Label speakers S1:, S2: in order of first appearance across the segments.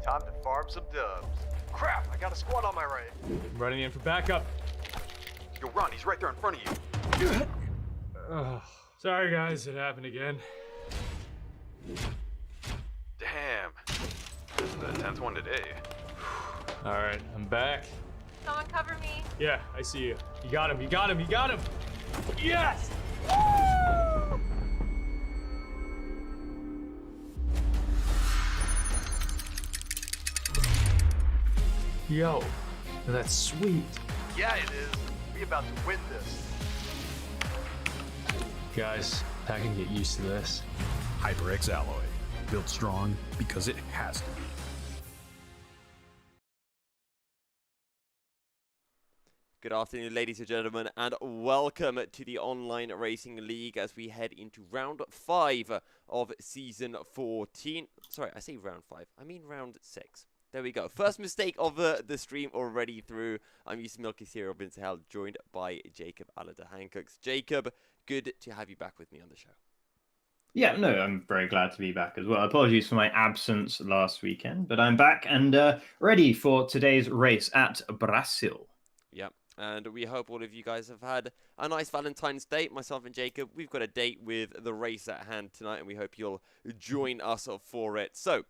S1: Time to farm some dubs. Crap, I got a squad on my right.
S2: I'm running in for backup.
S3: Yo, Ron, he's right there in front of you.
S2: Sorry guys, it happened again.
S3: Damn. This is the 10th one today.
S2: Alright, I'm back.
S4: Someone cover me.
S2: Yeah, I see you. You got him, you got him, you got him! Yes! Yo, that's sweet.
S1: Yeah, it is. We about to win this.
S2: Guys, I can get used to this.
S5: HyperX alloy, built strong because it has to be.
S6: Good afternoon, ladies and gentlemen, and welcome to the Online Racing League as we head into round 5 of season 14. Sorry, I say round 5. I mean round 6. There we go. First mistake of the stream already through. I'm used to Milky Serial Vince Hell, joined by Jacob Alada Hancocks. Jacob, good to have you back with me on the show.
S7: Yeah, no, I'm very glad to be back as well. Apologies for my absence last weekend, but I'm back and ready for today's race at Brazil.
S6: Yep, and we hope all of you guys have had a nice Valentine's Day. Myself and Jacob, we've got a date with the race at hand tonight, and we hope you'll join us for it. So,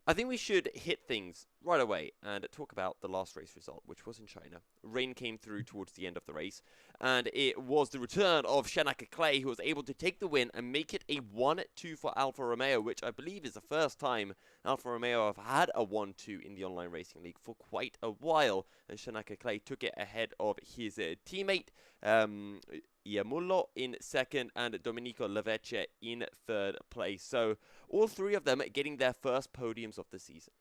S6: I think we should hit things right away and talk about the last race result, which was in China. Rain came through towards the end of the race, and it was the return of Shanaka Clay, who was able to take the win and make it a 1-2 for Alfa Romeo, which I believe is the first time Alfa Romeo have had a 1-2 in the Online Racing League for quite a while. And Shanaka Clay took it ahead of his teammate, Iamullo in second, and Domenico Lavecce in third place. So all three of them getting their first podiums of the season.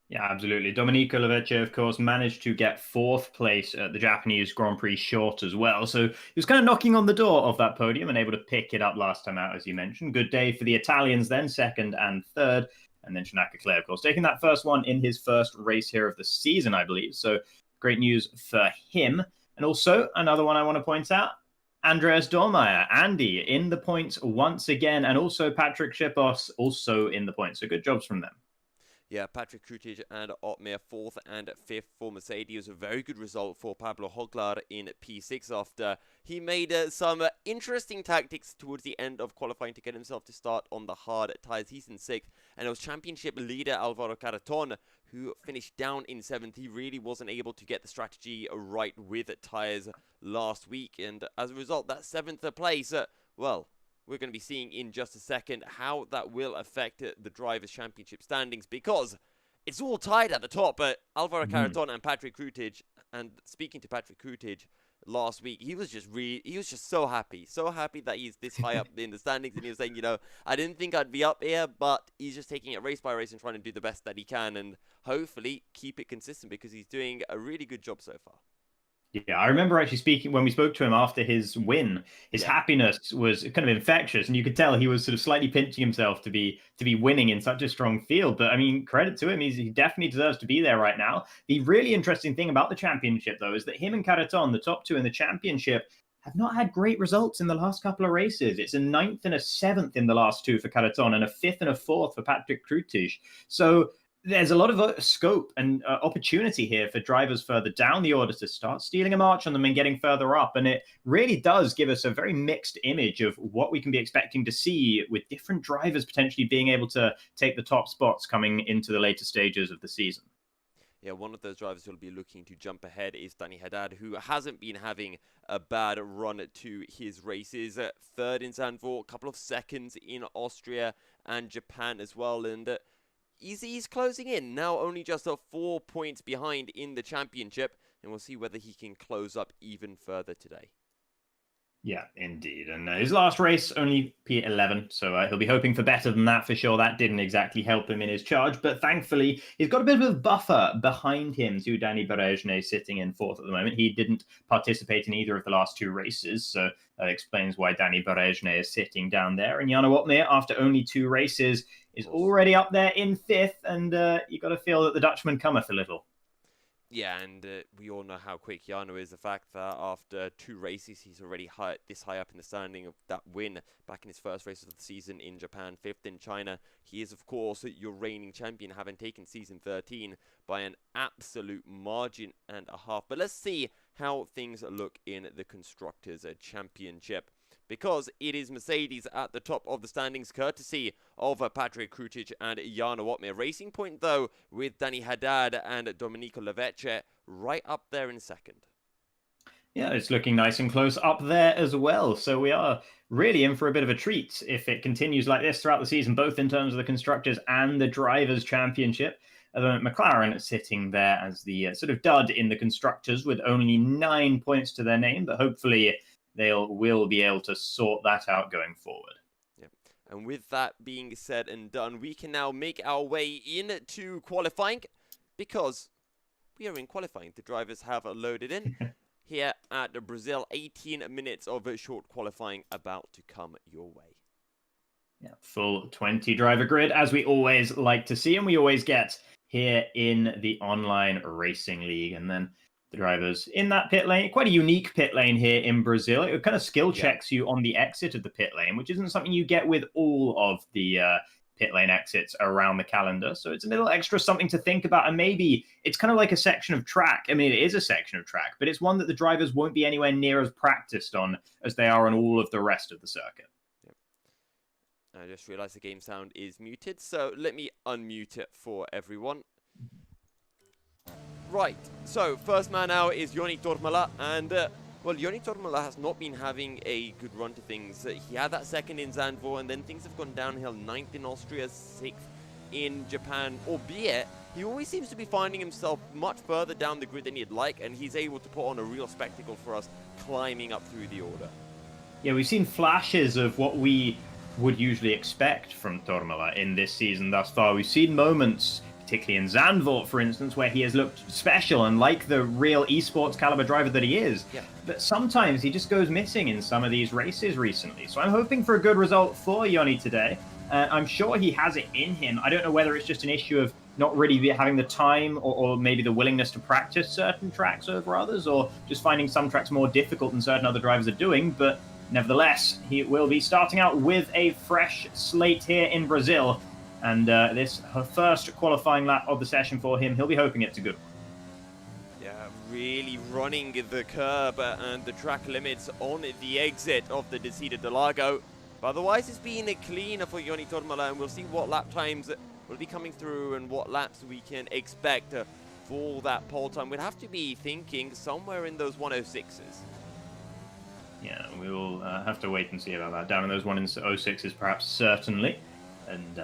S7: Yeah, absolutely. Domenico Lavecce, of course, managed to get fourth place at the Japanese Grand Prix short as well. So he was kind of knocking on the door of that podium and able to pick it up last time out, as you mentioned. Good day for the Italians then, second and third. And then Shanaka Clay, of course, taking that first one in his first race here of the season, I believe. So great news for him. And also, another one I want to point out, Andreas Dormeyer, Andy, in the points once again. And also Patrick Schipos, also in the points. So good jobs from them.
S6: Yeah, Patrick Krutic and Otmar 4th and 5th for Mercedes. A very good result for Pablo Hoglar in P6 after he made some interesting tactics towards the end of qualifying to get himself to start on the hard tyres. He's in 6th, and it was championship leader Alvaro Carreton who finished down in 7th. He really wasn't able to get the strategy right with tyres last week, and as a result, that 7th place, well, we're going to be seeing in just a second how that will affect the Drivers' Championship standings, because it's all tied at the top. But Alvaro Carreton and Patrick Krutic, and speaking to Patrick Krutic last week, he was just so happy that he's this high up in the standings, and he was saying, you know, I didn't think I'd be up here, but he's just taking it race by race and trying to do the best that he can, and hopefully keep it consistent, because he's doing a really good job so far.
S7: Yeah, I remember actually speaking when we spoke to him after his win. His happiness was kind of infectious, and you could tell he was sort of slightly pinching himself to be winning in such a strong field. But I mean, credit to him, he definitely deserves to be there right now. The really interesting thing about the championship, though, is that him and Carreton, the top two in the championship, have not had great results in the last couple of races. It's a 9th and a 7th in the last two for Carreton, and a 5th and a 4th for Patrick Krutic. So there's a lot of scope and opportunity here for drivers further down the order to start stealing a march on them and getting further up. And it really does give us a very mixed image of what we can be expecting to see, with different drivers potentially being able to take the top spots coming into the later stages of the season.
S6: Yeah, one of those drivers who will be looking to jump ahead is Danny Haddad, who hasn't been having a bad run to his races. Third in Zandvoort, a couple of seconds in Austria and Japan as well. And he's closing in now, only just 4 points behind in the championship, and we'll see whether he can close up even further today.
S7: Yeah, indeed. And his last race, only P11, so he'll be hoping for better than that for sure. That didn't exactly help him in his charge, but thankfully, he's got a bit of a buffer behind him to Danny Berejne sitting in 4th at the moment. He didn't participate in either of the last 2 races, so that explains why Danny Berejne is sitting down there. And Jarno Opmeer, after only 2 races, is already up there in 5th, and you got to feel that the Dutchman cometh a little.
S6: Yeah, and we all know how quick Jarno is. The fact that after 2 races, he's already this high up in the standing of that win back in his first race of the season in Japan, 5th in China. He is, of course, your reigning champion, having taken season 13 by an absolute margin and a half. But let's see how things look in the Constructors' Championship, because it is Mercedes at the top of the standings, courtesy of Patrick Krutic and Jarno Otmir. Racing Point, though, with Danny Haddad and Domenico Levecce right up there in second.
S7: Yeah, it's looking nice and close up there as well. So we are really in for a bit of a treat if it continues like this throughout the season, both in terms of the Constructors and the Drivers' Championship. McLaren sitting there as the sort of dud in the Constructors with only 9 points to their name, but hopefully will be able to sort that out going forward.
S6: Yep. And with that being said and done, we can now make our way into qualifying, because we are in qualifying. The drivers have loaded in here at Brazil. 18 minutes of short qualifying about to come your way.
S7: Yeah, full 20 driver grid, as we always like to see, and we always get here in the online racing league. And then the drivers in that pit lane, quite a unique pit lane here in Brazil. It kind of skill checks you on the exit of the pit lane, which isn't something you get with all of the pit lane exits around the calendar. So it's a little extra something to think about. And maybe it's kind of like a section of track. I mean, it is a section of track, but it's one that the drivers won't be anywhere near as practiced on as they are on all of the rest of the circuit.
S6: I just realized the game sound is muted, so let me unmute it for everyone. Right, so first man out is Joni Tormala, and well, Joni Tormala has not been having a good run to things. He had that second in Zandvoort, and then things have gone downhill. 9th in Austria, 6th in Japan, albeit he always seems to be finding himself much further down the grid than he'd like, and he's able to put on a real spectacle for us climbing up through the order. Yeah,
S7: we've seen flashes of what we would usually expect from Tormala in this season thus far. We've seen moments, particularly in Zandvoort, for instance, where he has looked special and like the real esports caliber driver that he is.
S6: Yeah.
S7: But sometimes he just goes missing in some of these races recently. So I'm hoping for a good result for Joni today. I'm sure he has it in him. I don't know whether it's just an issue of not really having the time or maybe the willingness to practice certain tracks over others, or just finding some tracks more difficult than certain other drivers are doing. But nevertheless, he will be starting out with a fresh slate here in Brazil. And this her first qualifying lap of the session for him. He'll be hoping it's a good one.
S6: Yeah, really running the curb and the track limits on the exit of the Descida de Lago. But otherwise, it's been cleaner for Joni Tormala, and we'll see what lap times will be coming through and what laps we can expect for that pole time. We'd have to be thinking somewhere in those 106s.
S7: Yeah, we will have to wait and see about that. Down in those 106s, perhaps, certainly. And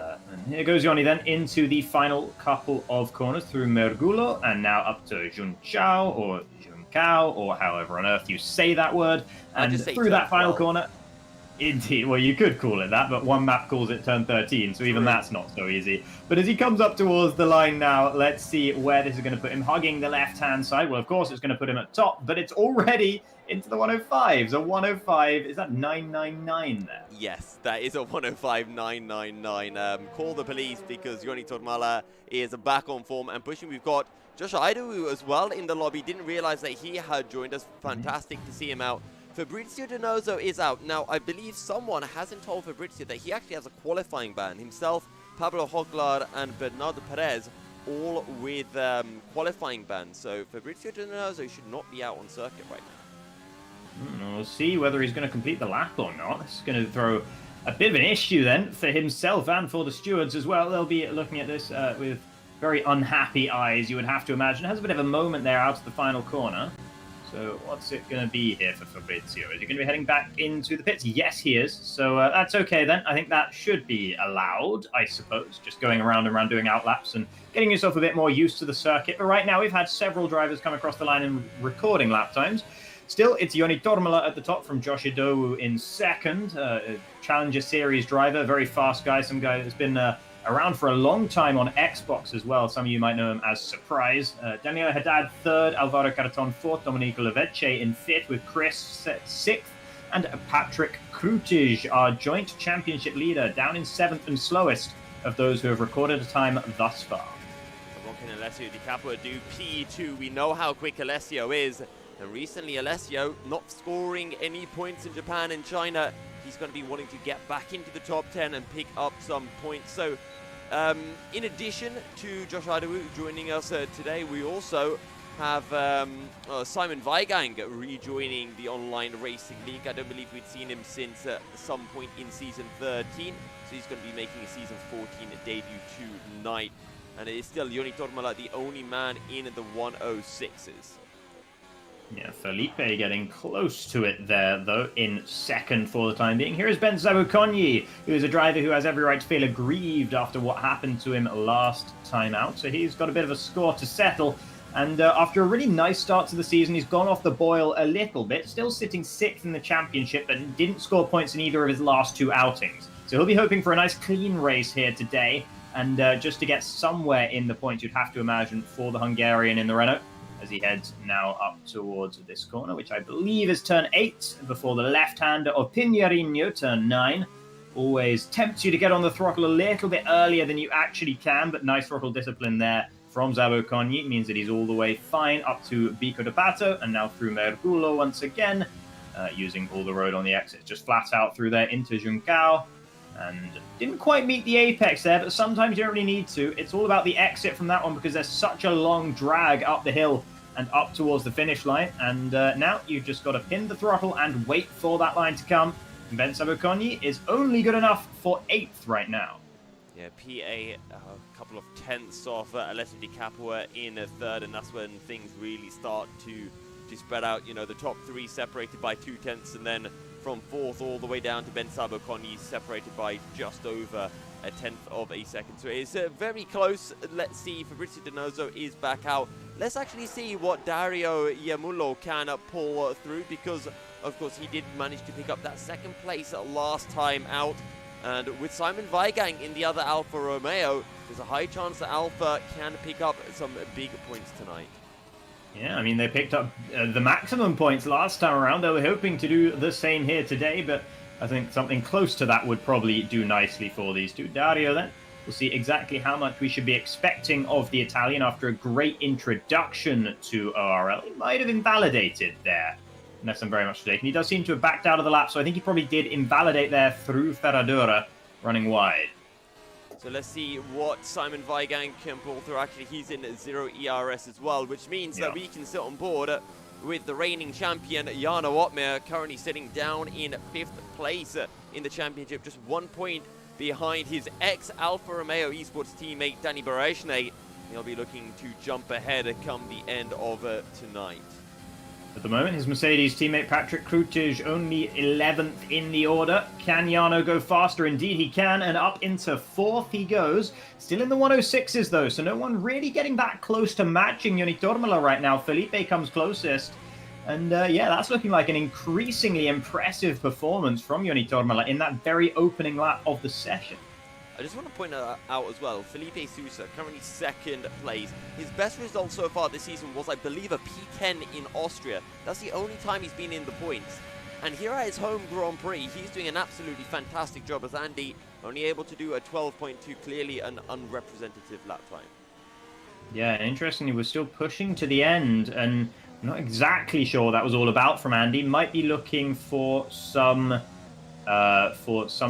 S7: here goes Joni then into the final couple of corners through Mergulo, and now up to Junção or Juncao, or however on earth you say that word. And through that final corner, indeed, well, you could call it that, but one map calls it turn 13, so even that's not so easy. But as he comes up towards the line now, let's see where this is going to put him. Hugging the left-hand side. Well, of course, it's going to put him at top, but it's already into the 105s. A 105, is that 999 there?
S6: Yes, that is a 105.999. Call the police, because Joni Tormala is back on form and pushing. We've got Josh Idawu as well in the lobby. Didn't realize that he had joined us. Fantastic to see him out. Fabrizio Donoso is out. Now, I believe someone hasn't told Fabrizio that he actually has a qualifying ban. Himself, Pablo Hoglar, and Bernardo Perez, all with qualifying bans. So Fabrizio Donoso should not be out on circuit right now.
S7: We'll see whether he's going to complete the lap or not. This is going to throw a bit of an issue then for himself and for the stewards as well. They'll be looking at this with very unhappy eyes, you would have to imagine. Has a bit of a moment there out of the final corner. So what's it going to be here for Fabrizio? Is he going to be heading back into the pits? Yes, he is. So that's okay then. I think that should be allowed, I suppose. Just going around and around doing outlaps and getting yourself a bit more used to the circuit. But right now we've had several drivers come across the line and recording lap times. Still, it's Joni Tormala at the top from Josh Idowu in second. Challenger Series driver, very fast guy. Some guy that's been around for a long time on Xbox as well. Some of you might know him as Surprise. Daniel Haddad third, Alvaro Carreton fourth, Domenico Levecce in fifth with Chris sixth, and Patrick Krutic, our joint championship leader, down in seventh and slowest of those who have recorded a time thus far.
S6: What can Alessio Di Capua do? P2, we know how quick Alessio is. And recently, Alessio not scoring any points in Japan and China. He's going to be wanting to get back into the top 10 and pick up some points. So, in addition to Josh Adawu joining us today, we also have Simon Weigang rejoining the online racing league. I don't believe we'd seen him since some point in season 13. So he's going to be making a season 14 debut tonight. And it is still Joni Tormala, the only man in the 106s.
S7: Yeah, Felipe getting close to it there, though, in second for the time being. Here is Ben Zabukonyi, who is a driver who has every right to feel aggrieved after what happened to him last time out. So he's got a bit of a score to settle. And after a really nice start to the season, he's gone off the boil a little bit, still sitting 6th in the championship, but didn't score points in either of his last 2 outings. So he'll be hoping for a nice clean race here today. And just to get somewhere in the points, you'd have to imagine, for the Hungarian in the Renault, as he heads now up towards this corner, which I believe is turn 8, before the left-hander of Pignarino, turn 9. Always tempts you to get on the throttle a little bit earlier than you actually can, but nice throttle discipline there from Zabukonyi means that he's all the way fine up to Bico de Pato, and now through Mergulo once again, using all the road on the exits, just flat out through there into Juncao. And didn't quite meet the apex there, but sometimes you don't really need to. It's all about the exit from that one because there's such a long drag up the hill and up towards the finish line. And now you've just got to pin the throttle and wait for that line to come. And Ben Zabukonyi is only good enough for 8th right now.
S6: Yeah, PA a couple of tenths off Alessio Di Capua in 3rd, and that's when things really start to spread out. You know, the top 3 separated by 2 tenths, and then from 4th all the way down to Ben Zabukonyi, separated by just over a 10th of a second. So it's very close. Let's see, Fabrizio Donoso is back out. Let's actually see what Dario Iamullo can pull through, because, of course, he did manage to pick up that 2nd place last time out. And with Simon Weigang in the other Alfa Romeo, there's a high chance that Alfa can pick up some big points tonight.
S7: Yeah, I mean, they picked up the maximum points last time around. They were hoping to do the same here today, but I think something close to that would probably do nicely for these two. Dario, then, we'll see exactly how much we should be expecting of the Italian after a great introduction to ORL. He might have invalidated there, unless I'm very much mistaken. He does seem to have backed out of the lap, so I think he probably did invalidate there through Ferradura, running wide.
S6: So let's see what Simon Weigang can pull through. Actually, he's in 0 ERS as well, which means that we can sit on board with the reigning champion, Jarno Opmeer, currently sitting down in 5th place in the championship, just 1 point behind his ex-Alfa Romeo Esports teammate, Danny Barashne. He'll be looking to jump ahead come the end of tonight.
S7: At the moment, his Mercedes teammate Patrick Krutig only 11th in the order. Can Jarno go faster? Indeed he can, and up into 4th he goes. Still in the 106s though, so no one really getting that close to matching Joni Tormala right now. Felipe comes closest. And yeah, that's looking like an increasingly impressive performance from Joni Tormala in that very opening lap of the session.
S6: I just want to point out as well, Felipe Sousa, currently 2nd place. His best result so far this season was, I believe, a P10 in Austria. That's the only time he's been in the points. And here at his home Grand Prix, he's doing an absolutely fantastic job as Andy, only able to do a 12.2, clearly an unrepresentative lap time.
S7: Yeah, and interestingly, we're still pushing to the end, and I'm not exactly sure what that was all about from Andy. Might be looking for some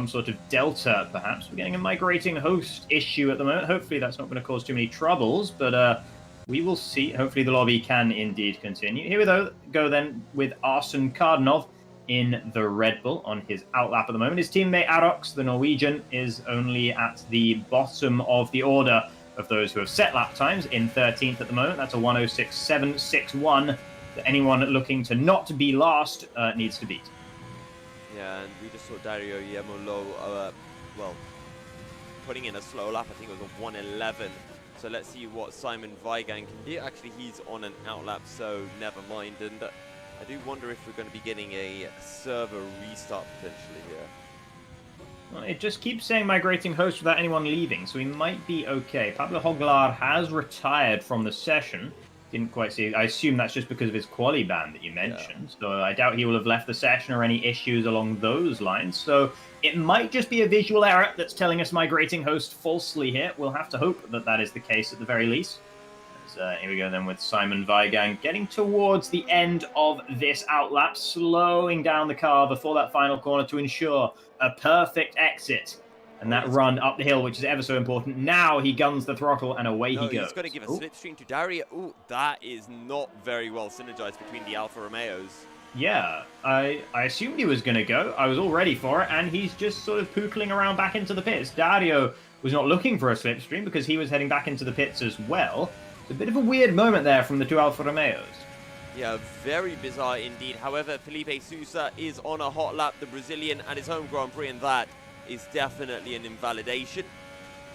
S7: sort of delta, perhaps. We're getting a migrating host issue at the moment. Hopefully that's not going to cause too many troubles, but we will see. Hopefully the lobby can indeed continue. Here we go then with Arsene Cardinov in the Red Bull on his outlap at the moment. His teammate Arox, the Norwegian, is only at the bottom of the order of those who have set lap times, in 13th at the moment. That's a 106.761 that anyone looking to not be last needs to beat.
S6: Yeah, and we just saw Dario Iamullo, well, putting in a slow lap. I think it was a 111. So let's see what Simon Weigang can do. Actually, he's on an outlap, so never mind. And I do wonder if we're going to be getting a server restart potentially here.
S7: Well, it just keeps saying migrating host without anyone leaving, so we might be okay. Pablo Hoglar has retired from the session. Didn't quite see. I assume that's just because of his quali ban that you mentioned. Yeah. So I doubt he will have left the session or any issues along those lines. So it might just be a visual error that's telling us migrating host falsely here. We'll have to hope that that is the case at the very least. Here we go then with Simon Weigang getting towards the end of this outlap, slowing down the car before that final corner to ensure a perfect exit. And that run up the hill, which is ever so important. Now he guns the throttle and away he goes.
S6: He's got to give a slipstream to Dario. Ooh, that is not very well synergized between the Alfa Romeos.
S7: Yeah, I assumed he was going to go. I was all ready for it, and he's just sort of pootling around back into the pits. Dario was not looking for a slipstream because he was heading back into the pits as well. It's a bit of a weird moment there from the two Alfa Romeos.
S6: Yeah, very bizarre indeed. However, Felipe Sousa is on a hot lap, the Brazilian, at his home Grand Prix, and that is definitely an invalidation.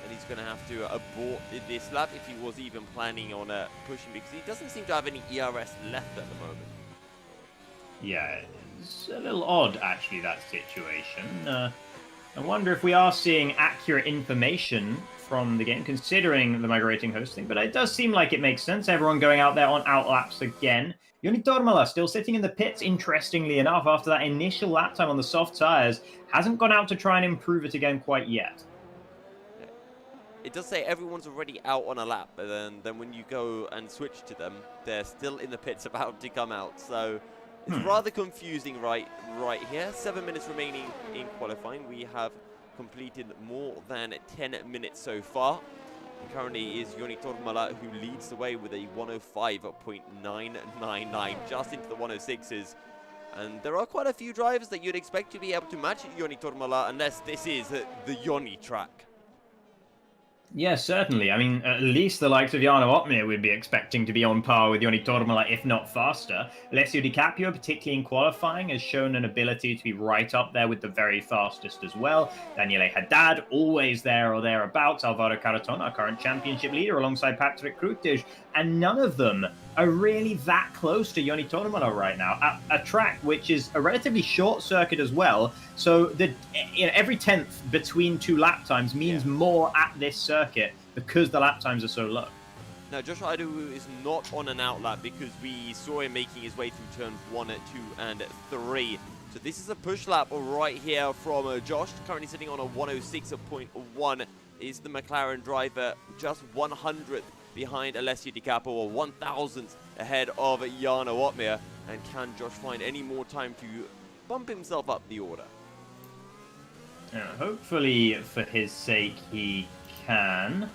S6: And he's going to have to abort this lap if he was even planning on pushing, because he doesn't seem to have any ERS left at the moment.
S7: Yeah, it's a little odd, actually, that situation. I wonder if we are seeing accurate information from the game, considering the migrating hosting, but it does seem like it makes sense. Everyone going out there on outlaps again. Joni Tormala still sitting in the pits, interestingly enough, after that initial lap time on the soft tyres. Hasn't gone out to try and improve it again quite yet.
S6: It does say everyone's already out on a lap, but then when you go and switch to them, they're still in the pits about to come out. So it's rather confusing right here. 7 minutes remaining in qualifying. We have completed more than 10 minutes so far. And currently is Joni Tormala, who leads the way with a 105.999, just into the 106s. And there are quite a few drivers that you'd expect to be able to match Joni Tormala, unless this is the Joni track.
S7: Yeah, certainly. I mean, at least the likes of Jarno Opmeer would be expecting to be on par with Joni Tormala, if not faster. Alessio Di Caprio, particularly in qualifying, has shown an ability to be right up there with the very fastest as well. Daniele Haddad, always there or thereabouts. Alvaro Carreton, our current championship leader, alongside Patrick Krutig. And none of them are really that close to Joni Tormala right now. At a track which is a relatively short circuit as well. So every 10th between two lap times means more at this circuit because the lap times are so low.
S6: Now, Josh Idowu is not on an outlap because we saw him making his way through turns 1, 2, and 3. So this is a push lap right here from Josh, currently sitting on a 106.1. Is the McLaren driver just 100th behind Alessio Di Capo, or 1,000th ahead of Jarno Opmeer? And can Josh find any more time to bump himself up the order?
S7: Hopefully, for his sake, he can.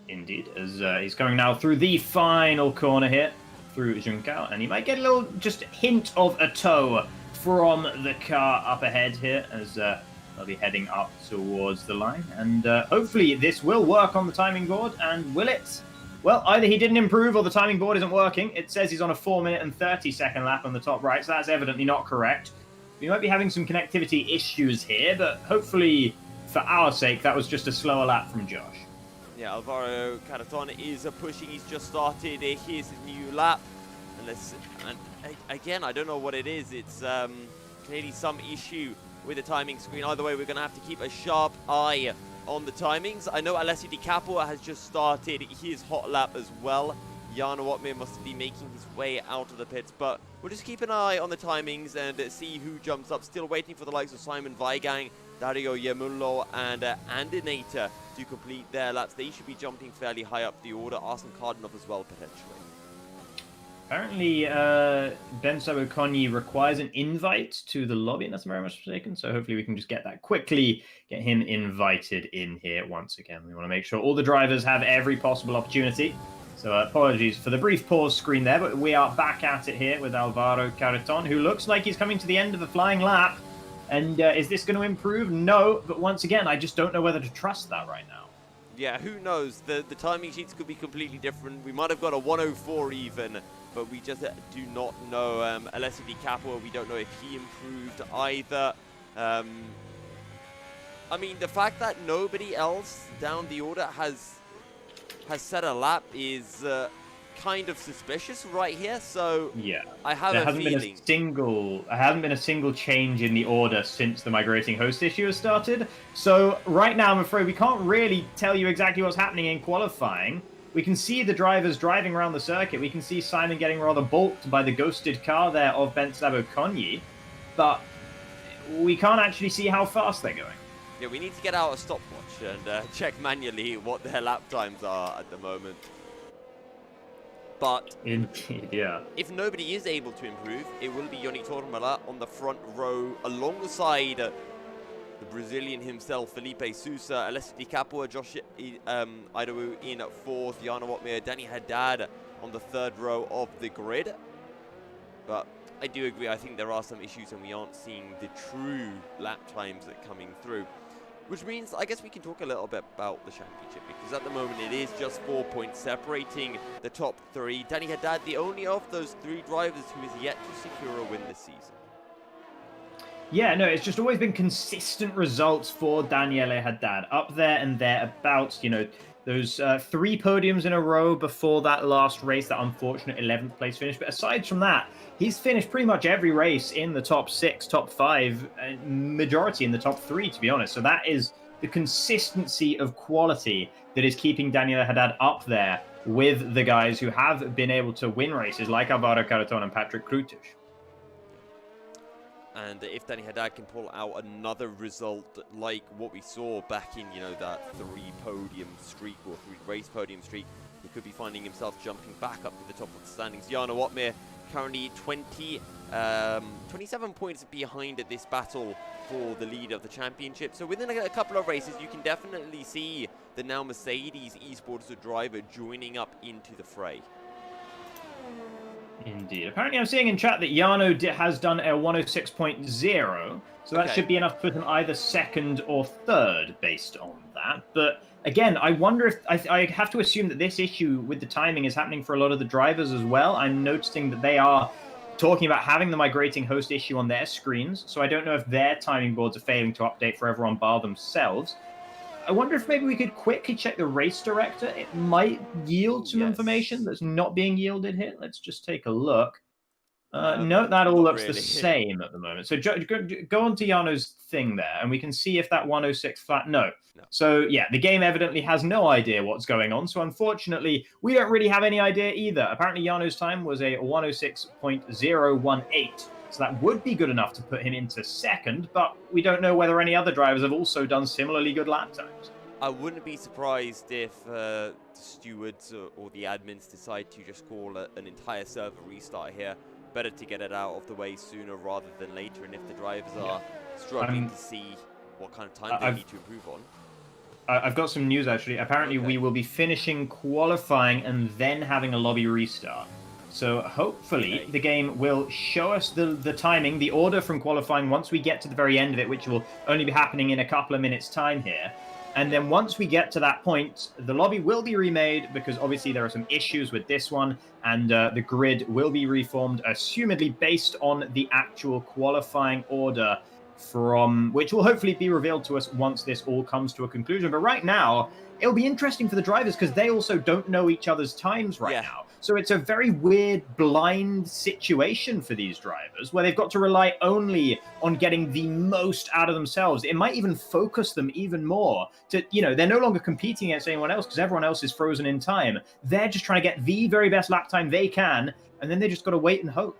S7: Indeed, as he's coming now through the final corner here, through Juncao, and he might get a little just hint of a tow from the car up ahead here, as they'll be heading up towards the line. And hopefully this will work on the timing board, and will it? Well, either he didn't improve or the timing board isn't working. It says he's on a 4-minute and 30-second lap on the top right, so that's evidently not correct. We might be having some connectivity issues here, but hopefully, for our sake, that was just a slower lap from Josh.
S6: Yeah, Alvaro Carreton is pushing. He's just started his new lap. And again, I don't know what it is. It's clearly some issue with the timing screen. Either way, we're going to have to keep a sharp eye on the timings. I know Alessio Di Capo has just started his hot lap as well. Jarno Opmeer must be making his way out of the pits, but we'll just keep an eye on the timings and see who jumps up. Still waiting for the likes of Simon Weigang, Dario Yemullo, and Andinator to complete their laps. They should be jumping fairly high up the order. Arsene Kardanov as well, potentially.
S7: Apparently, Ben Sabokoni requires an invite to the lobby, unless I'm very much mistaken. So hopefully we can just get that quickly, get him invited in here once again. We want to make sure all the drivers have every possible opportunity. So apologies for the brief pause screen there, but we are back at it here with Alvaro Carreton, who looks like he's coming to the end of the flying lap. And is this going to improve? No, but once again, I just don't know whether to trust that right now.
S6: Yeah, who knows? The timing sheets could be completely different. We might have got a 104 even, but we just do not know. Alessio Di Capo, we don't know if he improved either. I mean, the fact that nobody else down the order has set a lap is kind of suspicious right here. So
S7: yeah,
S6: I have a feeling
S7: there hasn't been a single change in the order since the migrating host issue has started. So right now, I'm afraid we can't really tell you exactly what's happening in qualifying. We can see the drivers driving around the circuit. We can see Simon getting rather balked by the ghosted car there of Ben Sabokoni, but we can't actually see how fast they're going.
S6: Yeah, we need to get out a stopwatch and check manually what their lap times are at the moment. But
S7: Indeed, yeah.
S6: if nobody is able to improve, it will be Joni Tormala on the front row alongside the Brazilian himself, Felipe Sousa, Alessio Di Capua, Josh Idowu in 4th, Jana Wotmir, Danny Haddad on the 3rd row of the grid. But I do agree, I think there are some issues and we aren't seeing the true lap times that are coming through. Which means, I guess we can talk a little bit about the championship, because at the moment it is just 4 points separating the top 3. Danny Haddad, the only of those 3 drivers who is yet to secure a win this season.
S7: Yeah, no, it's just always been consistent results for Daniele Haddad. Up there and thereabouts, you know, those 3 podiums in a row before that last race, that unfortunate 11th place finish. But aside from that, he's finished pretty much every race in the top 6, top 5, and majority in the top 3, to be honest. So that is the consistency of quality that is keeping Daniele Haddad up there with the guys who have been able to win races like Alvaro Carreton and Patrick Krutic.
S6: And if Danny Haddad can pull out another result like what we saw back in, you know, that 3-podium streak or 3-race podium streak, he could be finding himself jumping back up to the top of the standings. Jana Wotmir currently 27 points behind at this battle for the lead of the championship. So within a couple of races, you can definitely see the now Mercedes esports driver joining up into the fray.
S7: Indeed. Apparently, I'm seeing in chat that Jarno has done a 106.0, so that should be enough to put him either 2nd or 3rd based on that. But again, I wonder if I have to assume that this issue with the timing is happening for a lot of the drivers as well. I'm noticing that they are talking about having the migrating host issue on their screens, so I don't know if their timing boards are failing to update for everyone bar themselves. I wonder if maybe we could quickly check the race director. It might yield some information that's not being yielded here. Let's just take a look. No, that all looks the same at the moment. So go on to Jarno's thing there, and we can see if that 106 flat... No. So, yeah, the game evidently has no idea what's going on. So, unfortunately, we don't really have any idea either. Apparently, Jarno's time was a 106.018. So that would be good enough to put him into 2nd, but we don't know whether any other drivers have also done similarly good lap times.
S6: I wouldn't be surprised if the stewards or the admins decide to just call an entire server restart here. Better to get it out of the way sooner rather than later, and if the drivers are struggling to see what kind of time they need to improve on.
S7: I've got some news, actually. Apparently, we will be finishing qualifying and then having a lobby restart. So hopefully the game will show us the timing, the order from qualifying once we get to the very end of it, which will only be happening in a couple of minutes' time here. And then once we get to that point, the lobby will be remade because obviously there are some issues with this one, and the grid will be reformed, assumedly based on the actual qualifying order from which will hopefully be revealed to us once this all comes to a conclusion. But right now, it'll be interesting for the drivers because they also don't know each other's times right now. So it's a very weird, blind situation for these drivers where they've got to rely only on getting the most out of themselves. It might even focus them even more to, you know, they're no longer competing against anyone else because everyone else is frozen in time. They're just trying to get the very best lap time they can, and then they just got to wait and hope.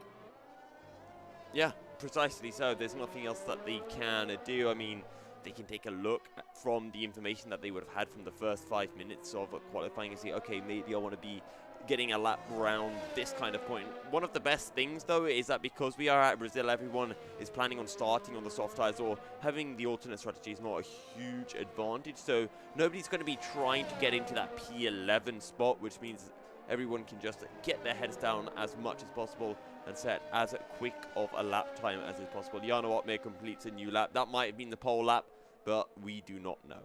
S6: Yeah, precisely so. There's nothing else that they can do. I mean, they can take a look from the information that they would have had from the first 5 minutes of qualifying and say, okay, maybe I want to be getting a lap around this kind of point. One of the best things, though, is that because we are at Brazil, everyone is planning on starting on the soft tires, or having the alternate strategy is not a huge advantage. So nobody's going to be trying to get into that P11 spot, which means everyone can just get their heads down as much as possible and set as quick of a lap time as is possible. Jana Wotmir completes a new lap. That might have been the pole lap, but we do not know.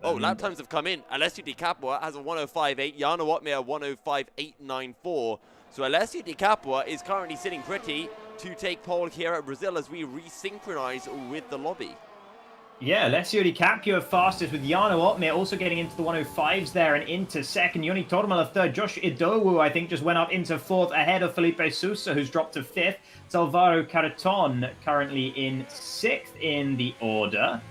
S6: Lap times have come in. Alessio Di Capua has a 105.8. Jana Wotmir 105.894. So Alessio Di Capua is currently sitting pretty to take pole here at Brazil as we resynchronize with the lobby.
S7: Yeah, Alessio Di Capua fastest with Jana Wotmir also getting into the 105s there and into 2nd. Joni Tormala 3rd. Josh Idowu, I think, just went up into 4th ahead of Felipe Sousa, who's dropped to 5th. It's Alvaro Carreton currently in 6th in the order.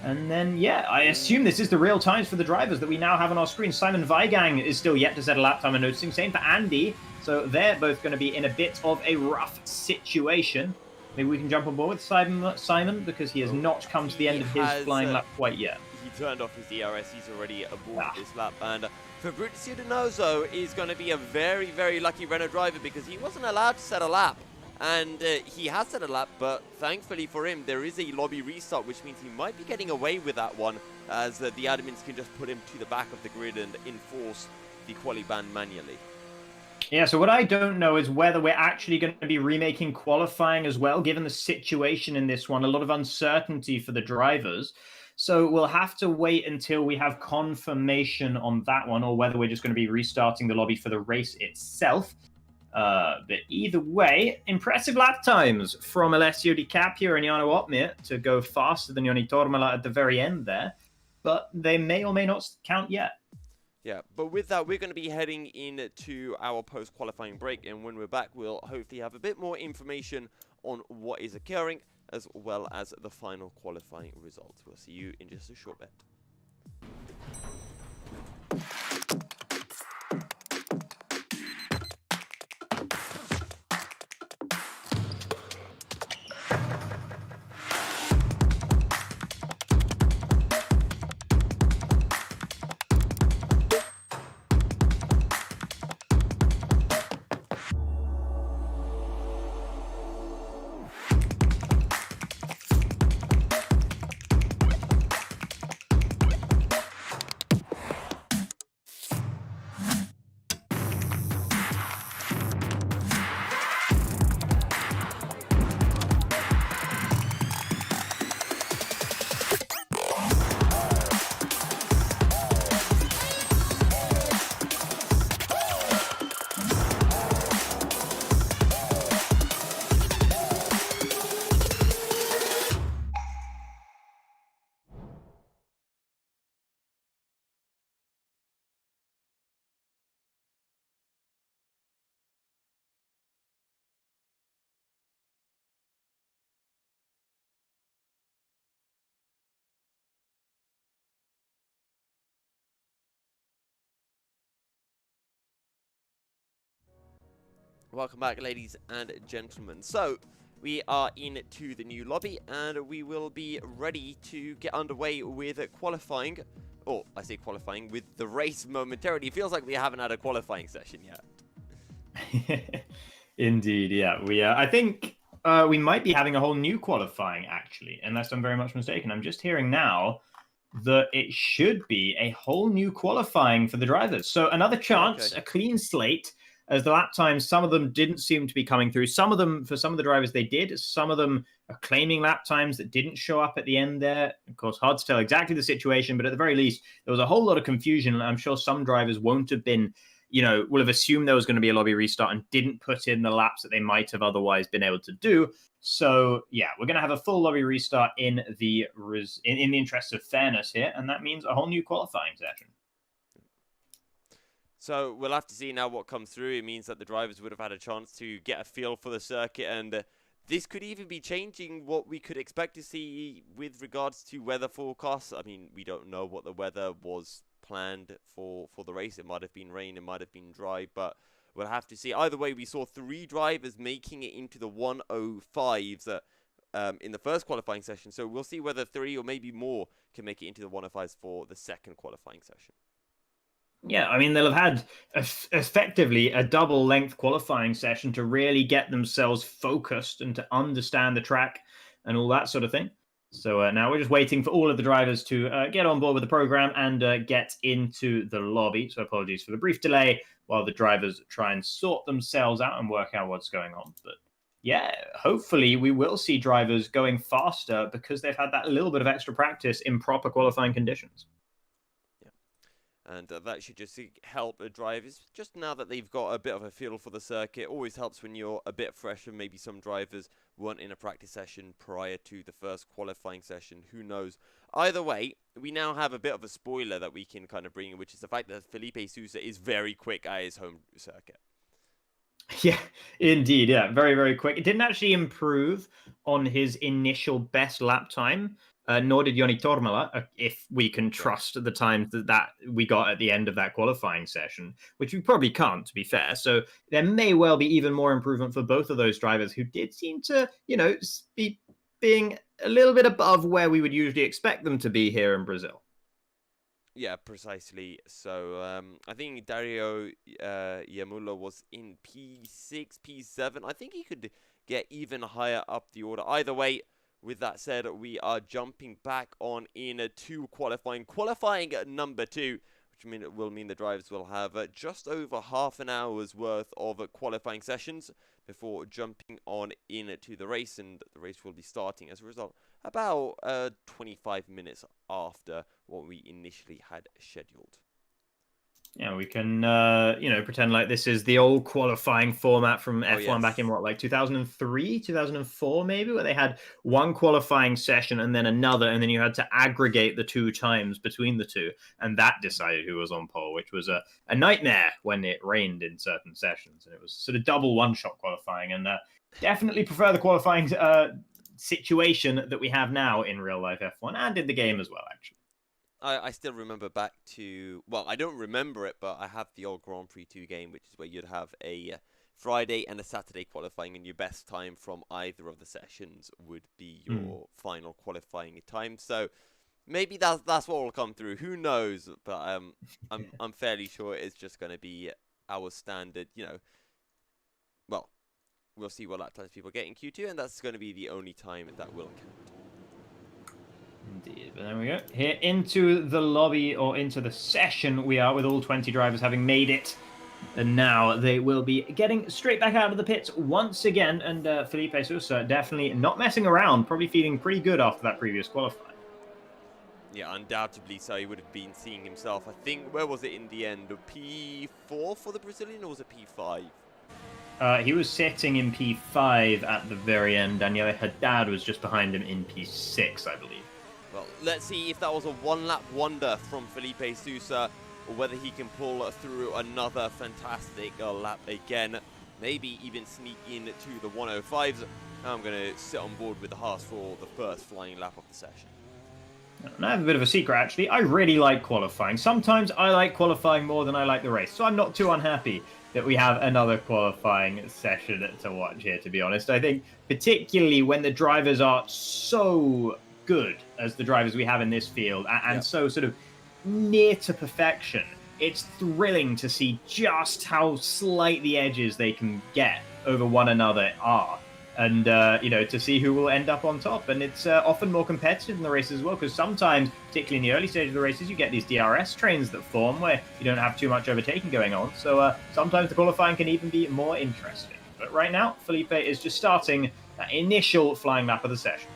S7: And then, yeah, I assume this is the real times for the drivers that we now have on our screen. Simon Weigang is still yet to set a lap time, I'm noticing. Same for Andy. So they're both going to be in a bit of a rough situation. maybe we can jump on board with Simon because he has not come to the end of his flying lap quite yet.
S6: He turned off his DRS. He's already aboard this lap. And Fabrizio Donoso is going to be a very, very lucky Renault driver because he wasn't allowed to set a lap. And he has set a lap, but thankfully for him, there is a lobby restart, which means he might be getting away with that one, as the admins can just put him to the back of the grid and enforce the quali ban manually.
S7: Yeah, so what I don't know is whether we're actually going to be remaking qualifying as well, given the situation in this one, a lot of uncertainty for the drivers. So we'll have to wait until we have confirmation on that one, or whether we're just going to be restarting the lobby for the race itself. But either way, impressive lap times from Alessio Di Caprio and Jarno Opmeer to go faster than Joni Tormala at the very end there. But they may or may not count yet.
S6: Yeah, but with that, we're going to be heading into our post-qualifying break. And when we're back, we'll hopefully have a bit more information on what is occurring, as well as the final qualifying results. We'll see you in just a short bit. Welcome back, ladies and gentlemen. So, we are into the new lobby, and we will be ready to get underway with qualifying. Or, I say qualifying, with the race momentarily. It feels like we haven't had a qualifying session yet.
S7: Indeed, yeah. I think we might be having a whole new qualifying, actually, unless I'm very much mistaken. I'm just hearing now that it should be a whole new qualifying for the drivers. So another chance, a clean slate. As the lap times, some of them didn't seem to be coming through. Some of them, for some of the drivers, they did. Some of them are claiming lap times that didn't show up at the end there. Of course, hard to tell exactly the situation, but at the very least, there was a whole lot of confusion. And I'm sure some drivers won't have been, will have assumed there was going to be a lobby restart and didn't put in the laps that they might have otherwise been able to do. So, yeah, we're going to have a full lobby restart in the interest of fairness here. And that means a whole new qualifying session.
S6: So we'll have to see now what comes through. It means that the drivers would have had a chance to get a feel for the circuit, and this could even be changing what we could expect to see with regards to weather forecasts. I mean, we don't know what the weather was planned for the race. It might have been rain, it might have been dry, but we'll have to see. Either way, we saw 3 drivers making it into the 105s in the first qualifying session, so we'll see whether 3 or maybe more can make it into the 105s for the second qualifying session.
S7: Yeah, I mean, they'll have had effectively a double-length qualifying session to really get themselves focused and to understand the track and all that sort of thing. So now we're just waiting for all of the drivers to get on board with the program and get into the lobby. So apologies for the brief delay while the drivers try and sort themselves out and work out what's going on. But yeah, hopefully we will see drivers going faster because they've had that little bit of extra practice in proper qualifying conditions.
S6: And that should just help drivers, just now that they've got a bit of a feel for the circuit. It always helps when you're a bit fresher. Maybe some drivers weren't in a practice session prior to the first qualifying session. Who knows? Either way, we now have a bit of a spoiler that we can kind of bring in, which is the fact that Felipe Sousa is very quick at his home circuit.
S7: Yeah, indeed. Yeah, very, very quick. It didn't actually improve on his initial best lap time nor did Joni Tormala, if we can trust the times that we got at the end of that qualifying session, which we probably can't, to be fair. So there may well be even more improvement for both of those drivers who did seem to, be being a little bit above where we would usually expect them to be here in Brazil.
S6: Yeah, precisely. So I think Dario Iamulo was in P6, P7. I think he could get even higher up the order. Either way, with that said, we are jumping back on into qualifying. Qualifying number 2, which will mean the drivers will have just over half an hour's worth of qualifying sessions before jumping on into the race, and the race will be starting as a result about 25 minutes after what we initially had scheduled.
S7: Yeah, we can, pretend like this is the old qualifying format from F1 back in, 2003, 2004 maybe, where they had one qualifying session and then another, and then you had to aggregate the 2 times between the 2, and that decided who was on pole, which was a nightmare when it rained in certain sessions, and it was sort of double one-shot qualifying, and definitely prefer the qualifying situation that we have now in real-life F1, and in the game as well, actually.
S6: I still remember back to, well, I don't remember it, but I have the old Grand Prix 2 game, which is where you'd have a Friday and a Saturday qualifying, and your best time from either of the sessions would be your final qualifying time. So maybe that's what will come through. Who knows? But I'm fairly sure it's just going to be our standard, well, we'll see what lap times people get in Q2, and that's going to be the only time that will count.
S7: Indeed, but there we go. Here into the lobby, or into the session we are, with all 20 drivers having made it. And now they will be getting straight back out of the pits once again. And Felipe Sousa definitely not messing around, probably feeling pretty good after that previous qualifying.
S6: Yeah, undoubtedly so. He would have been seeing himself, I think, where was it in the end? P4 for the Brazilian, or was it P5?
S7: He was sitting in P5 at the very end. Daniele Haddad was just behind him in P6, I believe.
S6: Well, let's see if that was a one-lap wonder from Felipe Sousa, or whether he can pull through another fantastic lap again. Maybe even sneak in to the 105s. I'm going to sit on board with the Haas for the first flying lap of the session.
S7: And I have a bit of a secret, actually. I really like qualifying. Sometimes I like qualifying more than I like the race, so I'm not too unhappy that we have another qualifying session to watch here, to be honest. I think particularly when the drivers are so good as the drivers we have in this field, and so sort of near to perfection, it's thrilling to see just how slight the edges they can get over one another are, and to see who will end up on top. And it's often more competitive in the races as well, because sometimes, particularly in the early stage of the races, you get these DRS trains that form where you don't have too much overtaking going on, so sometimes the qualifying can even be more interesting. But right now, Felipe is just starting that initial flying lap of the session.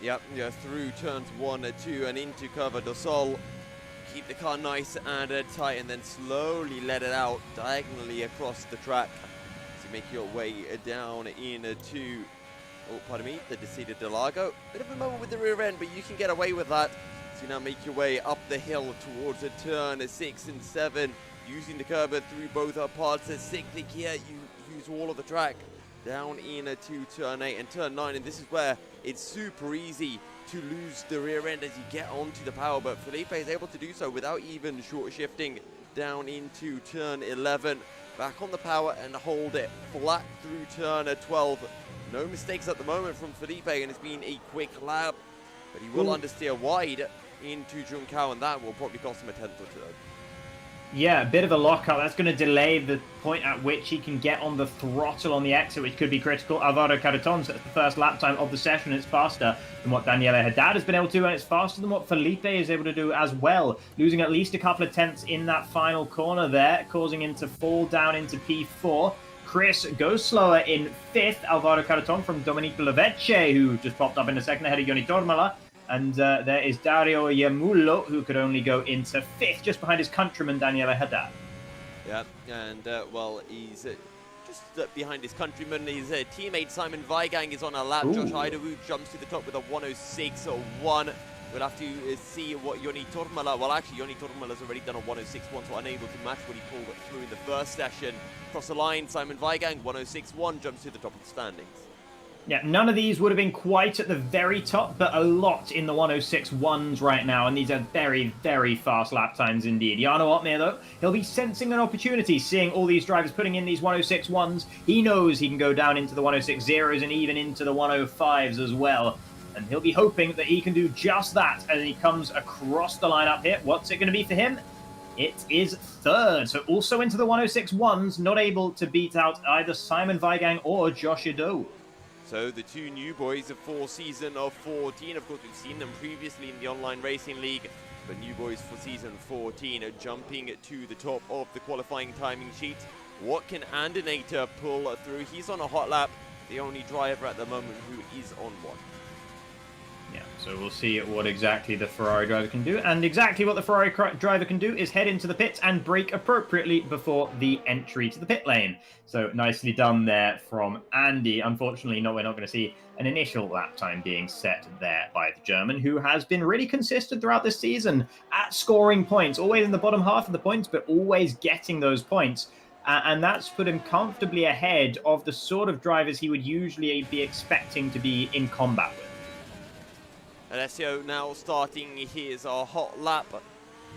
S6: Yep, through turns 1, 2, and into Curva do Sol. Keep the car nice and tight, and then slowly let it out diagonally across the track to make your way down into, the Descida del Lago. Bit of a moment with the rear end, but you can get away with that. So you now make your way up the hill towards a turn 6 and 7, using the curb through both parts. Cyclic here, you use all of the track down into turn 8 and turn 9, and this is where it's super easy to lose the rear end as you get onto the power, but Felipe is able to do so without even short shifting down into turn 11, back on the power and hold it flat through turn 12. No mistakes at the moment from Felipe, and it's been a quick lap, but he will understeer wide into Juncao, and that will probably cost him a 10th or 2.
S7: Yeah, a bit of a lockup. That's going to delay the point at which he can get on the throttle on the exit, which could be critical. Alvaro Carreton sets the first lap time of the session. It's faster than what Daniele Haddad has been able to do, and it's faster than what Felipe is able to do as well, losing at least a couple of tenths in that final corner there, causing him to fall down into P4. Chris goes slower in 5th. Alvaro Carreton from Domenico Levecce, who just popped up in the second ahead of Joni Tormala. And there is Dario Iamullo, who could only go into 5th, just behind his countryman, Daniele Haddad. Yeah, and,
S6: he's just behind his countryman. His teammate, Simon Weigang, is on a lap. Ooh. Josh Idawu jumps to the top with a 106.1. We'll have to see what Joni Tormala... Well, actually, Joni Tormala's already done a 106.1, so unable to match what he pulled through in the first session. Across the line, Simon Weigang, 106.1, jumps to the top of the standings.
S7: Yeah, none of these would have been quite at the very top, but a lot in the 106.1s right now, and these are very, very fast lap times indeed. Jarno Opmeer, though, he'll be sensing an opportunity, seeing all these drivers putting in these 106.1s. He knows he can go down into the 106.0s and even into the 105s as well, and he'll be hoping that he can do just that as he comes across the line up here. What's it going to be for him? It is third, so also into the 106.1s, not able to beat out either Simon Weigang or Josh Ido.
S6: So the two new boys for season of 14, of course we've seen them previously in the online racing league, but new boys for season 14 are jumping to the top of the qualifying timing sheet. What can Andinator pull through? He's on a hot lap, the only driver at the moment who is on one.
S7: Yeah, so we'll see what exactly the Ferrari driver can do. And exactly what the Ferrari driver can do is head into the pits and brake appropriately before the entry to the pit lane. So nicely done there from Andy. Unfortunately, we're not going to see an initial lap time being set there by the German, who has been really consistent throughout this season at scoring points. Always in the bottom half of the points, but always getting those points. And that's put him comfortably ahead of the sort of drivers he would usually be expecting to be in combat with.
S6: Alessio now starting his hot lap,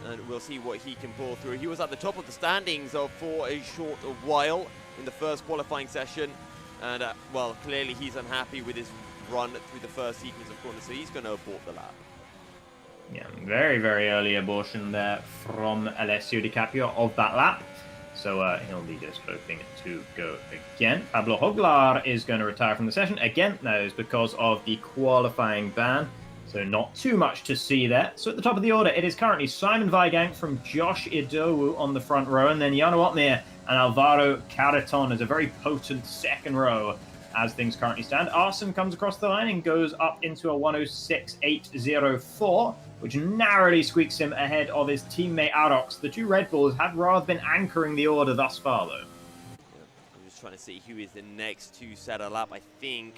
S6: and we'll see what he can pull through. He was at the top of the standings for a short while in the first qualifying session, and well, clearly he's unhappy with his run through the first sequence of corners, so he's going to abort the lap.
S7: Yeah, very, very early abortion there from Alessio Di Caprio of that lap. So he'll be just hoping to go again. Pablo Hoglar is going to retire from the session. Again, that is because of the qualifying ban. So not too much to see there. So at the top of the order, it is currently Simon Weigang from Josh Idowu on the front row, and then Jarno Opmeer and Alvaro Carreton as a very potent second row as things currently stand. Arsene comes across the line and goes up into a 106.804, which narrowly squeaks him ahead of his teammate Arox. The two Red Bulls have rather been anchoring the order thus far, though.
S6: Yeah, I'm just trying to see who is the next to set a lap. I think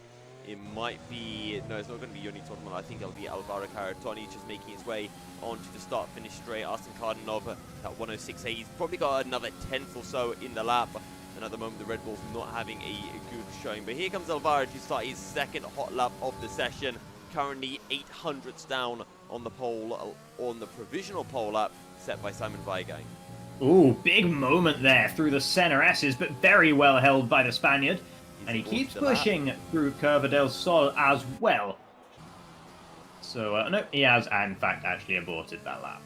S6: it might be... No, it's not going to be Yoni Tortman. I think it'll be Alvaro Carreton. He's just making his way onto the start-finish straight. Arsene Cardenov at 106.8. He's probably got another tenth or so in the lap. And at the moment, the Red Bulls not having a good showing. But here comes Alvaro to start his second hot lap of the session. Currently 800ths down on the pole, on the provisional pole lap set by Simon Weigang.
S7: Ooh, big moment there through the center S's, but very well held by the Spaniard. And he keeps pushing through Curva del Sol as well. So, no, he has, in fact, actually aborted that lap.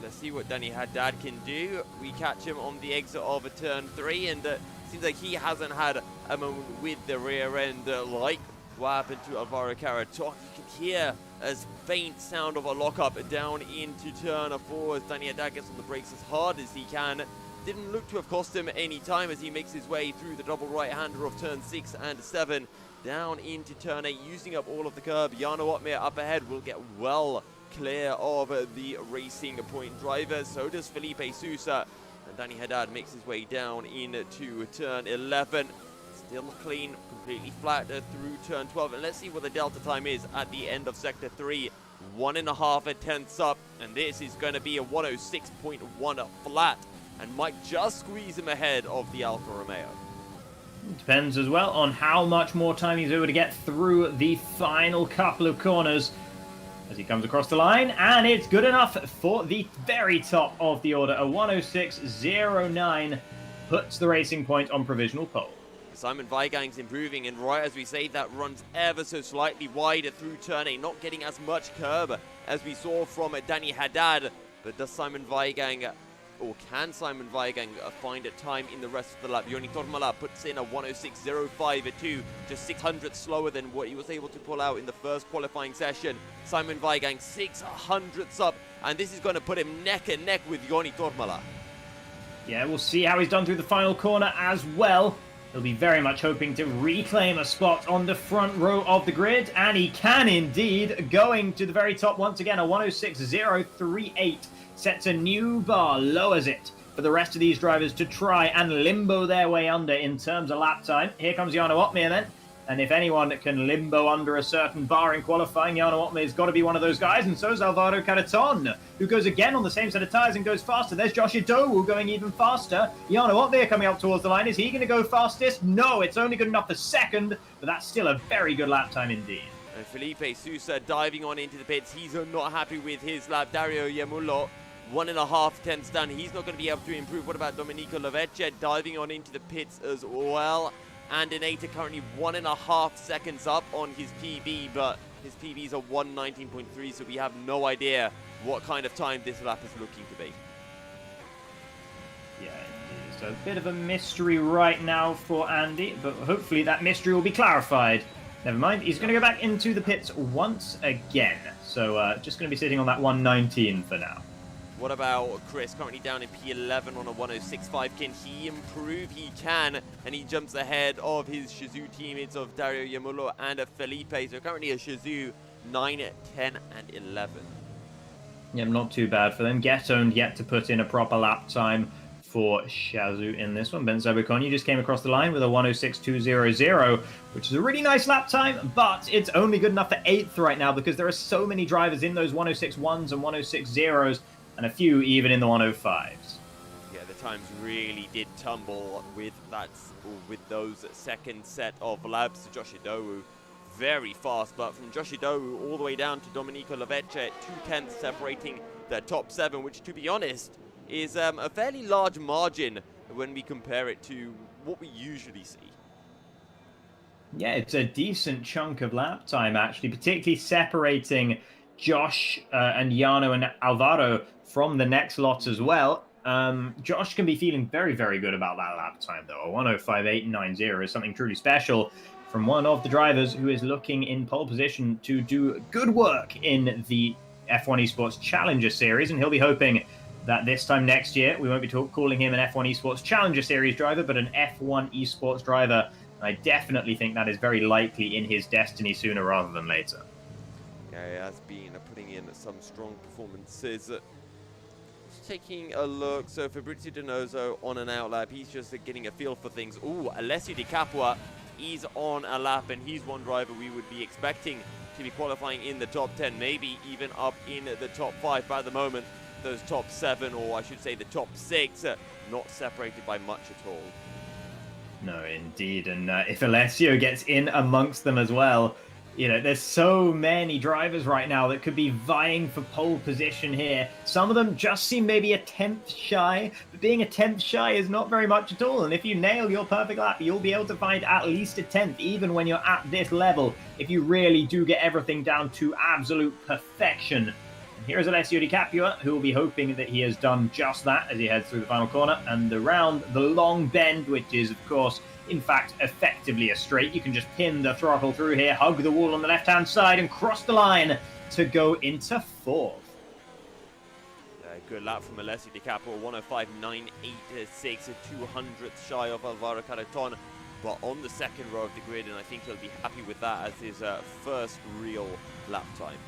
S6: Let's see what Danny Haddad can do. We catch him on the exit of a turn 3, and seems like he hasn't had a moment with the rear end like what happened to Alvaro Carreton. You can hear a faint sound of a lockup down into turn 4 as Danny Haddad gets on the brakes as hard as he can. Didn't look to have cost him any time as he makes his way through the double right-hander of turn 6 and 7 down into turn 8, using up all of the curb. Jarno Opmeer up ahead will get well clear of the Racing Point driver. So does Felipe Sousa, and Danny Haddad makes his way down into turn 11. Still clean, completely flat through turn 12, and let's see what the delta time is at the end of sector 3. 1.5 tenths up, and this is going to be a 106.1 flat, and might just squeeze him ahead of the Alfa Romeo.
S7: Depends as well on how much more time he's able to get through the final couple of corners as he comes across the line, and it's good enough for the very top of the order. A 106.09 puts the Racing Point on provisional pole.
S6: Simon Weigang's improving, and right as we say, that runs ever so slightly wider through turn 8, not getting as much curb as we saw from Danny Haddad. But does Simon Weigang, or can Simon Weigang find a time in the rest of the lap? Joni Tormala puts in a 106.052, just 600 slower than what he was able to pull out in the first qualifying session. Simon Weigang 600ths up, and this is going to put him neck and neck with Joni Tormala.
S7: Yeah, we'll see how he's done through the final corner as well. He'll be very much hoping to reclaim a spot on the front row of the grid, and he can indeed, going to the very top once again. A 106.038 sets a new bar, lowers it for the rest of these drivers to try and limbo their way under in terms of lap time. Here comes Jarno Opmeer then. And if anyone can limbo under a certain bar in qualifying, Jarno Opmeer's got to be one of those guys, and so is Alvaro Caraton, who goes again on the same set of tyres and goes faster. There's Josh Idowu going even faster. Jarno Opmeer coming up towards the line. Is he going to go fastest? No, it's only good enough for second, but that's still a very good lap time indeed.
S6: And Felipe Sousa diving on into the pits. He's not happy with his lap. Dario Iamolo, 1.5 tenths down. He's not going to be able to improve. What about Domenico Lovecchia diving on into the pits as well? And Inata currently 1.5 seconds up on his PB, but his PBs are 1:19.3, so we have no idea what kind of time this lap is looking to be.
S7: Yeah, indeed. So a bit of a mystery right now for Andy, but hopefully that mystery will be clarified. Never mind, he's going to go back into the pits once again. So just going to be sitting on that 1:19 for now.
S6: What about Chris, currently down in P11 on a 1:06.5? Can he improve? He can, and he jumps ahead of his Shazoo teammates of Dario Iamolo and Felipe. So currently a Shazoo 9, 10, and 11.
S7: Yeah, not too bad for them. Get-owned yet to put in a proper lap time for Shazoo in this one. Ben Zabukon, you just came across the line with a 1:06.200, which is a really nice lap time, but it's only good enough for 8th right now because there are so many drivers in those 1:06.1s and 1:06.0s, and a few even in the 1:05s.
S6: Yeah, the times really did tumble with those second set of laps. Josh Idowu very fast, but from Josh Idowu all the way down to Domenico Lovecchia, 2 tenths separating the top 7, which, to be honest, is a fairly large margin when we compare it to what we usually see.
S7: Yeah, it's a decent chunk of lap time, actually, particularly separating Josh and Jarno and Alvaro from the next lot as well. Josh can be feeling very, very good about that lap time, though. A 1:05.890 is something truly special from one of the drivers who is looking in pole position to do good work in the F1 Esports Challenger Series, and he'll be hoping that this time next year we won't be calling him an F1 Esports Challenger Series driver, but an F1 Esports driver. And I definitely think that is very likely in his destiny sooner rather than later.
S6: Yeah, he has been putting in some strong performances. Just taking a look, so Fabrizio Donoso on an outlap, he's just getting a feel for things. Ooh, Alessio Di Capua, he's on a lap, and he's one driver we would be expecting to be qualifying in the top 10, maybe even up in the top 5. But at the moment, those top 7, or I should say the top 6, not separated by much at all.
S7: No, indeed. And if Alessio gets in amongst them as well, you know, there's so many drivers right now that could be vying for pole position here. Some of them just seem maybe a 10th shy, but being a 10th shy is not very much at all. And if you nail your perfect lap, you'll be able to find at least a 10th, even when you're at this level, if you really do get everything down to absolute perfection. And here's Alessio Di Capua, who will be hoping that he has done just that as he heads through the final corner and around the long bend, which is, of course, in fact, effectively a straight. You can just pin the throttle through here, hug the wall on the left-hand side, and cross the line to go into 4th.
S6: Good lap from Alessio Di Capua, 1:05.986, 200th shy of Alvaro Caraton, but on the second row of the grid, and I think he'll be happy with that as his first real lap time.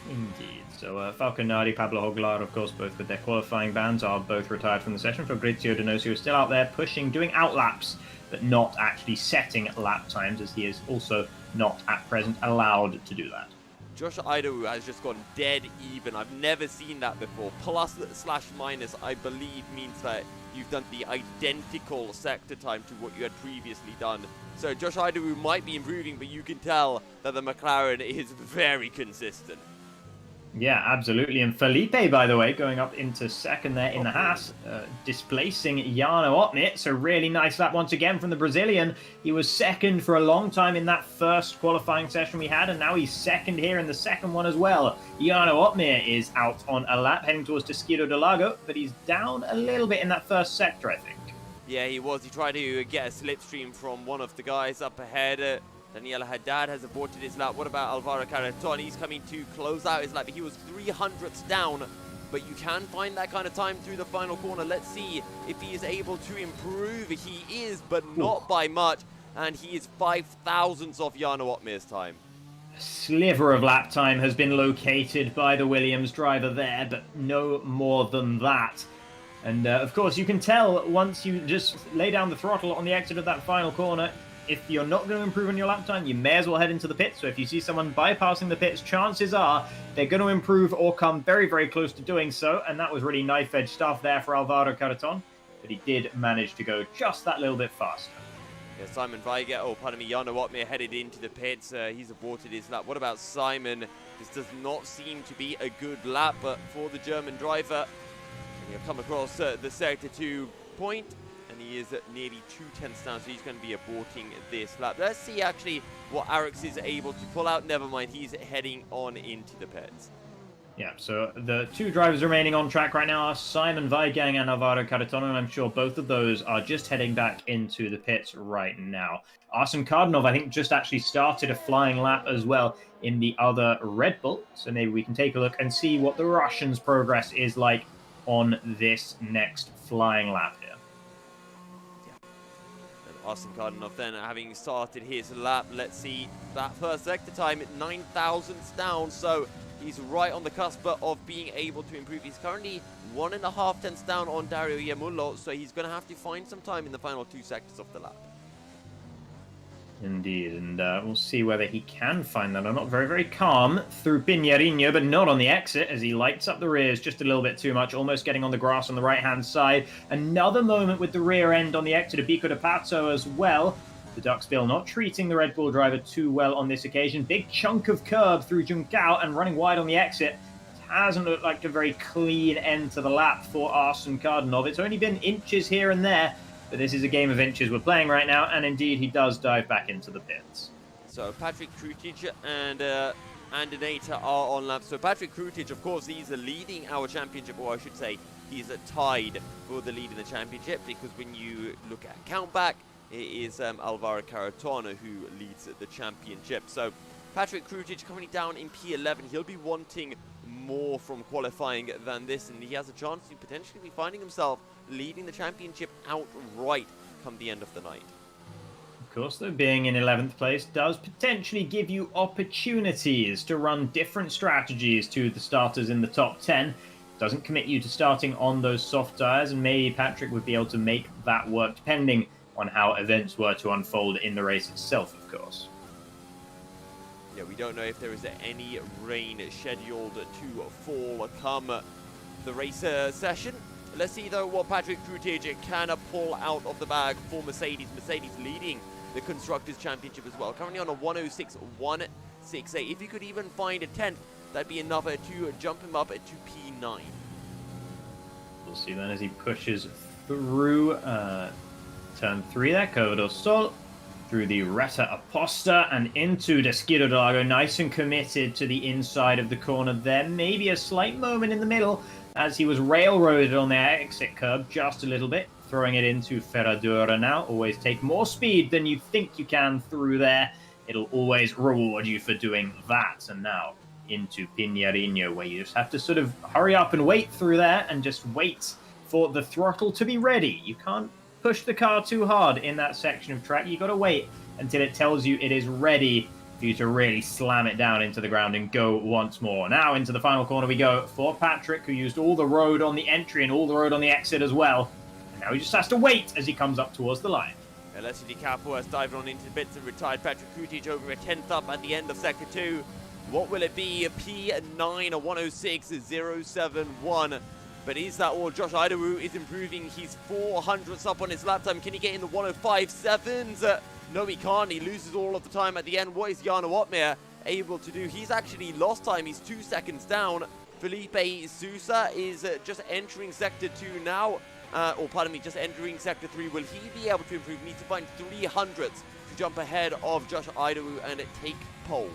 S7: Indeed. So Falconari, Pablo Hoglar, of course, both with their qualifying bans, are both retired from the session. Fabrizio Donoso is still out there pushing, doing outlaps, but not actually setting lap times, as he is also not at present allowed to do that.
S6: Josh Idowu has just gone dead even. I've never seen that before. Plus/minus, I believe, means that you've done the identical sector time to what you had previously done. So Josh Idowu might be improving, but you can tell that the McLaren is very consistent.
S7: Yeah, absolutely. And Felipe, by the way, going up into second there in the Haas, displacing Jarno Opmeer. So really nice lap once again from the Brazilian. He was second for a long time in that first qualifying session we had, and now he's second here in the second one as well. Jarno Opmeer is out on a lap, heading towards Tesquito de Lago, but he's down a little bit in that first sector, I think.
S6: Yeah, he was. He tried to get a slipstream from one of the guys up ahead. Daniela Haddad has aborted his lap. What about Alvaro Caraton? He's coming to close out his lap. He was 300ths down, but you can find that kind of time through the final corner. Let's see if he is able to improve. He is, but not by much, and he is 5,000ths off Jarno Opmeer's time.
S7: A sliver of lap time has been located by the Williams driver there, but no more than that. And of course, you can tell once you just lay down the throttle on the exit of that final corner, if you're not going to improve on your lap time, you may as well head into the pits. So if you see someone bypassing the pits, chances are they're going to improve or come very, very close to doing so. And that was really knife-edge stuff there for Alvaro Carreton. But he did manage to go just that little bit faster.
S6: Yeah, Simon Weiger, Jarno Ottmar headed into the pits. He's aborted his lap. What about Simon? This does not seem to be a good lap for the German driver. And he'll come across the Sector 2 point, and he is nearly 2/10 down, so he's going to be aborting this lap. Let's see actually what Arix is able to pull out. Never mind, he's heading on into the pits.
S7: Yeah, so the two drivers remaining on track right now are Simon Weigang and Alvaro Carreton, and I'm sure both of those are just heading back into the pits right now. Arsene Kardinov, I think, just actually started a flying lap as well in the other Red Bull, so maybe we can take a look and see what the Russians' progress is like on this next flying lap here.
S6: Arsene Kardinov then having started his lap. Let's see that first sector time at 9 thousandths down, so he's right on the cusp of being able to improve. He's currently 1.5 tenths down on Dario Iemullo, so he's going to have to find some time in the final 2 sectors of the lap.
S7: Indeed, and we'll see whether he can find that or not. Very, very calm through Piñarino, but not on the exit as he lights up the rears just a little bit too much, almost getting on the grass on the right-hand side. Another moment with the rear end on the exit of Bico de Pato as well. The Duckspill not treating the Red Bull driver too well on this occasion. Big chunk of curb through Junkao and running wide on the exit. It hasn't looked like a very clean end to the lap for Arsene Kardinov. It's only been inches here and there, but this is a game of inches we're playing right now, and indeed he does dive back into the pits.
S6: So Patrick Krutic and Andaneta are on lap. So Patrick Krutic, of course, he's leading our championship, or I should say, he's tied for the lead in the championship, because when you look at countback, it is Alvaro Carreton who leads the championship. So Patrick Krutic coming down in P11. He'll be wanting more from qualifying than this, and he has a chance to potentially be finding himself leading the championship outright come the end of the night.
S7: Of course, though, being in 11th place does potentially give you opportunities to run different strategies to the starters in the top 10. Doesn't commit you to starting on those soft tyres, and maybe Patrick would be able to make that work depending on how events were to unfold in the race itself, of course.
S6: Yeah, we don't know if there is any rain scheduled to fall come the race session. Let's see, though, what Patrick Krutic can pull out of the bag for Mercedes. Mercedes leading the Constructors' Championship as well. Currently on a 106.168. If he could even find a 10th, that'd be enough to jump him up to P9.
S7: We'll see then as he pushes through turn 3 there, Curva del Sol, through the Retta Aposta and into Desquiro del Lago, nice and committed to the inside of the corner there. Maybe a slight moment in the middle as he was railroaded on the exit curb just a little bit, throwing it into Ferradura now. Always take more speed than you think you can through there. It'll always reward you for doing that. And now into Piñarino, where you just have to sort of hurry up and wait through there and just wait for the throttle to be ready. You can't push the car too hard in that section of track. You got to wait until it tells you it is ready for you to really slam it down into the ground and go once more. Now into the final corner we go for Patrick, who used all the road on the entry and all the road on the exit as well. And now he just has to wait as he comes up towards the line.
S6: Alessio Di Capo has dived on into the bits and retired Patrick Krutic over a 10th up at the end of Sector 2. What will it be? A P9, a 106.071. But is that all? Josh Idaru is improving. He's 400ths up on his lap time. Can he get in the 105.7s? No, he can't. He loses all of the time at the end. What is Jarno Ottmar able to do? He's actually lost time. He's 2 seconds down. Felipe Sousa is just entering Sector 2 now. Just entering Sector 3. Will he be able to improve? He needs to find 300ths to jump ahead of Josh Idaru and take pole.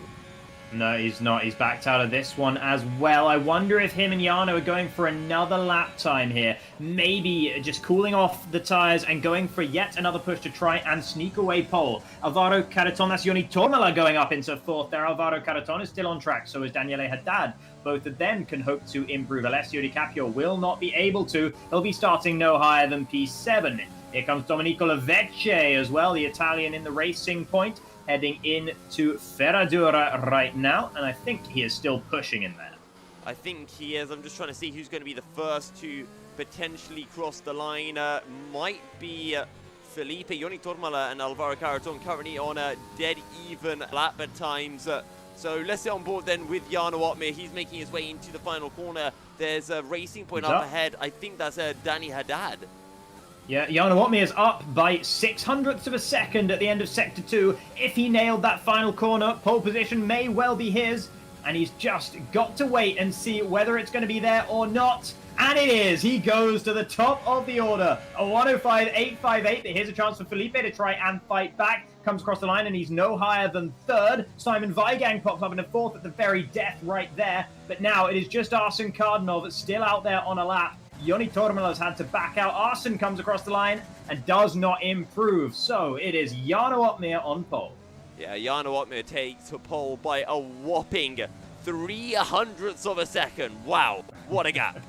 S7: No, he's not. He's backed out of this one as well. I wonder if him and Jarno are going for another lap time here. Maybe just cooling off the tyres and going for yet another push to try and sneak away pole. Alvaro Carreton, that's Yoni Tormala going up into 4th there. Alvaro Carreton is still on track, so is Daniele Haddad. Both of them can hope to improve. Alessio Di Capio will not be able to. He'll be starting no higher than P7. Here comes Domenico Lavecce as well, the Italian in the racing point, heading into Ferradura right now, and I think he is still pushing in there.
S6: I think he is. I'm just trying to see who's going to be the first to potentially cross the line. Might be Felipe. Yoni Tormala and Alvaro Caraton currently on a dead even lap at times. So let's get on board then with Jarno Opmeer. He's making his way into the final corner. There's a racing point up ahead. I think that's Danny Haddad.
S7: Yeah, Jarno Opmeer is up by 600ths of a second at the end of Sector 2. If he nailed that final corner, pole position may well be his. And he's just got to wait and see whether it's going to be there or not. And it is. He goes to the top of the order. A 105.858. But here's a chance for Felipe to try and fight back. Comes across the line and he's no higher than third. Simon Weigang pops up in a fourth at the very death right there. But now it is just Arsene Cardinov still out there on a lap. Yoni Tormala's had to back out. Arsene comes across the line and does not improve. So it is Jarno Opmeer on pole.
S6: Yeah, Jarno Opmeer takes to pole by a whopping 300ths of a second. Wow, what a gap.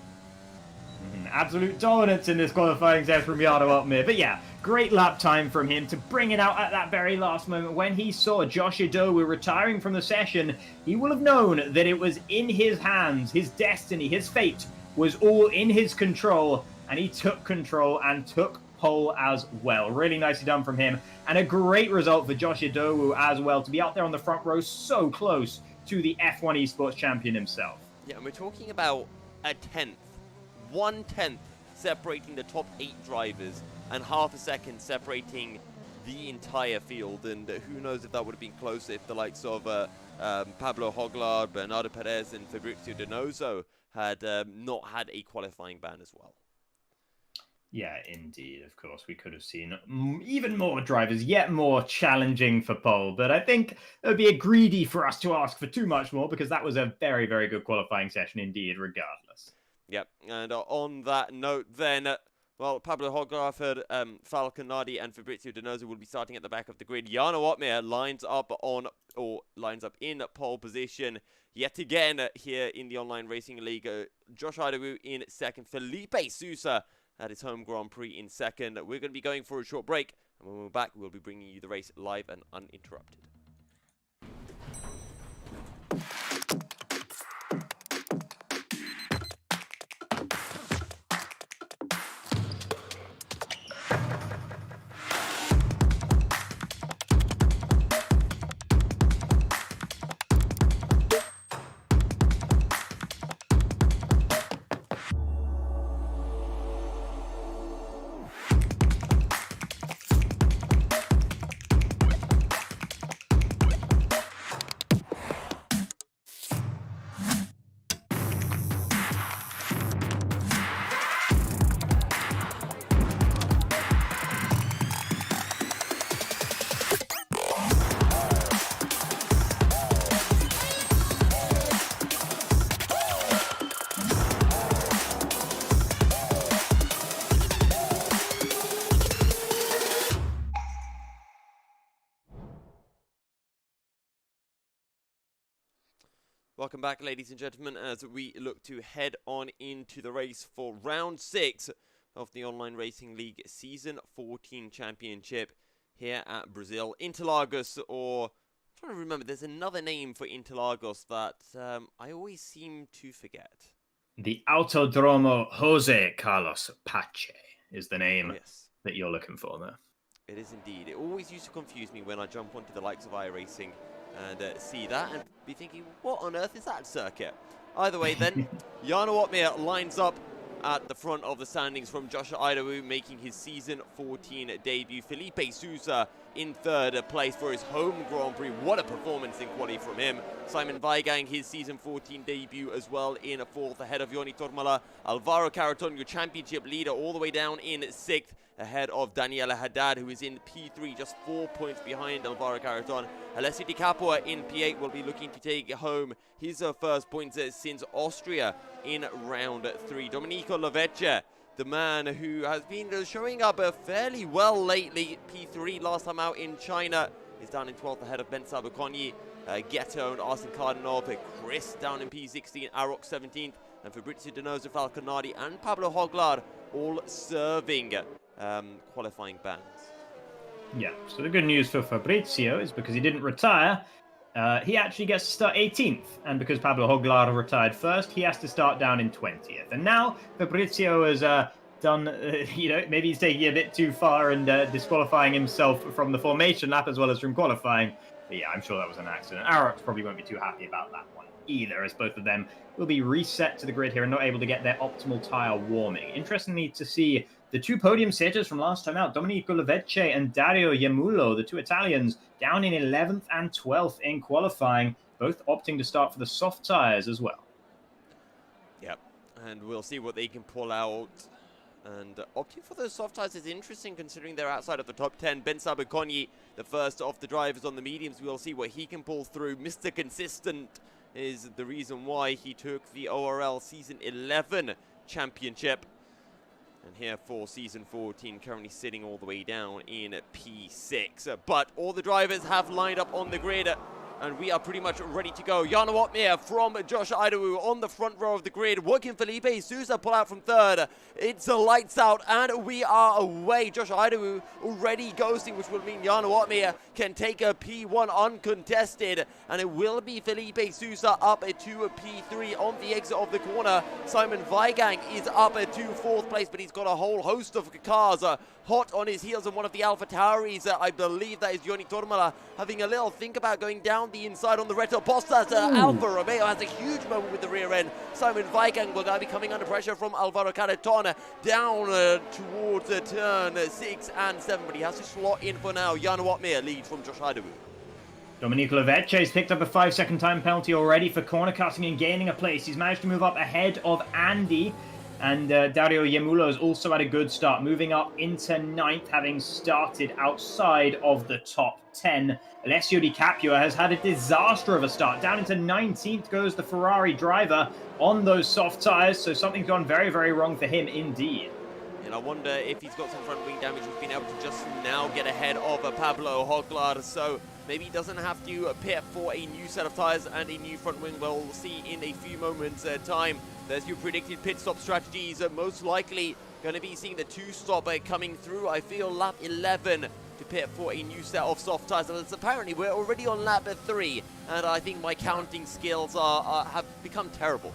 S7: Absolute dominance in this qualifying set from Jarno Opmeer. But yeah, great lap time from him to bring it out at that very last moment. When he saw Josh Idowu retiring from the session, he will have known that it was in his hands. His destiny, his fate was all in his control. And he took control and took pole as well. Really nicely done from him. And a great result for Josh Idowu as well, to be out there on the front row so close to the F1 esports champion himself.
S6: Yeah, and we're talking about a 1/10 separating the top 8 drivers and half a second separating the entire field. And who knows if that would have been closer if the likes of Pablo Hoglar, Bernardo Perez and Fabrizio Donoso had not had a qualifying ban as well.
S7: Yeah, indeed. Of course, we could have seen even more drivers, yet more challenging for pole. But I think it would be greedy for us to ask for too much more, because that was a very, very good qualifying session indeed, regardless.
S6: Yep, and on that note then, well, Pablo Hoglar, Falconardi and Fabrizio Donoso will be starting at the back of the grid. Jarno Opmeer lines up in pole position yet again here in the Online Racing League. Josh Idowu in second, Felipe Sousa at his home Grand Prix in second. We're going to be going for a short break, and when we're back, we'll be bringing you the race live and uninterrupted. Welcome back, ladies and gentlemen, as we look to head on into the race for round 6 of the Online Racing League Season 14 Championship here at Brazil. Interlagos, or I'm trying to remember, there's another name for Interlagos that I always seem to forget.
S7: The Autodromo Jose Carlos Pache is the name that you're looking for there.
S6: It is indeed. It always used to confuse me when I jump onto the likes of iRacing and see that and be thinking, what on earth is that circuit? Either way then, Jarno Opmeer lines up at the front of the standings from Joshua Idowu, making his Season 14 debut. Felipe Sousa in third place for his home Grand Prix. What a performance in quali from him. Simon Weigang, his Season 14 debut as well, in fourth, ahead of Yoni Tormala. Alvaro Caraton, your championship leader, all the way down in sixth, ahead of Daniela Haddad, who is in P3, just 4 points behind Alvaro Caraton. Alessio Di Capua in P8 will be looking to take home his first points since Austria in round 3. Domenico Lavecchia, the man who has been showing up fairly well lately. P3 last time out in China, is down in 12th ahead of Ben Sabakonyi, Ghetto and Arsene Cardinov, Chris down in P16, Arok 17th, and Fabrizio Donoso, Falconardi and Pablo Hoglar all serving qualifying bans.
S7: Yeah, so the good news for Fabrizio is because he didn't retire, he actually gets to start 18th. And because Pablo Hoglar retired first, he has to start down in 20th. And now Fabrizio has done, maybe he's taking it a bit too far and disqualifying himself from the formation lap as well as from qualifying. But yeah, I'm sure that was an accident. Arox probably won't be too happy about that one either, as both of them will be reset to the grid here and not able to get their optimal tyre warming. Interestingly to see the two podium sitters from last time out, Domenico Lovecce and Dario Iamulo, the two Italians, down in 11th and 12th in qualifying, both opting to start for the soft tyres as well.
S6: Yep, and we'll see what they can pull out. And opting for those soft tyres is interesting considering they're outside of the top 10. Ben Sabacogni, the first of the drivers on the mediums, we'll see what he can pull through. Mr. Consistent is the reason why he took the ORL Season 11 championship. And here for Season 14, currently sitting all the way down in P6. But all the drivers have lined up on the grid. And we are pretty much ready to go. Jarno Opmeer from Josh Idawu on the front row of the grid. What can Felipe Sousa pull out from third? It's a lights out and we are away. Josh Idawu already ghosting, which will mean Jarno Opmeer can take a P1 uncontested. And it will be Felipe Sousa up to a P3 on the exit of the corner. Simon Weigang is up to fourth place, but he's got a whole host of cars hot on his heels, and one of the Alpha Tauris, I believe that is Joni Tormala, having a little think about going down the inside on the Reto Postas. Alfa Romeo has a huge moment with the rear end. Simon Weigang will now be coming under pressure from Alvaro Carreton down towards turn 6 and 7, but he has to slot in for now. Jarno Opmeer leads from Josh Idawu.
S7: Domenico Lovecce has picked up a 5-second time penalty already for corner cutting and gaining a place. He's managed to move up ahead of Andy. And Dario Iamulo has also had a good start, moving up into 9th, having started outside of the top 10. Alessio Di Capua has had a disaster of a start. Down into 19th goes the Ferrari driver on those soft tyres, so something's gone very, very wrong for him indeed.
S6: And I wonder if he's got some front wing damage. He's been able to just now get ahead of Pablo Hoglar, so maybe he doesn't have to pit for a new set of tyres and a new front wing. We'll see in a few moments' time. There's your predicted pit stop strategies. Most likely going to be seeing the 2-stop coming through. I feel lap 11 to pit for a new set of soft tyres. And apparently we're already on lap 3, and I think my counting skills have become terrible.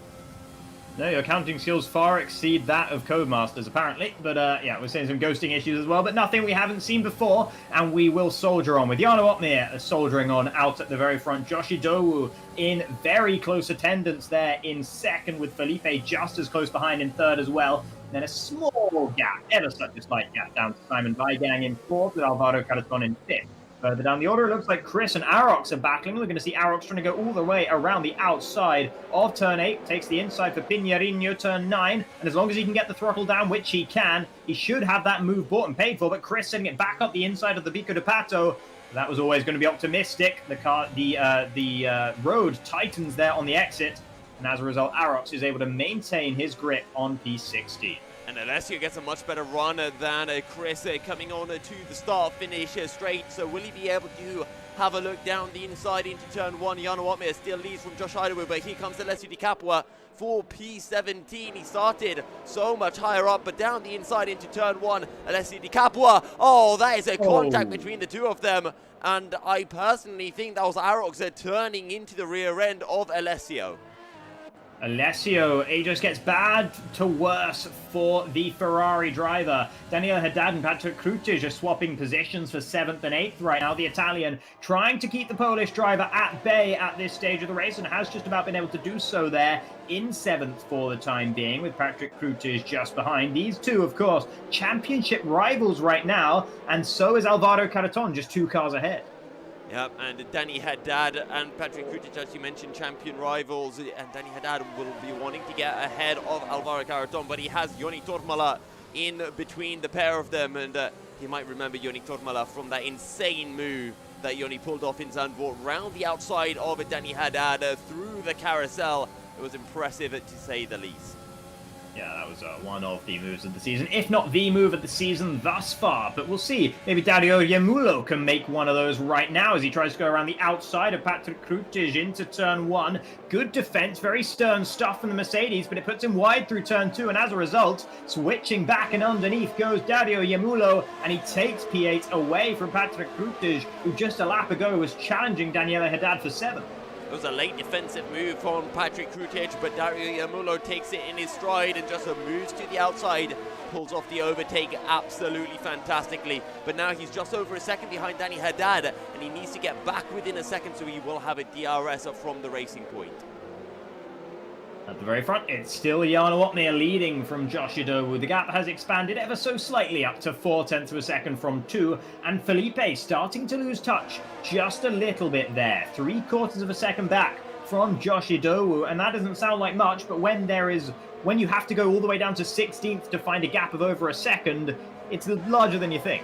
S7: No, your counting skills far exceed that of Codemasters, apparently. But, yeah, we're seeing some ghosting issues as well, but nothing we haven't seen before, and we will soldier on with Jarno Opmeer soldiering on out at the very front. Josh Idowu in very close attendance there in second, with Felipe just as close behind in third as well. Then a small gap, ever such a slight gap, down to Simon Weigang in fourth, with Alvaro Carreton in fifth. Further down the order, it looks like Chris and Arox are battling. We're going to see Arox trying to go all the way around the outside of turn 8. Takes the inside for Pinheirino, turn 9. And as long as he can get the throttle down, which he can, he should have that move bought and paid for. But Chris sending it back up the inside of the Bico de Pato. That was always going to be optimistic. The road tightens there on the exit. And as a result, Arox is able to maintain his grip on P16.
S6: And Alessio gets a much better run than Chris coming on to the start-finish straight. So will he be able to have a look down the inside into turn 1? Jarno Opmeer still leads from Josh Idawu, but here comes Alessio Di Capua for P17. He started so much higher up, but down the inside into turn 1, Alessio Di Capua. Oh, that is a contact between the two of them. And I personally think that was Arox turning into the rear end of Alessio.
S7: Alessio, it just gets bad to worse for the Ferrari driver. Daniel Haddad and Patrick Krutic are swapping positions for 7th and 8th right now. The Italian trying to keep the Polish driver at bay at this stage of the race and has just about been able to do so there in 7th for the time being, with Patrick Krutic just behind. These two, of course, championship rivals right now, and so is Alvaro Carreton, just 2 cars ahead.
S6: Yep, and Danny Haddad and Patrick Krutic, as you mentioned, champion rivals, and Danny Haddad will be wanting to get ahead of Alvaro Carreton, but he has Joni Tormala in between the pair of them, and you might remember Joni Tormala from that insane move that Joni pulled off in Zandvoort round the outside of Danny Haddad through the carousel. It was impressive, to say the least.
S7: Yeah, that was one of the moves of the season, if not the move of the season thus far. But we'll see. Maybe Dario Iamulo can make one of those right now as he tries to go around the outside of Patrick Krutic into turn 1. Good defense, very stern stuff from the Mercedes, but it puts him wide through turn 2. And as a result, switching back and underneath goes Dario Iamulo, and he takes P8 away from Patrick Krutic, who just a lap ago was challenging Daniele Haddad for 7th.
S6: It was a late defensive move from Patrick Krutic, but Dario Yamulo takes it in his stride and just moves to the outside, pulls off the overtake absolutely fantastically. But now he's just over a second behind Danny Haddad, and he needs to get back within a second, so he will have a DRS from the racing point.
S7: At the very front, it's still Jarno Opmeer leading from Josh Idowu. The gap has expanded ever so slightly up to 0.4 of a second from 2, and Felipe starting to lose touch just a little bit there. 3/4 of a second back from Josh Idowu, and that doesn't sound like much, but when you have to go all the way down to 16th to find a gap of over a second, it's larger than you think.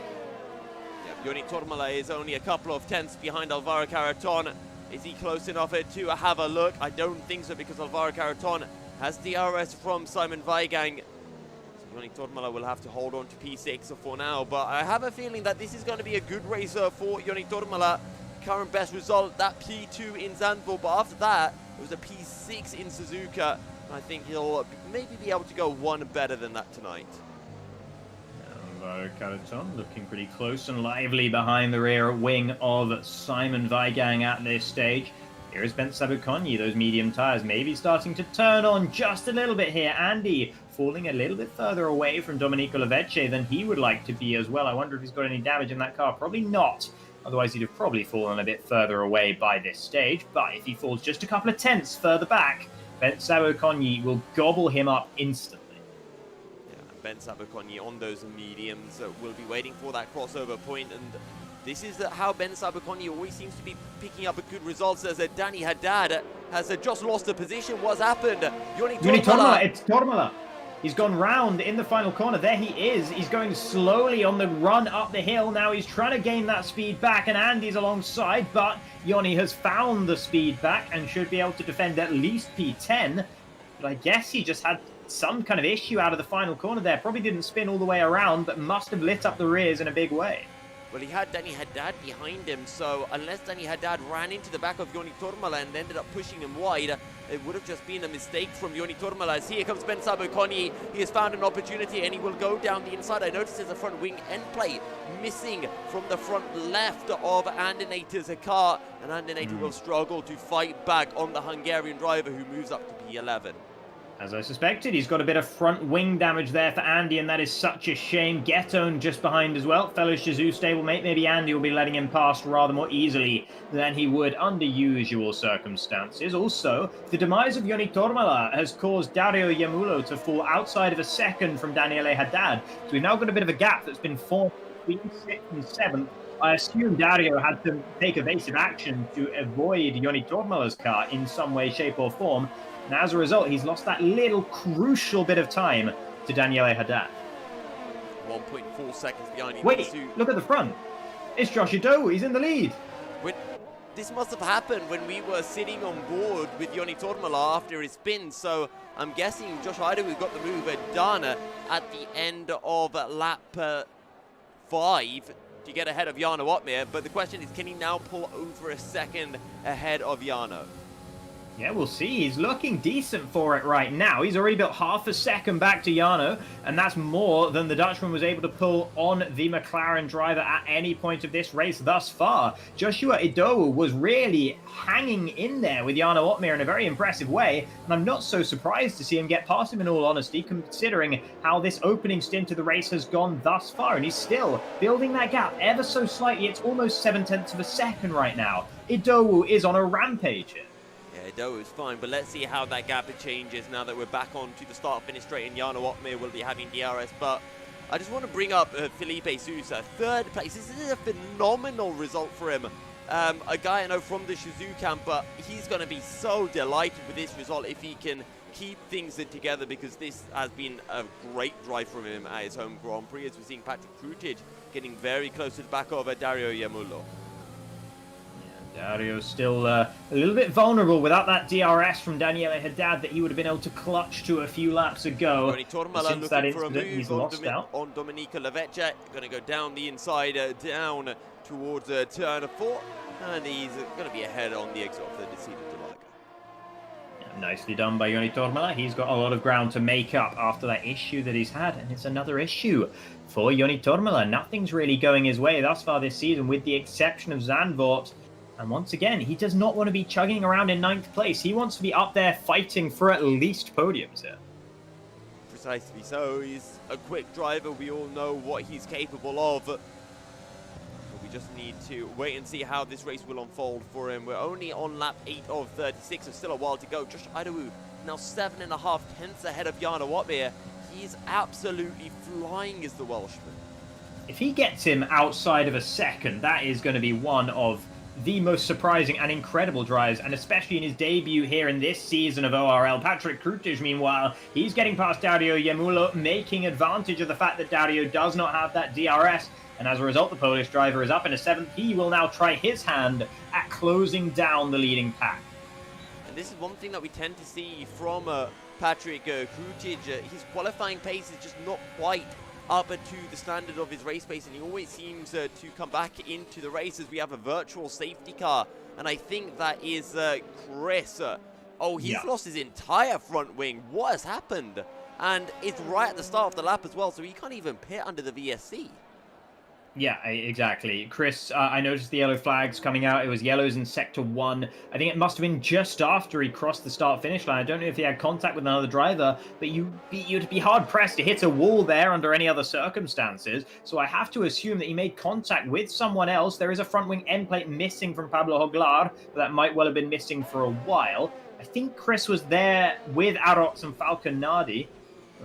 S6: Yeah, Joni Tormala is only a couple of tenths behind Alvaro Carreton. Is he close enough to have a look? I don't think so, because Alvaro Carreton has DRS from Simon Weigang. So Joni Tormala will have to hold on to P6 for now, but I have a feeling that this is going to be a good race for Joni Tormala. Current best result, that P2 in Zandvoort, but after that, it was a P6 in Suzuka. I think he'll maybe be able to go one better than that tonight.
S7: Carreton looking pretty close and lively behind the rear wing of Simon Weigang at this stage. Here is Ben Sabukonyi, those medium tyres maybe starting to turn on just a little bit here. Andy falling a little bit further away from Domenico Lavecce than he would like to be as well. I wonder if he's got any damage in that car. Probably not. Otherwise, he'd have probably fallen a bit further away by this stage. But if he falls just a couple of tenths further back, Ben Sabukonyi will gobble him up instantly.
S6: Ben Sabukonyi on those mediums will be waiting for that crossover point, and this is how Ben Sabukonyi always seems to be picking up good results, as Danny Haddad has just lost the position. What's happened? Joni Tormala.
S7: It's Tormala. He's gone round in the final corner. There he is. He's going slowly on the run up the hill. Now he's trying to gain that speed back, and Andy's alongside, but Joni has found the speed back and should be able to defend at least P10. But I guess he just had some kind of issue out of the final corner there. Probably didn't spin all the way around, but must have lit up the rears in a big way.
S6: Well, he had Danny Haddad behind him, so unless Danny Haddad ran into the back of Joni Tormala and ended up pushing him wide, it would have just been a mistake from Joni Tormala. As here comes Ben Sabukonyi. He has found an opportunity and he will go down the inside. I noticed there's a front wing end plate missing from the front left of Andinator's car, and Andinator will struggle to fight back on the Hungarian driver, who moves up to P11.
S7: As I suspected, he's got a bit of front wing damage there for Andy, and that is such a shame. Getone just behind as well. Fellow Shizou stablemate. Maybe Andy will be letting him past rather more easily than he would under usual circumstances. Also, the demise of Joni Tormala has caused Dario Yamulo to fall outside of a second from Daniele Haddad. So we've now got a bit of a gap that's been formed between 6th and 7th. I assume Dario had to take evasive action to avoid Joni Tormala's car in some way, shape or form. And as a result, he's lost that little crucial bit of time to Daniele Haddad.
S6: 1.4 seconds behind him.
S7: Wait, look at the front. It's Josh Idowu. He's in the lead.
S6: This must have happened when we were sitting on board with Joni Tormala after his spin. So I'm guessing Josh Idowu got the move done at the end of lap 5 to get ahead of Jarno Opmeer. But the question is, can he now pull over a second ahead of Jarno?
S7: Yeah, we'll see. He's looking decent for it right now. He's already built half a second back to Jarno, and that's more than the Dutchman was able to pull on the McLaren driver at any point of this race thus far. Joshua Idowu was really hanging in there with Jarno Opmeer in a very impressive way, and I'm not so surprised to see him get past him, in all honesty, considering how this opening stint of the race has gone thus far, and he's still building that gap ever so slightly. It's almost 0.7 of a second right now. Idowu is on a rampage here.
S6: Idowu is fine, but let's see how that gap changes now that we're back on to the start-finish straight, and Jarno Opmeer will be having DRS. But I just want to bring up Felipe Sousa, 3rd place. This is a phenomenal result for him. A guy I know from the Shizou camp, but he's going to be so delighted with this result if he can keep things together, because this has been a great drive from him at his home Grand Prix, as we're seeing Patrick Krutic getting very close to the back of Dario Yamulo.
S7: Dario's still a little bit vulnerable without that DRS from Daniele Haddad that he would have been able to clutch to a few laps ago.
S6: Joni Tormala
S7: Since that
S6: looking for a
S7: incident,
S6: move on Domenico Lavecce. Going to go down the inside, down towards turn 4. And he's going to be ahead on the exit of the Descida de Lago.
S7: Yeah, nicely done by Joni Tormala. He's got a lot of ground to make up after that issue that he's had. And it's another issue for Joni Tormala. Nothing's really going his way thus far this season, with the exception of Zandvoort. And once again, he does not want to be chugging around in 9th place. He wants to be up there fighting for at least podiums here.
S6: Precisely so. He's a quick driver. We all know what he's capable of. But we just need to wait and see how this race will unfold for him. We're only on lap 8 of 36, so still a while to go. Josh Idawu now 7.5 tenths ahead of Jarno Opmeer. He's absolutely flying as the Welshman.
S7: If he gets him outside of a second, that is going to be one of the most surprising and incredible drives, and especially in his debut here in this season of ORL. Patrick Krutaj, meanwhile, he's getting past Dario Yamulo, making advantage of the fact that Dario does not have that DRS, and as a result, the Polish driver is up in a 7th. He will now try his hand at closing down the leading pack.
S6: And this is one thing that we tend to see from Patrick Krutaj. His qualifying pace is just not quite up to the standard of his race pace, and he always seems to come back into the race as we have a virtual safety car, and I think that is Chris. He's lost his entire front wing. What has happened? And it's right at the start of the lap as well, so he can't even pit under the VSC.
S7: Yeah, exactly. Chris, I noticed the yellow flags coming out. It was yellows in Sector 1. I think it must have been just after he crossed the start-finish line. I don't know if he had contact with another driver, but you'd be hard-pressed to hit a wall there under any other circumstances. So I have to assume that he made contact with someone else. There is a front-wing end plate missing from Pablo Joglar, but that might well have been missing for a while. I think Chris was there with Arox and Falconardi.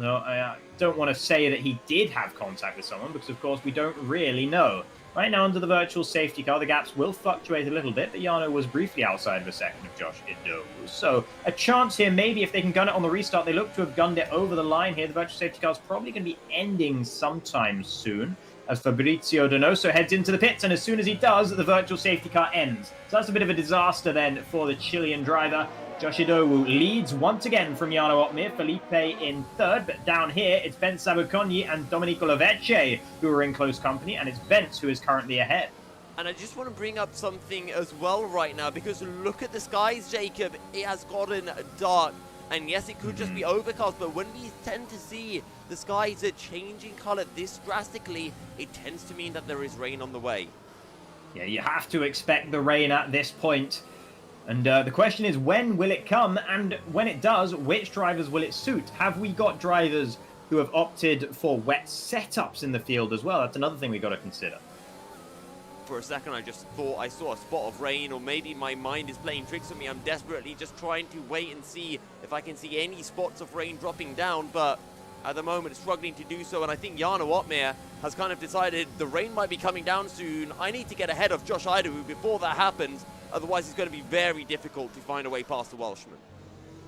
S7: No, I don't want to say that he did have contact with someone because, of course, we don't really know. Right now, under the virtual safety car, the gaps will fluctuate a little bit, but Jarno was briefly outside of a second of Josh Idowu. So a chance here, maybe if they can gun it on the restart. They look to have gunned it over the line here. The virtual safety car is probably going to be ending sometime soon, as Fabrizio Donoso heads into the pits, and as soon as he does, the virtual safety car ends. So that's a bit of a disaster then for the Chilean driver. Josh Idowu leads once again from Jarno Opmeer, Felipe in 3rd, but down here it's Ben Sabuconi and Domenico Lovece who are in close company, and it's Bence who is currently ahead.
S6: And I just want to bring up something as well right now, because look at the skies, Jacob. It has gotten dark, and yes, it could just be overcast, but when we tend to see the skies changing color this drastically, it tends to mean that there is rain on the way.
S7: Yeah, you have to expect the rain at this point. And the question is, when will it come? And when it does, which drivers will it suit? Have we got drivers who have opted for wet setups in the field as well? That's another thing we've got to consider.
S6: For a second, I just thought I saw a spot of rain, or maybe my mind is playing tricks on me. I'm desperately just trying to wait and see if I can see any spots of rain dropping down, but at the moment, struggling to do so. And I think Jarno Opmeer has kind of decided the rain might be coming down soon. I need to get ahead of Josh Idawu before that happens. Otherwise, it's going to be very difficult to find a way past the Welshman.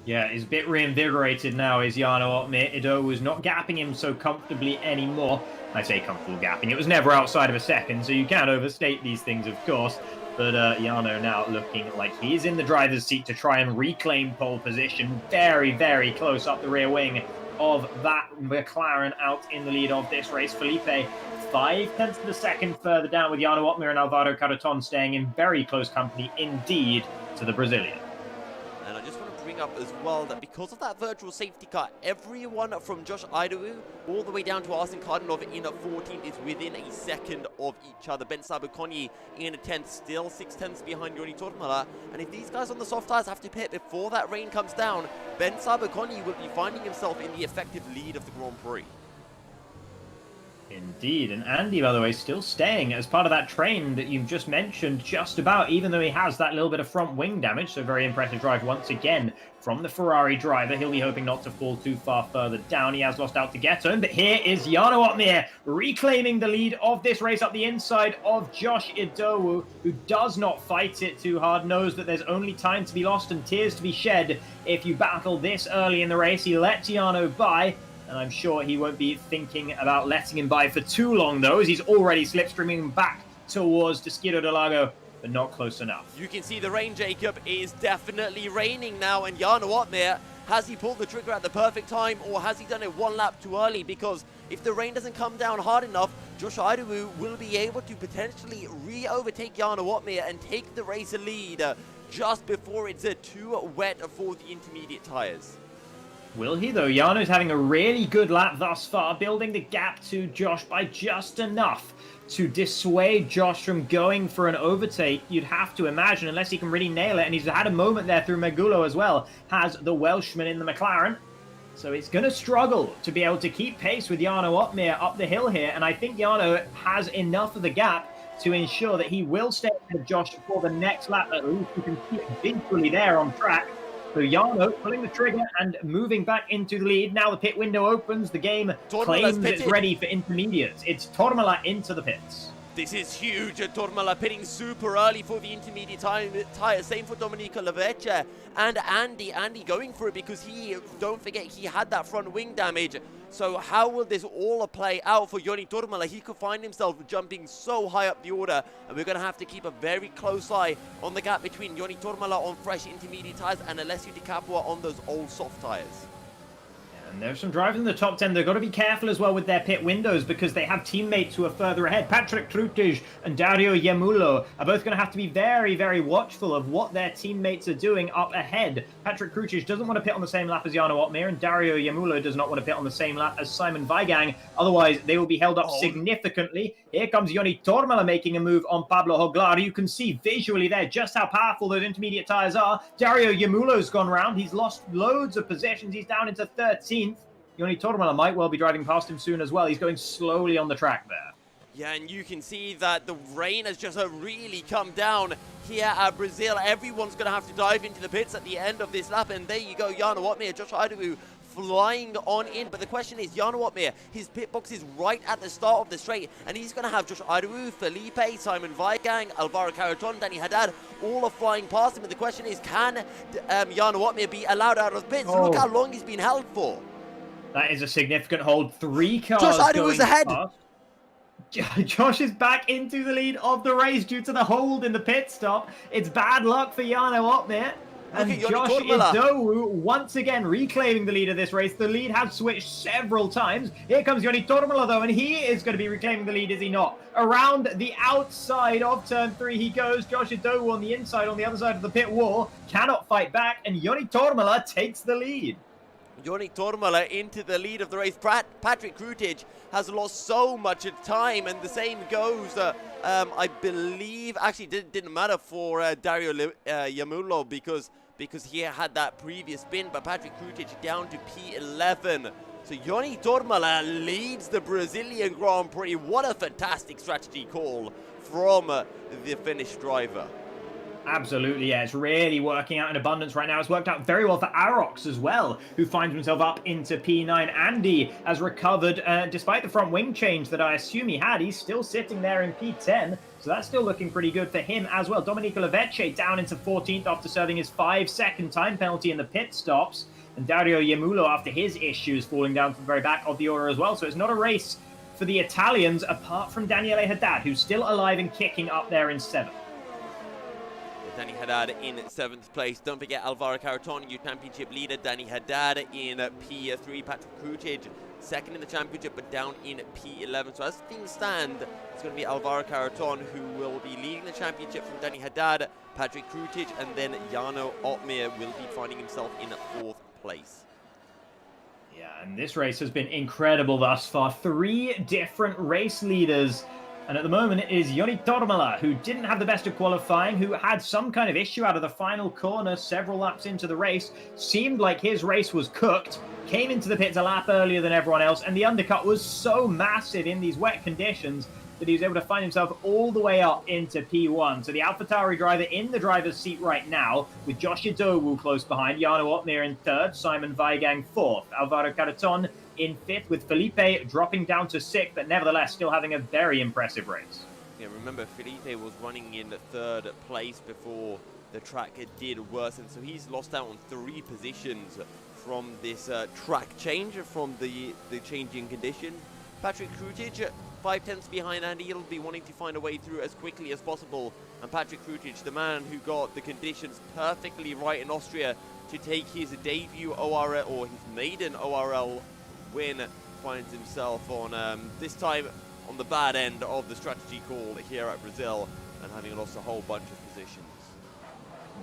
S7: Yeah, he's a bit reinvigorated now, is Jarno Opmeer. Idowu is not gapping him so comfortably anymore. I say comfortable gapping. It was never outside of a second, so you can't overstate these things, of course. But Jarno now looking like he is in the driver's seat to try and reclaim pole position. Very, very close up the rear wing of that McLaren out in the lead of this race. Felipe 5 tenths of a second further down, with Jarno Opmeer and Alvaro Carreton staying in very close company indeed to the Brazilian.
S6: And I just want to bring up as well that because of that virtual safety car, everyone from Josh Idawu all the way down to Arsene Kardanov in a 14th is within a second of each other. Ben Sabuconi in a 10th, still 6 tenths behind Joni Tormala. And if these guys on the soft tires have to pit before that rain comes down, Ben Sabuconi will be finding himself in the effective lead of the Grand Prix.
S7: Indeed, and Andy, by the way, still staying as part of that train that you've just mentioned just about, even though he has that little bit of front wing damage. So very impressive drive once again from the Ferrari driver. He'll be hoping not to fall too far further down. He has lost out to Getton, but here is Jarno Opmeer reclaiming the lead of this race up the inside of Josh Idowu, who does not fight it too hard, knows that there's only time to be lost and tears to be shed if you battle this early in the race. He lets Jarno by, and I'm sure he won't be thinking about letting him by for too long, though, as he's already slipstreaming back towards Desquiro del Lago, but not close enough.
S6: You can see the rain, Jacob. It is definitely raining now, and Jarno Opmeer, has he pulled the trigger at the perfect time, or has he done it one lap too early? Because if the rain doesn't come down hard enough, Josh Idawu will be able to potentially re-overtake Jarno Opmeer and take the race lead just before it's too wet for the intermediate tyres.
S7: Will he, though? Jarno's having a really good lap thus far, building the gap to Josh by just enough to dissuade Josh from going for an overtake, you'd have to imagine, unless he can really nail it. And he's had a moment there through Megulo as well, has the Welshman in the McLaren. So it's going to struggle to be able to keep pace with Jarno Opmeer up the hill here. And I think Jarno has enough of the gap to ensure that he will stay ahead of Josh for the next lap. At least you can see it visually there on track. So Jarno pulling the trigger and moving back into the lead. Now the pit window opens. The game claims it's ready for intermediates. It's Tormala into the pits.
S6: This is huge. Tormala pitting super early for the intermediate tire. Same for Domenico Lavecce and Andy. Andy going for it because he, don't forget, he had that front wing damage. So how will this all play out for Joni Tormala? He could find himself jumping so high up the order, and we're going to have to keep a very close eye on the gap between Joni Tormala on fresh intermediate tires and Alessio Di Capua on those old soft tires.
S7: And there's some drivers in the top 10. They've got to be careful as well with their pit windows because they have teammates who are further ahead. Patrick Trutij and Dario Iamulo are both going to have to be very, very watchful of what their teammates are doing up ahead. Patrick Trutij doesn't want to pit on the same lap as Jarno Opmeer, and Dario Iamulo does not want to pit on the same lap as Simon Weigang. Otherwise, they will be held up significantly. Here comes Joni Tormala making a move on Pablo Joglar. You can see visually there just how powerful those intermediate tires are. Dario Iamulo's gone round. He's lost loads of positions. He's down into 13th. Joni Tormala might well be driving past him soon as well. He's going slowly on the track there.
S6: Yeah, and you can see that the rain has just really come down here at Brazil. Everyone's going to have to dive into the pits at the end of this lap. And there you go, Jarno Opmeer, Josh Idowu flying on in. But the question is, Jarno Opmeer, his pit box is right at the start of the straight. And he's going to have Josh Idowu, Felipe, Simon Weigang, Alvaro Carreton, Danny Haddad, all are flying past him. And the question is, can Jarno Opmeer be allowed out of the pits? Look how long he's been held for.
S7: That is a significant hold. 3 cars
S6: Josh Idowu is ahead.
S7: Past. Josh is back into the lead of the race due to the hold in the pit stop. It's bad luck for Jarno Opmeer. And Josh Idowu once again reclaiming the lead of this race. The lead has switched several times. Here comes Joni Tormala though, and he is going to be reclaiming the lead, is he not? Around the outside of turn 3 he goes. Josh Idowu on the inside, on the other side of the pit wall, cannot fight back, and Joni Tormala takes the lead.
S6: Joni Tormala into the lead of the race. Patrick Trutij has lost so much time, and the same goes, I believe, actually didn't matter for Dario Iamulo because he had that previous spin, but Patrick Trutij down to P11. So Joni Tormala leads the Brazilian Grand Prix. What a fantastic strategy call from the Finnish driver.
S7: Absolutely, yeah. It's really working out in abundance right now. It's worked out very well for Arox as well, who finds himself up into P9. Andy has recovered, despite the front wing change that I assume he had. He's still sitting there in P10, so that's still looking pretty good for him as well. Domenico Lavecce down into 14th after serving his 5-second time penalty in the pit stops. And Dario Iamulo, after his issues, falling down to the very back of the order as well. So it's not a race for the Italians, apart from Daniele Haddad, who's still alive and kicking up there in 7th.
S6: Danny Haddad in 7th place. Don't forget Alvaro Carreton, your championship leader. Danny Haddad in P3. Patrick Trutij, 2nd in the championship, but down in P11. So as things stand, it's going to be Alvaro Carreton who will be leading the championship from Danny Haddad, Patrick Trutij, and then Jarno Opmeer will be finding himself in 4th place.
S7: Yeah, and this race has been incredible thus far. 3 different race leaders. And at the moment, it is Joni Tormala, who didn't have the best of qualifying, who had some kind of issue out of the final corner several laps into the race. Seemed like his race was cooked. Came into the pits a lap earlier than everyone else. And the undercut was so massive in these wet conditions that he was able to find himself all the way up into P1. So the AlphaTauri driver in the driver's seat right now, with Josh Idowu close behind, Jarno Opmeer in 3rd, Simon Weigang 4th, Alvaro Carreton in 5th, with Felipe dropping down to 6th, but nevertheless still having a very impressive race.
S6: Yeah, remember Felipe was running in 3rd place before the track did worsen, so he's lost out on 3 positions from this track change, from the changing condition. Patrick Trutij, 5/10 behind Andy. He'll be wanting to find a way through as quickly as possible. And Patrick Trutij, the man who got the conditions perfectly right in Austria to take his debut ORL, or his maiden ORL win, finds himself on, this time, on the bad end of the strategy call here at Brazil, and having lost a whole bunch of positions.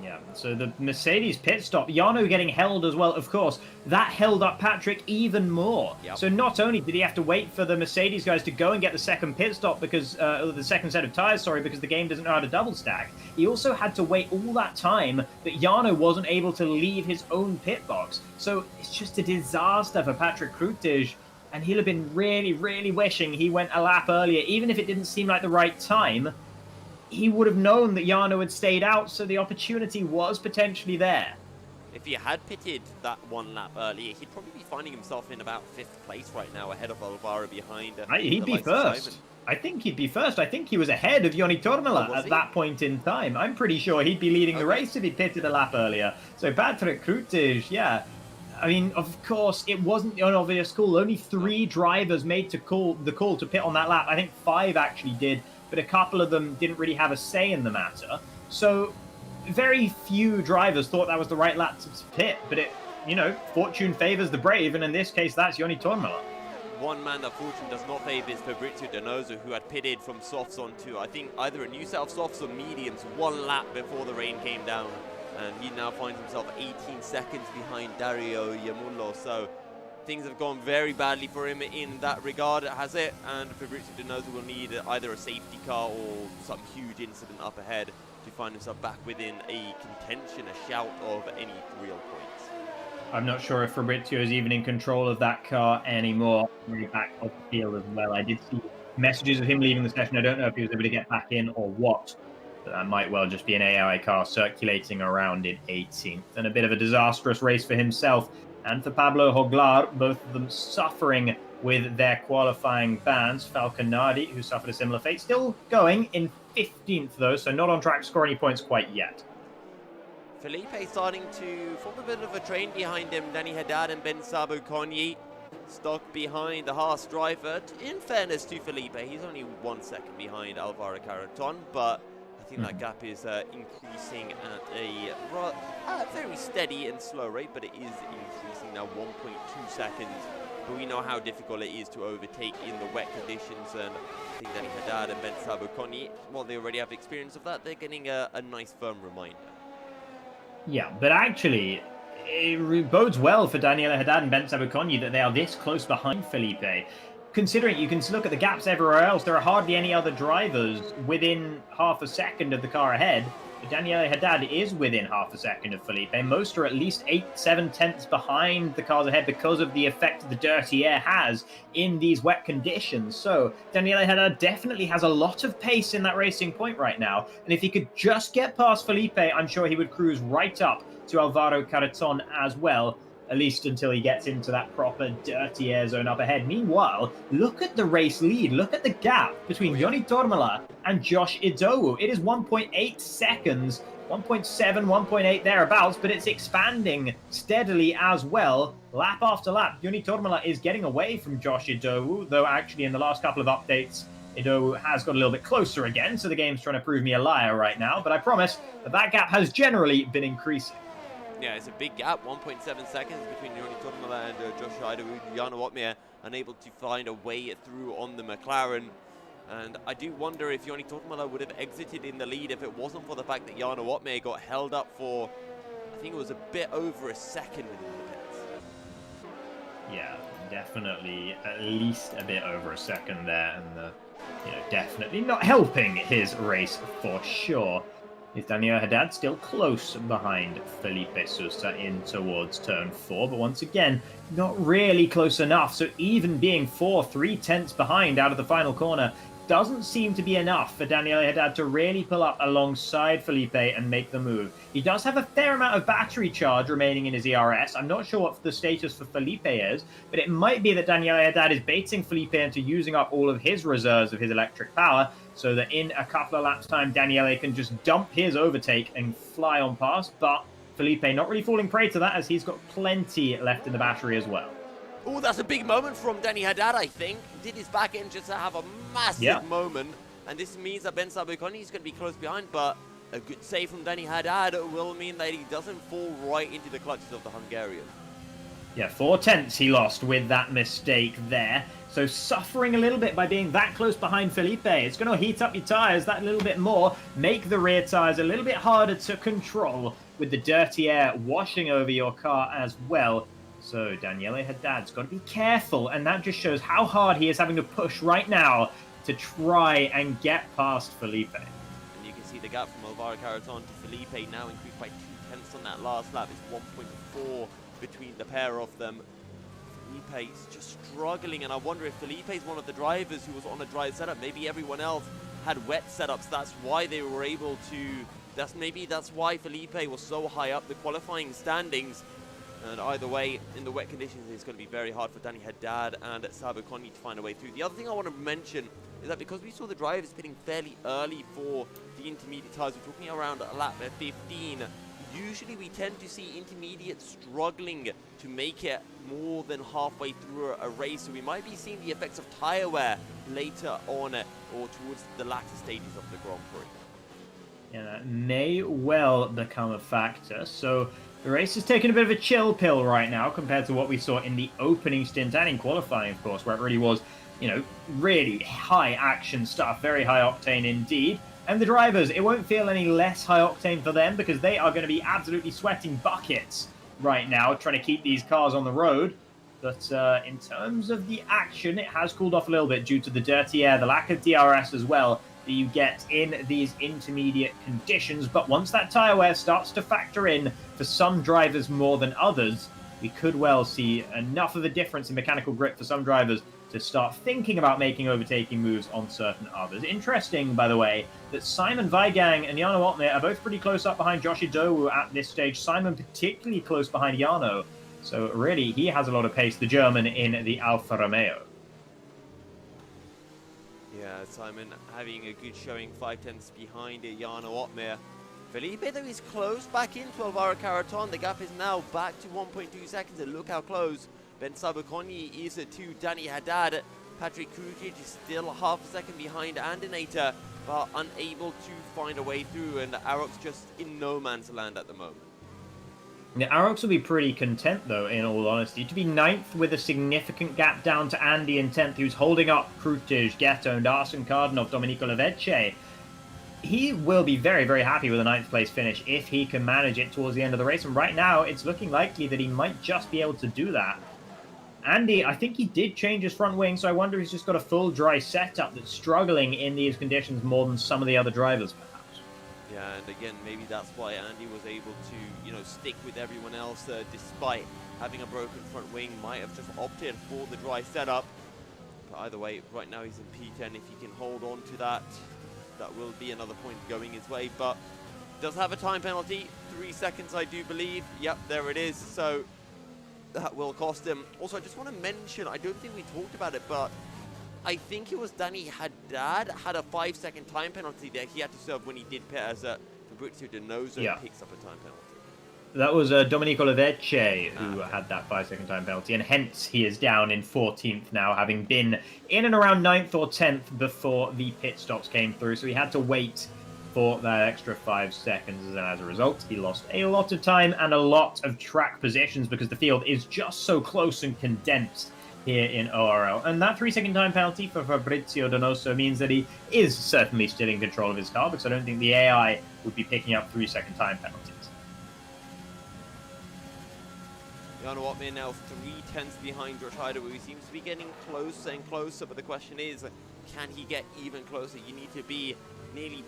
S7: Yeah, so the Mercedes pit stop, Jarno getting held as well, of course. That held up Patrick even more.
S6: Yep.
S7: So not only did he have to wait for the Mercedes guys to go and get the second pit stop because, the second set of tires, sorry, because the game doesn't know how to double stack, he also had to wait all that time that Jarno wasn't able to leave his own pit box. So it's just a disaster for Patrick Krutig, and he'll have been really, really wishing he went a lap earlier, even if it didn't seem like the right time. He would have known that Jarno had stayed out, so the opportunity was potentially there.
S6: If he had pitted that one lap earlier, he'd probably be finding himself in about 5th place right now, ahead of Alvaro behind.
S7: He'd be first. I think he'd be first. I think he was ahead of Joni Tormela at that point in time. I'm pretty sure he'd be leading the race if he pitted a lap earlier. So Patrick Krutig, yeah. I mean, of course, it wasn't an obvious call. Only 3 drivers made the call to pit on that lap. I think 5 actually did, but a couple of them didn't really have a say in the matter. So very few drivers thought that was the right lap to pit, but it, fortune favors the brave, and in this case, that's Joni Tormela.
S6: One man that fortune does not favour is Fabrizio Donoso, who had pitted from softs onto, I think, either a new set of softs or mediums 1 lap before the rain came down. And he now finds himself 18 seconds behind Dario Iamullo. So things have gone very badly for him in that regard, has it? And Fabrizio Donoso will need either a safety car or some huge incident up ahead to find himself back within a contention, a shout of any real points.
S7: I'm not sure if Fabrizio is even in control of that car anymore. Really back off the field as well. I did see messages of him leaving the session. I don't know if he was able to get back in or what. But that might well just be an AI car circulating around in 18th. And a bit of a disastrous race for himself and for Pablo Joglar, both of them suffering with their qualifying bans. Falconardi, who suffered a similar fate, still going in 15th though, so not on track to score any points quite yet.
S6: Felipe starting to form a bit of a train behind him. Danny Haddad and Ben Sabo Konyi stuck behind the Haas driver. In fairness to Felipe, he's only 1 second behind Alvaro Carreton, but I think that gap is increasing at a very steady and slow rate, but it is increasing now 1.2 seconds. But we know how difficult it is to overtake in the wet conditions, and I think Danny Haddad and Ben Sabo Konyi, while they already have experience of that, they're getting a nice firm reminder. Yeah,
S7: but actually, it bodes well for Daniele Haddad and Ben Sabo Konyi that they are this close behind Felipe. Considering you can look at the gaps everywhere else, there are hardly any other drivers within half a second of the car ahead. But Daniele Haddad is within half a second of Felipe. Most are at least 8-7 tenths behind the cars ahead because of the effect the dirty air has in these wet conditions. So Daniele Haddad definitely has a lot of pace in that racing point right now. And if he could just get past Felipe, I'm sure he would cruise right up to Alvaro Carreton as well, at least until he gets into that proper dirty air zone up ahead. Meanwhile, look at the race lead. Look at the gap between Joni Tormela and Josh Idowu. It is 1.8 seconds, 1.7, 1.8 thereabouts, but it's expanding steadily as well. Lap after lap, Joni Tormela is getting away from Josh Idowu, though actually in the last couple of updates, Idowu has got a little bit closer again, so the game's trying to prove me a liar right now, but I promise that gap has generally been increasing.
S6: Yeah, it's a big gap, 1.7 seconds between Joni Tormela and Josh Idowu. Jarno Opmeer unable to find a way through on the McLaren. And I do wonder if Joni Tormela would have exited in the lead if it wasn't for the fact that Jarno Opmeer got held up for, I think it was a bit over a second in the pits.
S7: Yeah, definitely at least a bit over a second there, and definitely not helping his race for sure. Is Daniel Haddad still close behind Felipe Sousa in towards turn 4, but once again, not really close enough. So even being 3 tenths behind out of the final corner doesn't seem to be enough for Daniel Haddad to really pull up alongside Felipe and make the move. He does have a fair amount of battery charge remaining in his ERS. I'm not sure what the status for Felipe is, but it might be that Daniel Haddad is baiting Felipe into using up all of his reserves of his electric power, so that in a couple of laps' time, Daniele can just dump his overtake and fly on past. But Felipe not really falling prey to that, as he's got plenty left in the battery as well.
S6: Oh, that's a big moment from Danny Haddad, I think. Did his back end just have a massive moment. And this means that Ben Sabo Konyi is going to be close behind, but a good save from Danny Haddad will mean that he doesn't fall right into the clutches of the Hungarian.
S7: Yeah, 4/10 he lost with that mistake there. So suffering a little bit by being that close behind Felipe. It's going to heat up your tyres that little bit more, make the rear tyres a little bit harder to control with the dirty air washing over your car as well. So Daniele Haddad's got to be careful, and that just shows how hard he is having to push right now to try and get past Felipe.
S6: And you can see the gap from Alvaro Carreton to Felipe now increased by 0.2 on that last lap. It's 1.4 between the pair of them. Felipe's just struggling, and I wonder if Felipe's one of the drivers who was on a dry setup. Maybe everyone else had wet setups. That's why they were able to. Maybe that's why Felipe was so high up the qualifying standings. And either way, in the wet conditions, it's going to be very hard for Danny Haddad and Sabaconi to find a way through. The other thing I want to mention is that because we saw the drivers pitting fairly early for the intermediate tires, we're talking around lap 15. Usually we tend to see intermediates struggling to make it more than halfway through a race, so we might be seeing the effects of tyre wear later on or towards the latter stages of the Grand Prix.
S7: Yeah, that may well become a factor. So the race is taking a bit of a chill pill right now compared to what we saw in the opening stint and in qualifying, of course, where it really was, you know, really high action stuff, very high octane indeed. And the drivers, it won't feel any less high octane for them because they are going to be absolutely sweating buckets right now trying to keep these cars on the road. But in terms of the action, it has cooled off a little bit due to the dirty air, the lack of DRS as well that you get in these intermediate conditions. But once that tyre wear starts to factor in for some drivers more than others, we could well see enough of a difference in mechanical grip for some drivers to start thinking about making overtaking moves on certain others. Interesting, by the way, that Simon Weigang and Jarno Opmeer are both pretty close up behind Josh Idowu at this stage. Simon particularly close behind Jarno. So really, he has a lot of pace, the German in the Alfa Romeo.
S6: Yeah, Simon having a good showing, 5/10 behind Jarno Opmeer. Felipe, though, is close back into Alvaro Carreton. The gap is now back to 1.2 seconds, and look how close Ben Sabaconi is to Danny Haddad. Patrick Kukic is still half a second behind Andinator, but unable to find a way through, and Arox just in no man's land at the moment.
S7: Yeah, Arox will be pretty content, though, in all honesty, to be 9th with a significant gap down to Andy in 10th, who's holding up Krutig, Ghetto, and Arsene Cardinov, Domenico Leveche. He will be very, very happy with a 9th place finish if he can manage it towards the end of the race, and right now it's looking likely that he might just be able to do that. Andy, I think he did change his front wing, so I wonder if he's just got a full dry setup that's struggling in these conditions more than some of the other drivers, perhaps.
S6: Yeah, and again, maybe that's why Andy was able to, stick with everyone else despite having a broken front wing. Might have just opted for the dry setup. But either way, right now he's in P10. If he can hold on to that, that will be another point going his way. But does have a time penalty, 3 seconds, I do believe. Yep, there it is. So that will cost him. Also, I just want to mention, I don't think we talked about it, but I think it was Danny Haddad had a 5-second time penalty that he had to serve when he did pit as Fabrizio Donoso picks up a time penalty.
S7: That was Domenico Leveche who had that 5-second time penalty, and hence he is down in 14th now, having been in and around 9th or 10th before the pit stops came through, so he had to wait for that extra 5 seconds, and as a result, he lost a lot of time and a lot of track positions because the field is just so close and condensed here in ORL. And that 3-second time penalty for Fabrizio Donoso means that he is certainly still in control of his car, because I don't think the AI would be picking up 3-second time penalties.
S6: Jarno Opmeer now 3/10 behind Ricciardo, who seems to be getting closer and closer, but the question is, can he get even closer? You need to be nearly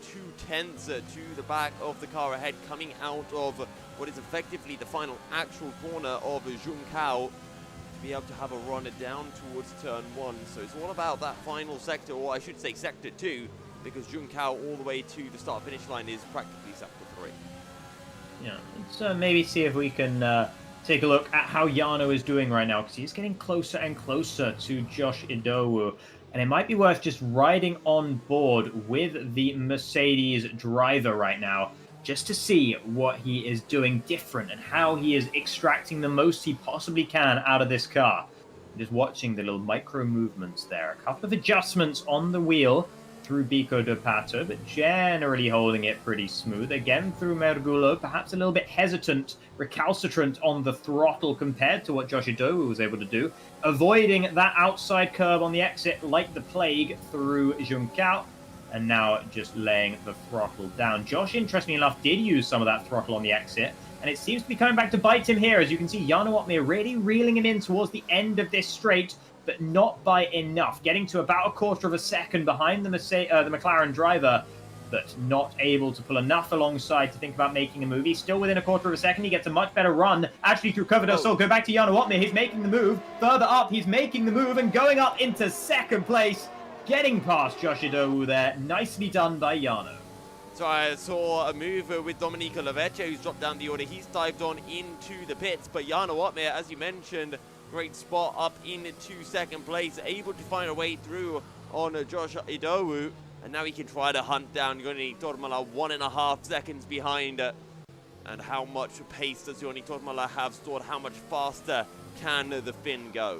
S6: 2/10 to the back of the car ahead, coming out of what is effectively the final actual corner of Juncao, to be able to have a run down towards turn 1. So it's all about that final sector, or I should say sector 2, because Juncao all the way to the start finish line is practically sector 3.
S7: Yeah, let's maybe see if we can take a look at how Jarno is doing right now, because he's getting closer and closer to Josh Idowu. And it might be worth just riding on board with the Mercedes driver right now, just to see what he is doing different and how he is extracting the most he possibly can out of this car. Just watching the little micro movements there. A couple of adjustments on the wheel through Biko de Pato, but generally holding it pretty smooth. Again through Mergulo, perhaps a little bit hesitant, recalcitrant on the throttle compared to what Josh Idowu was able to do. Avoiding that outside curb on the exit like the plague through Junkao, and now just laying the throttle down. Josh, interestingly enough, did use some of that throttle on the exit, and it seems to be coming back to bite him here. As you can see, Jarno Opmeer really reeling him in towards the end of this straight, but not by enough. Getting to about a quarter of a second behind the McLaren driver, but not able to pull enough alongside to think about making a move. He's still within a quarter of a second. He gets a much better run, actually through Cover del Sol. Go back to Jarno Opmeer. He's making the move. Further up, he's making the move and going up into second place. Getting past Josh Idowu there. Nicely done by Jarno.
S6: So I saw a move with Domenico Lavecchia, who's dropped down the order. He's dived on into the pits, but Jarno Opmeer, as you mentioned, great spot up into second place, able to find a way through on Josh Idowu, and now he can try to hunt down Joni Tormala 1.5 seconds behind. And how much pace does Joni Tormala have stored? How much faster can the Finn go?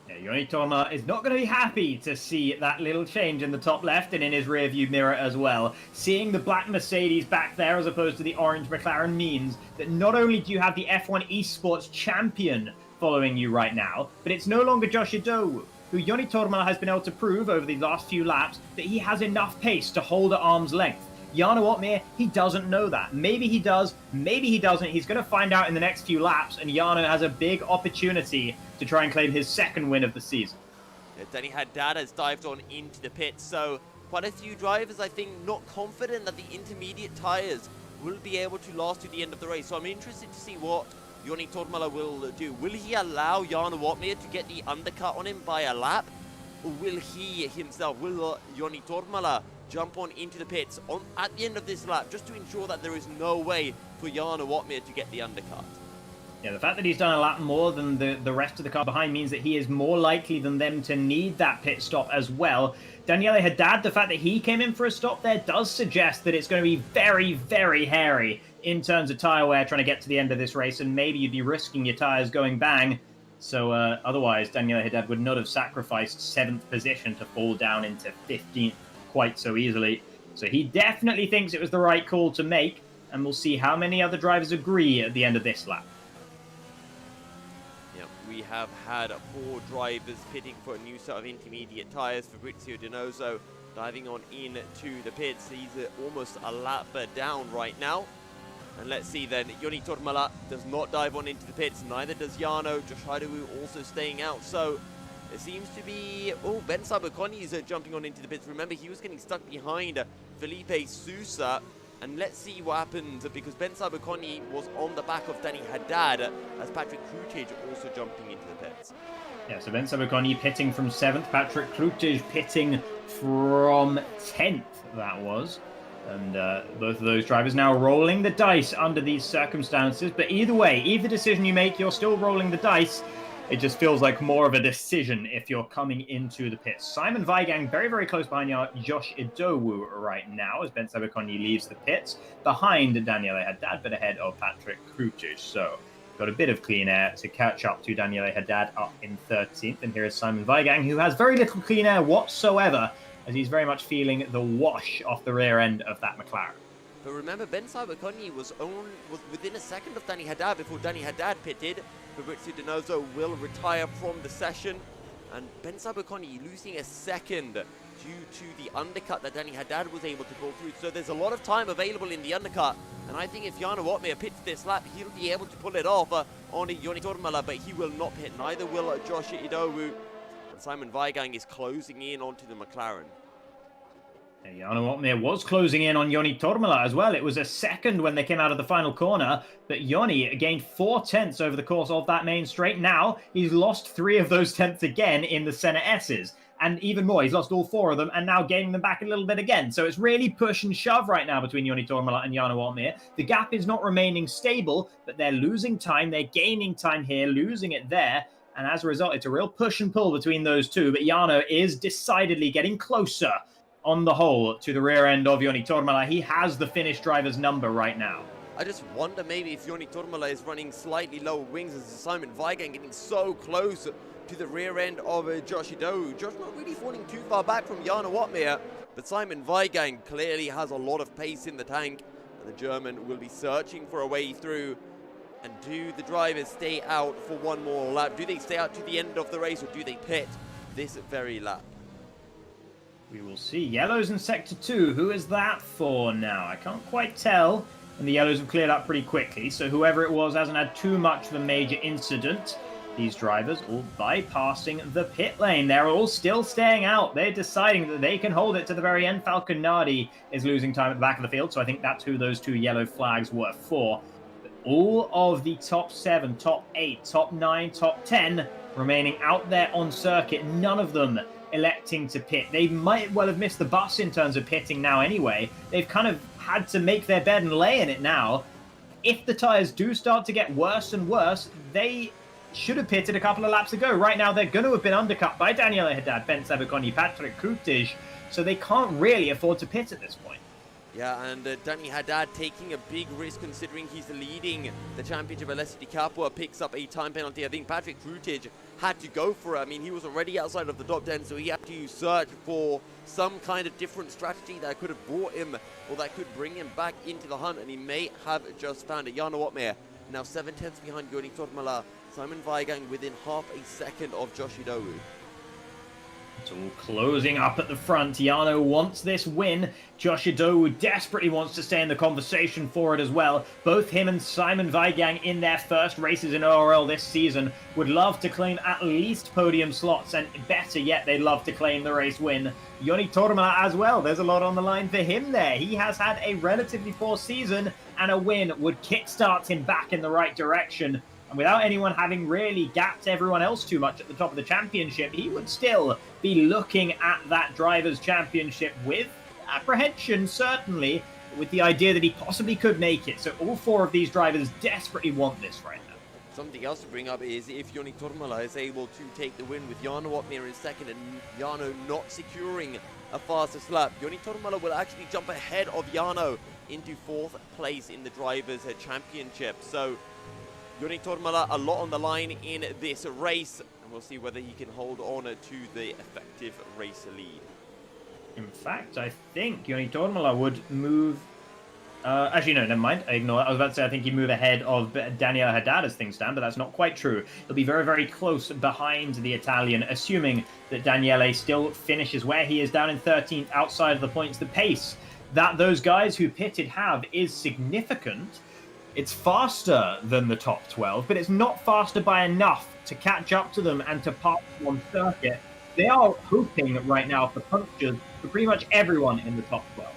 S7: Yeah, Joni Tormala is not going to be happy to see that little change in the top left and in his rear view mirror as well. Seeing the black Mercedes back there as opposed to the orange McLaren means that not only do you have the F1 esports champion following you right now, but it's no longer Josh Idowu, who Joni Tormala has been able to prove over the last few laps that he has enough pace to hold at arm's length. Jarno Opmeer, he doesn't know that. Maybe he does, maybe he doesn't. He's going to find out in the next few laps, and Jarno has a big opportunity to try and claim his second win of the season.
S6: Yeah, Danny Haddad has dived on into the pits, so quite a few drivers, I think, not confident that the intermediate tyres will be able to last to the end of the race. So I'm interested to see what Joni Tormala will do. Will he allow Jarno Opmeer to get the undercut on him by a lap? Or will he himself, will Joni Tormala jump on into the pits at the end of this lap, just to ensure that there is no way for Jarno Opmeer to get the undercut?
S7: Yeah, the fact that he's done a lap more than the rest of the car behind means that he is more likely than them to need that pit stop as well. Daniele Haddad, the fact that he came in for a stop there does suggest that it's going to be very, very hairy in terms of tyre wear trying to get to the end of this race, and maybe you'd be risking your tyres going bang. So otherwise, Daniele Haddad would not have sacrificed 7th position to fall down into 15th quite so easily. So he definitely thinks it was the right call to make, and we'll see how many other drivers agree at the end of this lap.
S6: Yeah, we have had 4 drivers pitting for a new set of intermediate tyres. Fabrizio Donoso diving on into the pits. He's almost a lap down right now. And let's see then, Joni Tormala does not dive on into the pits, neither does Jarno. Josh Idowu also staying out. So it seems to be, Ben Sabaconi is jumping on into the pits. Remember, he was getting stuck behind Felipe Sousa. And let's see what happens, because Ben Sabaconi was on the back of Danny Haddad, as Patrick Krutage also jumping into the pits.
S7: Yeah, so Ben Sabaconi pitting from 7th, Patrick Krutage pitting from 10th, that was. And both of those drivers now rolling the dice under these circumstances. But either way, either decision you make, you're still rolling the dice. It just feels like more of a decision if you're coming into the pits. Simon Weigang very, very close behind Josh Idowu right now as Ben Sabaconi leaves the pits. Behind Daniele Haddad, but ahead of Patrick Krutage. So got a bit of clean air to catch up to Daniele Haddad up in 13th. And here is Simon Weigang, who has very little clean air whatsoever, as he's very much feeling the wash off the rear end of that McLaren.
S6: But remember, Ben Sabaconi was within a second of Danny Haddad before Danny Haddad pitted. Fabrizio Donoso will retire from the session, and Ben Sabaconi losing a second due to the undercut that Danny Haddad was able to pull through. So there's a lot of time available in the undercut, and I think if Jarno Opmeer pits this lap, he'll be able to pull it off on Joni Tormala, but he will not pit. Neither will Josh Idowu. Simon Weigang is closing in onto the McLaren.
S7: Jarno Opmeer was closing in on Joni Tormala as well. It was a second when they came out of the final corner, but Joni gained 4 tenths over the course of that main straight. Now he's lost 3 of those tenths again in the Senna S's, and even more, he's lost all 4 of them and now gaining them back a little bit again. So it's really push and shove right now between Joni Tormala and Jarno Opmeer. The gap is not remaining stable, but they're losing time. They're gaining time here, losing it there. And as a result, it's a real push and pull between those two. But Jarno is decidedly getting closer on the whole to the rear end of Joni Tormala. He has the Finnish driver's number right now.
S6: I just wonder maybe if Joni Tormala is running slightly lower wings as Simon Weigang getting so close to the rear end of Josh Idowu. Josh not really falling too far back from Jarno Opmeer. But Simon Weigang clearly has a lot of pace in the tank, and the German will be searching for a way through. And do the drivers stay out for one more lap? Do they stay out to the end of the race, or do they pit this very lap?
S7: We will see. Yellows in Sector 2. Who is that for now? I can't quite tell. And the yellows have cleared up pretty quickly, so whoever it was hasn't had too much of a major incident. These drivers all bypassing the pit lane. They're all still staying out. They're deciding that they can hold it to the very end. Falconardi is losing time at the back of the field, so I think that's who those 2 yellow flags were for. All of the top 7, top 8, top 9, top 10 remaining out there on circuit. None of them electing to pit. They might well have missed the bus in terms of pitting now anyway. They've kind of had to make their bed and lay in it now. If the tyres do start to get worse and worse, they should have pitted a couple of laps ago. Right now, they're going to have been undercut by Daniele Haddad, Ben Sabaconi, Patrick Krutig, so they can't really afford to pit at this point.
S6: Yeah, and Danny Haddad taking a big risk considering he's leading the championship. Alessio Di Capua picks up a time penalty. I think Patrick Krutig had to go for it. I mean, he was already outside of the top 10, so he had to search for some kind of different strategy that could have brought him, or that could bring him back into the hunt, and he may have just found it. Jarno Opmeer now 7/10 behind Joni Tormala. Simon Weigang within half a second of Josh Idowu.
S7: It's all closing up at the front. Jarno wants this win. Josh Idowu desperately wants to stay in the conversation for it as well. Both him and Simon Weigang in their first races in ORL this season would love to claim at least podium slots, and better yet, they'd love to claim the race win. Joni Tormala as well. There's a lot on the line for him there. He has had a relatively poor season, and a win would kickstart him back in the right direction. And without anyone having really gapped everyone else too much at the top of the championship, he would still be looking at that Drivers' Championship with apprehension, certainly, with the idea that he possibly could make it. So all 4 of these drivers desperately want this right now.
S6: Something else to bring up is if Joni Tormala is able to take the win with Jarno Opmeer in second and Jarno not securing a faster lap, Joni Tormala will actually jump ahead of Jarno into 4th place in the Drivers' Championship. So Joni Tormala, a lot on the line in this race, and we'll see whether he can hold on to the effective race lead.
S7: In fact, I think Joni Tormala would move... actually, no, never mind. I ignore that. I was about to say I think he'd move ahead of Daniele Haddad as things stand, but that's not quite true. He'll be very, very close behind the Italian, assuming that Daniele still finishes where he is down in 13th outside of the points. The pace that those guys who pitted have is significant. It's faster than the top 12, but it's not faster by enough to catch up to them and to pass them on circuit. They are hoping right now for punctures for pretty much everyone in the top 12.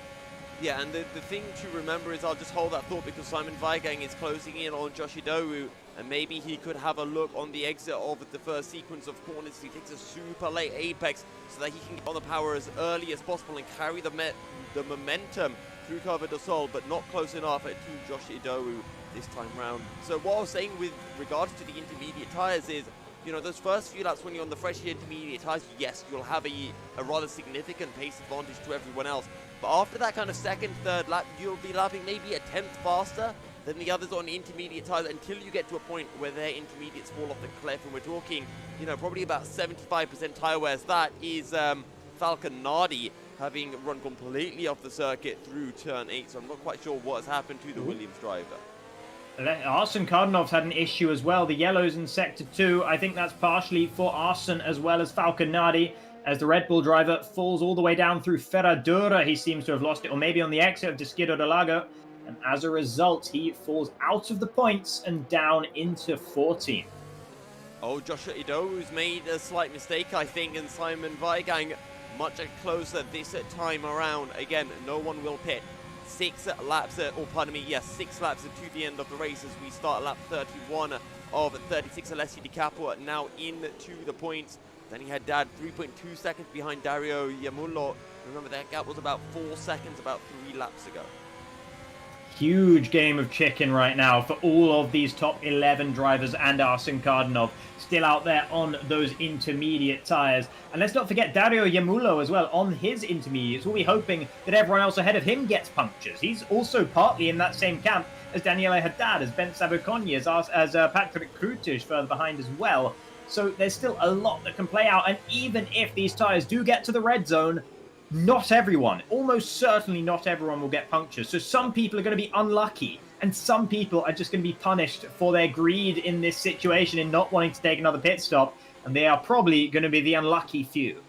S6: Yeah, and the thing to remember is, I'll just hold that thought because Simon Weigang is closing in on Josh Idowu, and maybe he could have a look on the exit of the first sequence of corners. He takes a super late apex so that he can get on the power as early as possible and carry the momentum through Curva do Sol, but not close enough to Josh Idowu this time round. So what I was saying with regards to the intermediate tyres is, you know, those first few laps when you're on the fresh intermediate tyres, yes, you'll have a rather significant pace advantage to everyone else. But after that kind of second, third lap, you'll be lapping maybe a 10th faster than the others on intermediate tyres until you get to a point where their intermediates fall off the cliff. And we're talking, you know, probably about 75% tyre wears. That is Falconardi having run completely off the circuit through turn 8. So I'm not quite sure what has happened to the Williams driver.
S7: Arsene Kardanov's had an issue as well. The yellows in Sector 2, I think that's partially for Arsene as well as Falconardi, as the Red Bull driver falls all the way down through Ferradura. He seems to have lost it, or maybe on the exit of Descido del Lago. And as a result, he falls out of the points and down into 14th.
S6: Oh, Joshua Idowu's made a slight mistake, I think, and Simon Weigang much closer this time around. Again, no one will pit. 6 laps, six laps to the end of the race as we start lap 31 of 36. Alessio Di Capua now into the points. Then he had Dad 3.2 seconds behind Dario Iamullo. Remember, that gap was about 4 seconds about 3 laps ago.
S7: Huge game of chicken right now for all of these top 11 drivers and Arsene Kardanov still out there on those intermediate tyres. And let's not forget Dario Iamullo as well on his intermediates. We'll be hoping that everyone else ahead of him gets punctures. He's also partly in that same camp as Daniele Haddad, as Ben Sabaconi, as Patrick Krutig further behind as well. So there's still a lot that can play out. And even if these tyres do get to the red zone, not everyone, almost certainly not everyone will get punctures. So some people are going to be unlucky, and some people are just going to be punished for their greed in this situation in not wanting to take another pit stop, and they are probably going to be the unlucky few.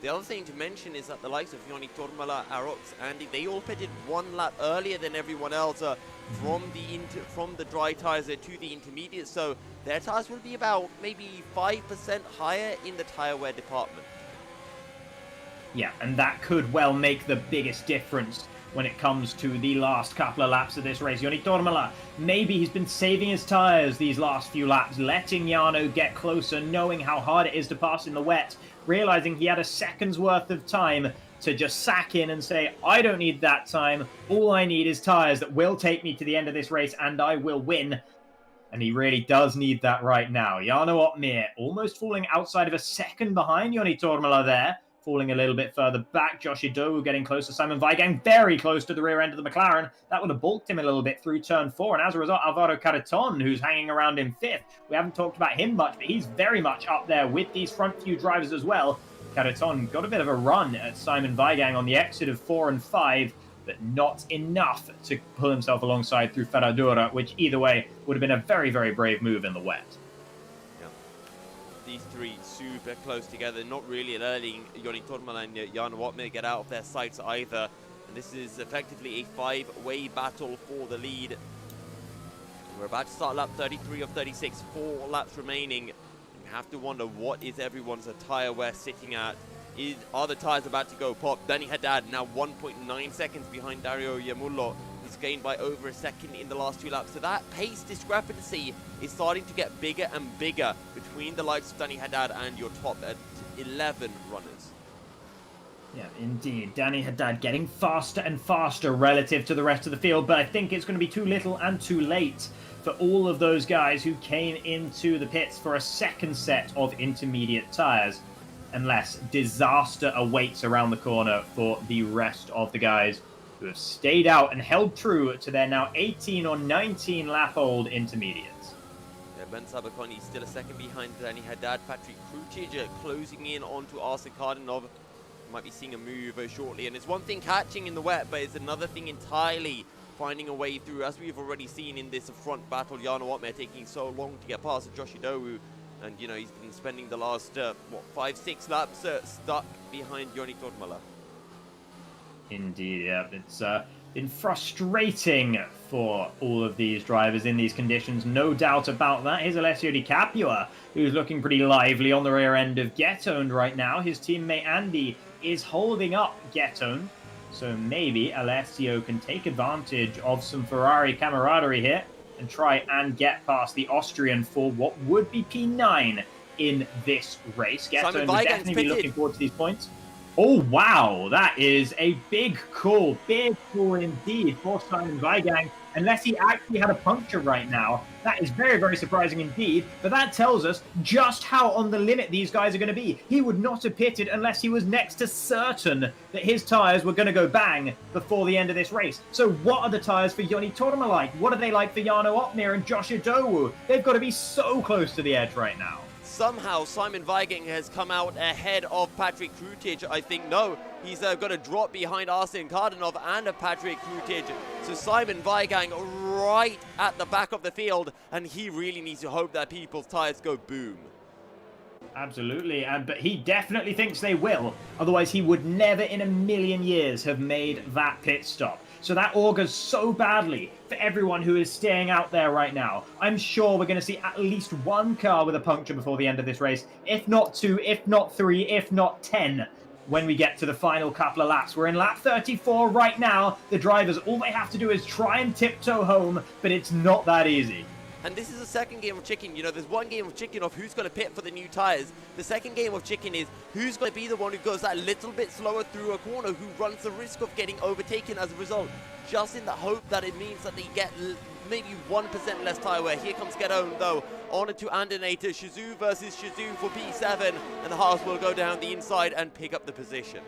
S6: The other thing to mention is that the likes of Joni Tormala, Arox, Andy, they all pitted 1 lap earlier than everyone else from the dry tyres to the intermediate, so their tyres will be about maybe 5% higher in the tyre wear department.
S7: Yeah, and that could well make the biggest difference when it comes to the last couple of laps of this race. Joni Tormala, maybe he's been saving his tyres these last few laps, letting Jarno get closer, knowing how hard it is to pass in the wet, realizing he had a second's worth of time to just sack in and say, I don't need that time. All I need is tyres that will take me to the end of this race and I will win. And he really does need that right now. Jarno Opmeer almost falling outside of a second behind Joni Tormala there. Falling a little bit further back. Josh Idowu getting closer. Simon Weigang very close to the rear end of the McLaren. That would have balked him a little bit through turn 4. And as a result, Alvaro Carreton, who's hanging around in 5th. We haven't talked about him much, but he's very much up there with these front few drivers as well. Carreton got a bit of a run at Simon Weigang on the exit of 4 and 5, but not enough to pull himself alongside through Ferradura, which either way would have been a very, very brave move in the wet.
S6: These three super close together, not really letting Joni Tormala and Jarno Opmeer get out of their sights either. And this is effectively a 5-way battle for the lead. We're about to start lap 33 of 36, 4 laps remaining. You have to wonder, what is everyone's tyre wear sitting at? Are the tyres about to go pop? Danny Haddad now 1.9 seconds behind Dario Iamullo. He's gained by over a second in the last 2 laps. So that pace discrepancy is starting to get bigger and bigger between the likes of Danny Haddad and your top 11 runners.
S7: Yeah, indeed. Danny Haddad getting faster and faster relative to the rest of the field, but I think it's going to be too little and too late for all of those guys who came into the pits for a second set of intermediate tyres, unless disaster awaits around the corner for the rest of the guys who have stayed out and held true to their now 18 or 19 lap old intermediates.
S6: Yeah, Ben Sabakoni still a second behind Danny Haddad. Patrick Krucic closing in onto Arsen Kardanov. Might be seeing a move shortly, and it's one thing catching in the wet, but it's another thing entirely finding a way through, as we've already seen in this front battle. Jarno Opmeer taking so long to get past Josh Idowu, and you know, he's been spending the last 5-6 laps stuck behind Joni Tormala.
S7: Indeed, yeah. It's been frustrating for all of these drivers in these conditions, no doubt about that. Here's Alessio Di Capua, who's looking pretty lively on the rear end of Getone right now. His teammate Andy is holding up Getone, so maybe Alessio can take advantage of some Ferrari camaraderie here and try and get past the Austrian for what would be P9 in this race. Getone will definitely be looking forward to these points. Oh, wow. That is a big call. Big call indeed for Simon Weigang. Unless he actually had a puncture right now. That is very, very surprising indeed. But that tells us just how on the limit these guys are going to be. He would not have pitted unless he was next to certain that his tyres were going to go bang before the end of this race. So what are the tyres for Joni Tormala like? What are they like for Jarno Opmeer and Josh Idowu? They've got to be so close to the edge right now.
S6: Somehow Simon Weigang has come out ahead of Patrick Krucic. I think, no, he's going to drop behind Arsen Kardanov and Patrick Krucic. So Simon Weigang right at the back of the field, and he really needs to hope that people's tyres go boom.
S7: Absolutely, but he definitely thinks they will. Otherwise, he would never in a million years have made that pit stop. So that augurs so badly for everyone who is staying out there right now. I'm sure we're going to see at least one car with a puncture before the end of this race. If not 2, if not 3, if not 10, when we get to the final couple of laps. We're in lap 34 right now. The drivers, all they have to do is try and tiptoe home, but it's not that easy.
S6: And this is the second game of chicken. You know, there's one game of chicken of who's going to pit for the new tyres. The second game of chicken is who's going to be the one who goes that little bit slower through a corner, who runs the risk of getting overtaken as a result, just in the hope that it means that they get maybe 1% less tyre wear. Here comes Getone, though, on to Andinator. Shizou versus Shizou for P7, and the Haas will go down the inside and pick up the position.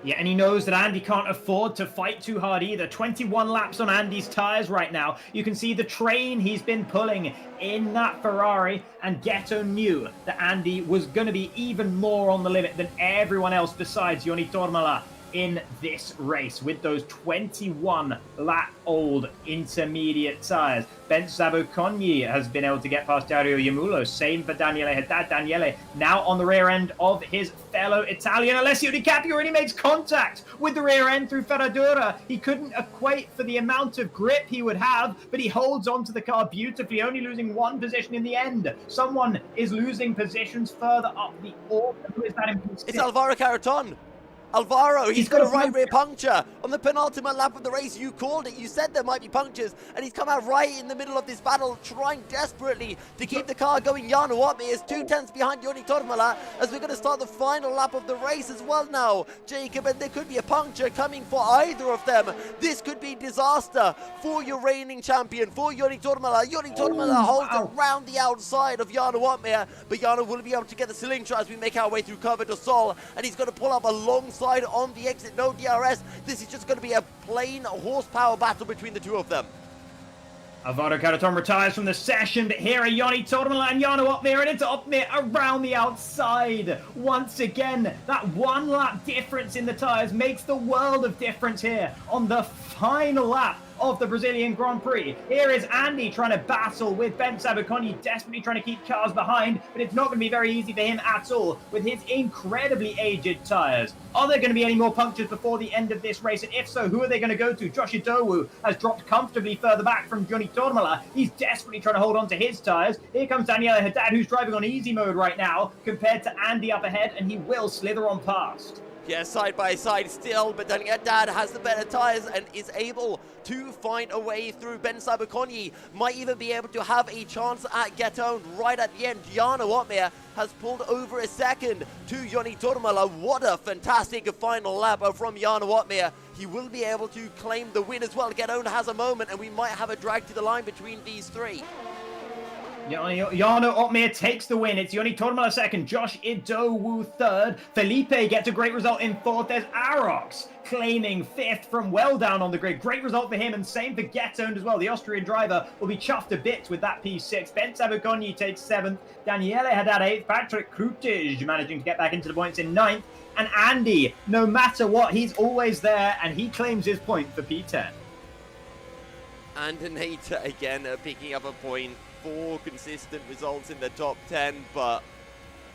S7: Yeah, and he knows that Andy can't afford to fight too hard either. 21 laps on Andy's tyres right now. You can see the train he's been pulling in that Ferrari, and Ghetto knew that Andy was going to be even more on the limit than everyone else besides Joni Tormala in this race with those 21-lap-old intermediate tires. Ben Sabokonyi has been able to get past Dario Yamulo. Same for Daniele Haddad. Daniele now on the rear end of his fellow Italian. Alessio Di Caprio already makes contact with the rear end through Ferradura. He couldn't equate for the amount of grip he would have, but he holds onto the car beautifully, only losing one position in the end. Someone is losing positions further up the order. Who is that in P6?
S6: It's Alvaro Caraton. Alvaro, he's got a right rear puncture on the penultimate lap of the race. You called it. You said there might be punctures, and he's come out right in the middle of this battle, trying desperately to keep the car going. Jarno Opmeer is 2/10 behind Joni Tormala as we're going to start the final lap of the race as well now, Jacob, and there could be a puncture coming for either of them. This could be disaster for your reigning champion, for Joni Tormala. Joni Tormala holds around the outside of Jarno Opmeer, but Jarno will be able to get the Cilintra as we make our way through Curva do Sol, and he's going to pull up alongside on the exit. No DRS. This is just going to be a plain horsepower battle between the two of them.
S7: Alvaro Caraton retires from the session, but here are Joni Tormala and Jarno Opmeer, and it's Opmeer around the outside. Once again, that 1 lap difference in the tyres makes the world of difference here on the final lap of the Brazilian Grand Prix. Here is Andy trying to battle with Ben Sabokonyi, desperately trying to keep cars behind, but it's not going to be very easy for him at all with his incredibly aged tyres. Are there going to be any more punctures before the end of this race? And if so, who are they going to go to? Josh Idowu has dropped comfortably further back from Joni Tormala. He's desperately trying to hold on to his tyres. Here comes Daniele Haddad, who's driving on easy mode right now compared to Andy up ahead, and he will slither on past.
S6: Yeah, side by side still, but Daniele Haddad has the better tyres and is able to find a way through. Ben Sabokonyi might even be able to have a chance at Getone right at the end. Jarno Opmeer has pulled over a second to Joni Tormala. What a fantastic final lap from Jarno Opmeer. He will be able to claim the win as well. Getone has a moment, and we might have a drag to the line between these three.
S7: Jarno Opmeer takes the win. It's Joni Tormala second, Josh Idowu third. Felipe gets a great result in fourth. There's Arox claiming fifth from well down on the grid. Great result for him, and same for Getone as well. The Austrian driver will be chuffed a bit with that P6. Ben Sabokonyi takes seventh. Daniele Haddad eighth. Patrick Krutig managing to get back into the points in ninth. And Andy, no matter what, he's always there, and he claims his point for P10.
S6: And Nate again picking up a point. 4 consistent results in the top 10, but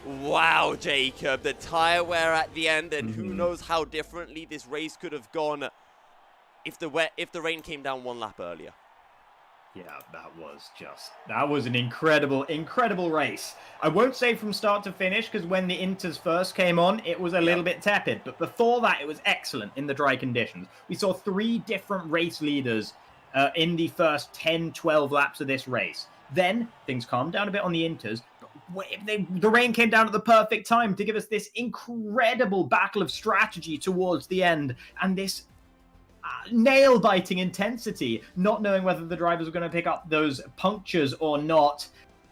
S6: wow, Jacob, the tire wear at the end, and who knows how differently this race could have gone if the rain came down 1 lap earlier.
S7: Yeah, that was an incredible race. I won't say from start to finish, because when the Inters first came on, it was a little bit tepid, but before that, it was excellent in the dry conditions. We saw 3 different race leaders in the first 10-12 laps of this race. Then things calmed down a bit on the Inters. The rain came down at the perfect time to give us this incredible battle of strategy towards the end, and this nail-biting intensity, not knowing whether the drivers were going to pick up those punctures or not.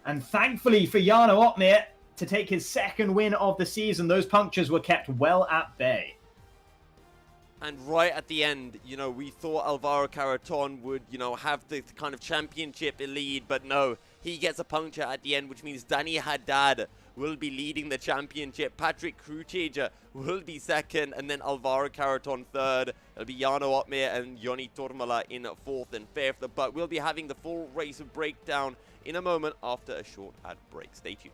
S7: And thankfully for Jarno Opmeer to take his second win of the season, those punctures were kept well at bay.
S6: And right at the end, we thought Alvaro Caraton would, have the kind of championship lead, but no, he gets a puncture at the end, which means Danny Haddad will be leading the championship. Patrick Krutig will be second, and then Alvaro Caraton third. It'll be Jarno Opmeer and Joni Tormala in fourth and fifth, but we'll be having the full race breakdown in a moment after a short ad break. Stay tuned.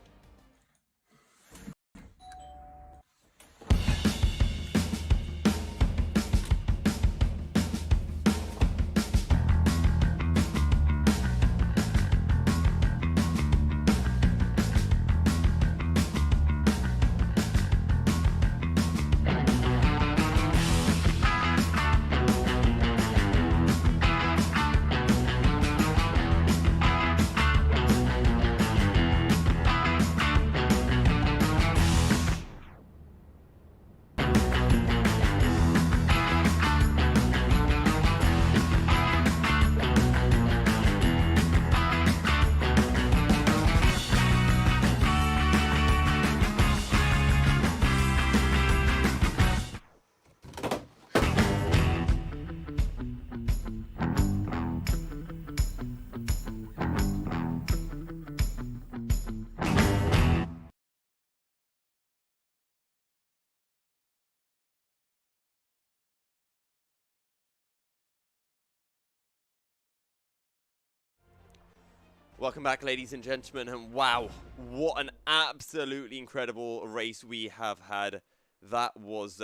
S6: Welcome back, ladies and gentlemen, and wow, what an absolutely incredible race we have had. That was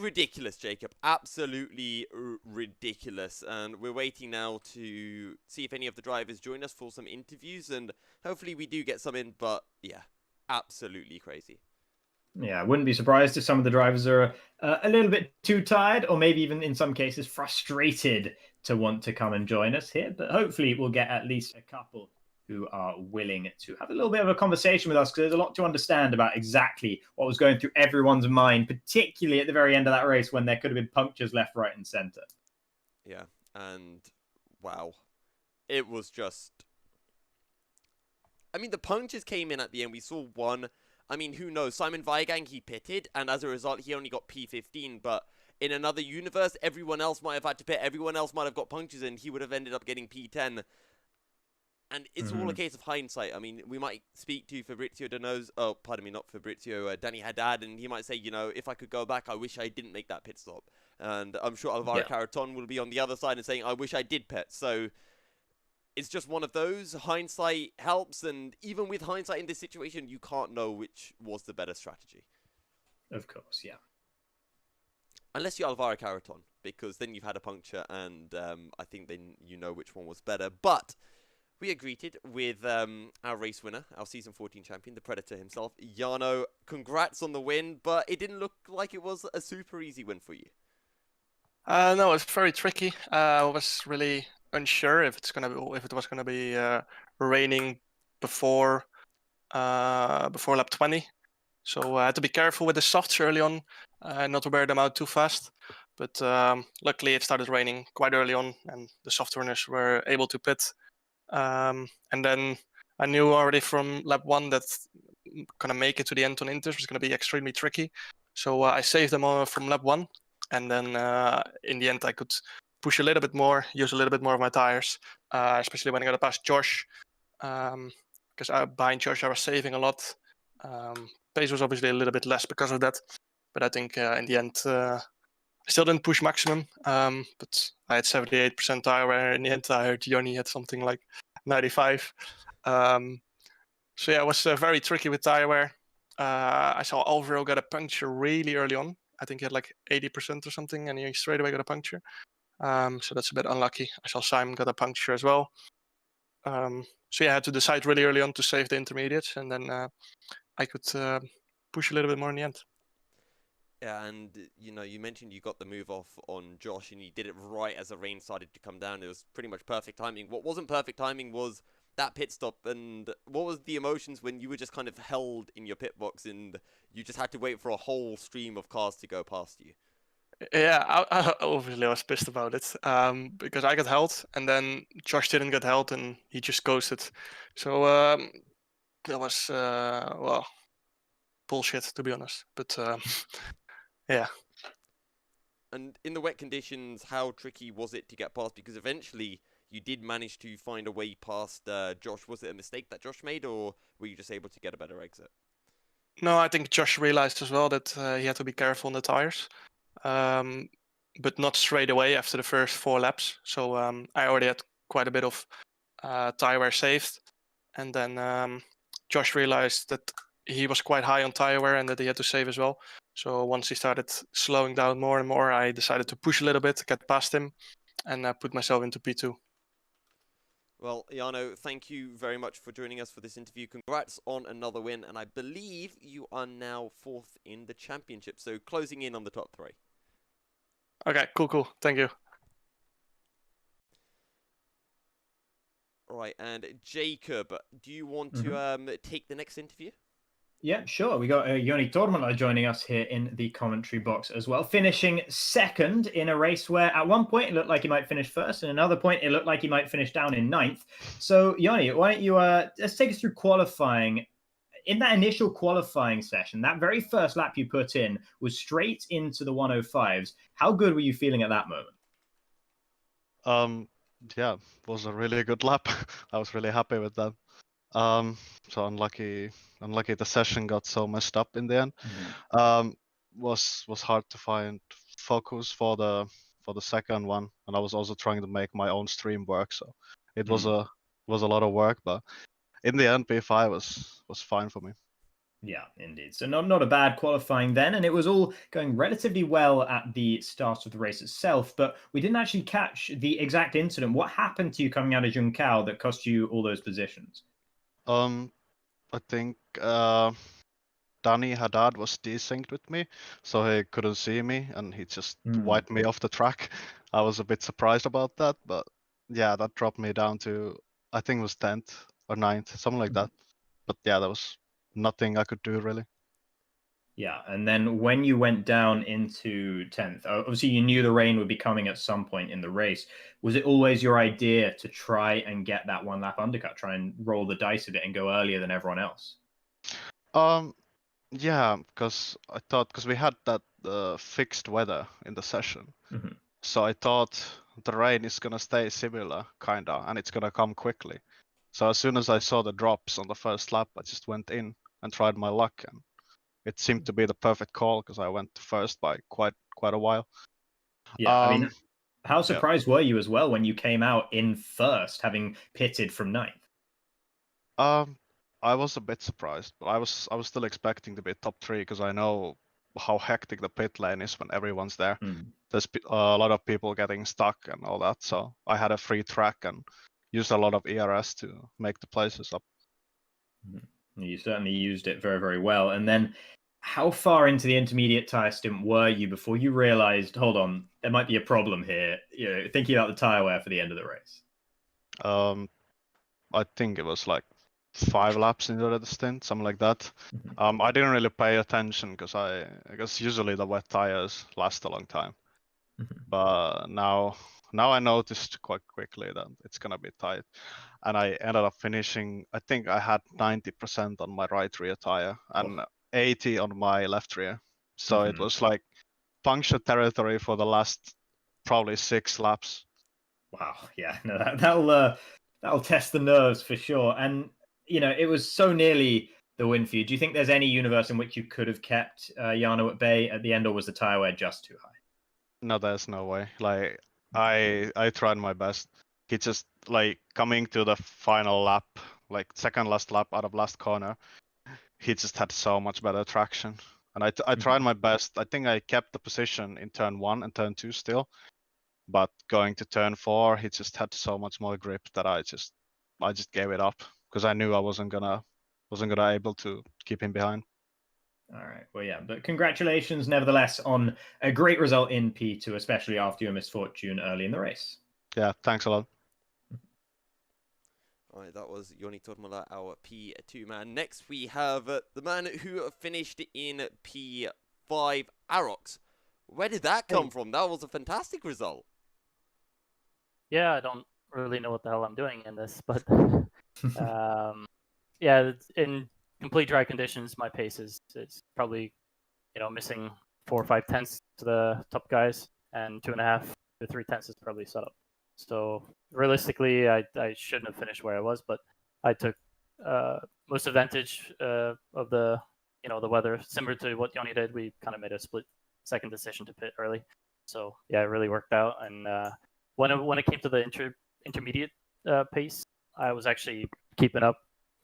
S6: ridiculous, Jacob. Absolutely ridiculous. And we're waiting now to see if any of the drivers join us for some interviews, and hopefully we do get some in, but yeah, absolutely crazy.
S7: Yeah, I wouldn't be surprised if some of the drivers are a little bit too tired, or maybe even in some cases frustrated to want to come and join us here. But hopefully we'll get at least a couple who are willing to have a little bit of a conversation with us, because there's a lot to understand about exactly what was going through everyone's mind, particularly at the very end of that race when there could have been punctures left, right, and center.
S6: Yeah, and wow, it was just... I mean, the punctures came in at the end. We saw one. I mean, who knows? Simon Weigang, he pitted, and as a result, he only got P15. But in another universe, everyone else might have had to pit. Everyone else might have got punctures, and he would have ended up getting P10. And it's all a case of hindsight. I mean, we might speak to Fabrizio Dano's... Oh, pardon me, not Fabrizio, Danny Haddad, and he might say, you know, if I could go back, I wish I didn't make that pit stop. And I'm sure Alvaro Caraton will be on the other side and saying, I wish I did pit. So it's just one of those. Hindsight helps, and even with hindsight in this situation, you can't know which was the better strategy.
S7: Of course, yeah.
S6: Unless you're Alvaro Caraton, because then you've had a puncture, and I think then you know which one was better. But we are greeted with our race winner, our Season 14 champion, the Predator himself, Jarno. Congrats on the win, but it didn't look like it was a super easy win for you.
S4: No, it's very tricky. I was really unsure if it was gonna be raining before lap 20, so I had to be careful with the softs early on, not to wear them out too fast. But luckily, it started raining quite early on, and the soft runners were able to pit. And then I knew already from lap 1 that gonna make it to the end on inters was gonna be extremely tricky. So I saved them all from lap 1, and then in the end I could push a little bit more, use a little bit more of my tires, especially when I got past Josh, because behind Josh I was saving a lot. Pace was obviously a little bit less because of that, but I think in the end I still didn't push maximum, but I had 78% tire wear. In the end I heard Johnny had something like 95. So yeah, it was very tricky with tire wear. I saw Alvaro got a puncture really early on. I think he had like 80% or something, and he straight away got a puncture. So that's a bit unlucky. I saw Simon got a puncture as well. So yeah, I had to decide really early on to save the intermediates, and then I could push a little bit more in the end.
S6: Yeah, and you know, you mentioned you got the move off on Josh, and you did it right as the rain started to come down. It was pretty much perfect timing. What wasn't perfect timing was that pit stop. And what was the emotions when you were just kind of held in your pit box and you just had to wait for a whole stream of cars to go past you?
S4: Yeah, I obviously was pissed about it, because I got held, and then Josh didn't get held, and he just ghosted. So that was well, bullshit, to be honest. But yeah.
S6: And in the wet conditions, how tricky was it to get past? Because eventually you did manage to find a way past Josh. Was it a mistake that Josh made, or were you just able to get a better exit?
S4: No, I think Josh realized as well that he had to be careful on the tires. But not straight away after the first 4 laps. So I already had quite a bit of tire wear saved. And then Josh realized that he was quite high on tire wear and that he had to save as well. So once he started slowing down more and more, I decided to push a little bit, get past him, and put myself into P2.
S6: Well, Jarno, thank you very much for joining us for this interview. Congrats on another win, and I believe you are now 4th in the championship, so closing in on the top 3.
S4: Okay, cool. Thank you.
S6: Right, and Jacob, do you want to take the next interview?
S7: Yeah, sure. We got Joni Tormala joining us here in the commentary box as well, finishing 2nd in a race where at one point it looked like he might finish 1st, and another point it looked like he might finish down in 9th. So, Joni, why don't you let's take us through qualifying. In that initial qualifying session, that very first lap you put in was straight into the 105s. How good were you feeling at that moment?
S8: Yeah, it was a really good lap. I was really happy with that. So unlucky the session got so messed up in the end. Was hard to find focus for the for the second one, and I was also trying to make my own stream work. So it was
S7: Mm.
S8: a lot of work, but in the end, P5 was fine for me.
S7: Yeah, indeed. So not a bad qualifying then, and it was all going relatively well at the start of the race itself. But we didn't actually catch the exact incident. What happened to you coming out of Junção that cost you all those positions?
S8: I think Danny Haddad was desynced with me, so he couldn't see me, and he just wiped me off the track. I was a bit surprised about that, but yeah, that dropped me down to, I think it was 10th or 9th, something like that. But yeah, there was nothing I could do really.
S7: Yeah, and then when you went down into 10th, obviously you knew the rain would be coming at some point in the race. Was it always your idea to try and get that one lap undercut, try and roll the dice a bit and go earlier than everyone else?
S8: Yeah, because I thought, because we had that fixed weather in the session, so I thought the rain is gonna stay similar, kinda, and it's gonna come quickly. So as soon as I saw the drops on the first lap, I just went in and tried my luck, and it seemed to be the perfect call because I went first by quite a while.
S7: Yeah, I mean, how surprised were you as well when you came out in first, having pitted from 9th?
S8: I was a bit surprised, but I was still expecting to be top 3 because I know how hectic the pit lane is when everyone's there. There's a lot of people getting stuck and all that, so I had a free track and used a lot of ERS to make the places up.
S7: You certainly used it very, very well. And then how far into the intermediate tire stint were you before you realized, hold on, there might be a problem here, thinking about the tire wear for the end of the race?
S8: I think it was like 5 laps into the stint, something like that. I didn't really pay attention because I guess usually the wet tires last a long time. But now I noticed quite quickly that it's gonna be tight, and I ended up finishing. I think I had 90% on my right rear tire and 80 on my left rear. So it was like puncture territory for the last probably 6 laps.
S7: Wow, yeah, no, that'll test the nerves for sure. And it was so nearly the win for you. Do you think there's any universe in which you could have kept Jarno at bay at the end, or was the tire wear just too high?
S8: No, there's no way. Like I tried my best. He just like coming to the final lap, like second last lap out of last corner. He just had so much better traction, and I tried my best. I think I kept the position in turn 1 and turn 2 still, but going to turn 4, he just had so much more grip that I just gave it up because I knew I wasn't gonna able to keep him behind.
S7: All right. Well, yeah, but congratulations nevertheless on a great result in P2, especially after your misfortune early in the race.
S8: Yeah, thanks a lot.
S6: All right, that was Joni Tormala, our P2 man. Next, we have the man who finished in P5, Arox. Where did that come from? That was a fantastic result.
S9: Yeah, I don't really know what the hell I'm doing in this, but yeah, in complete dry conditions, my pace is probably missing 4 or 5 tenths to the top guys, and 2.5 to 3 tenths is probably set up. So realistically, I shouldn't have finished where I was, but I took most advantage of the the weather, similar to what Joni did. We kind of made a split second decision to pit early, so yeah, it really worked out. And when it came to the intermediate pace, I was actually keeping up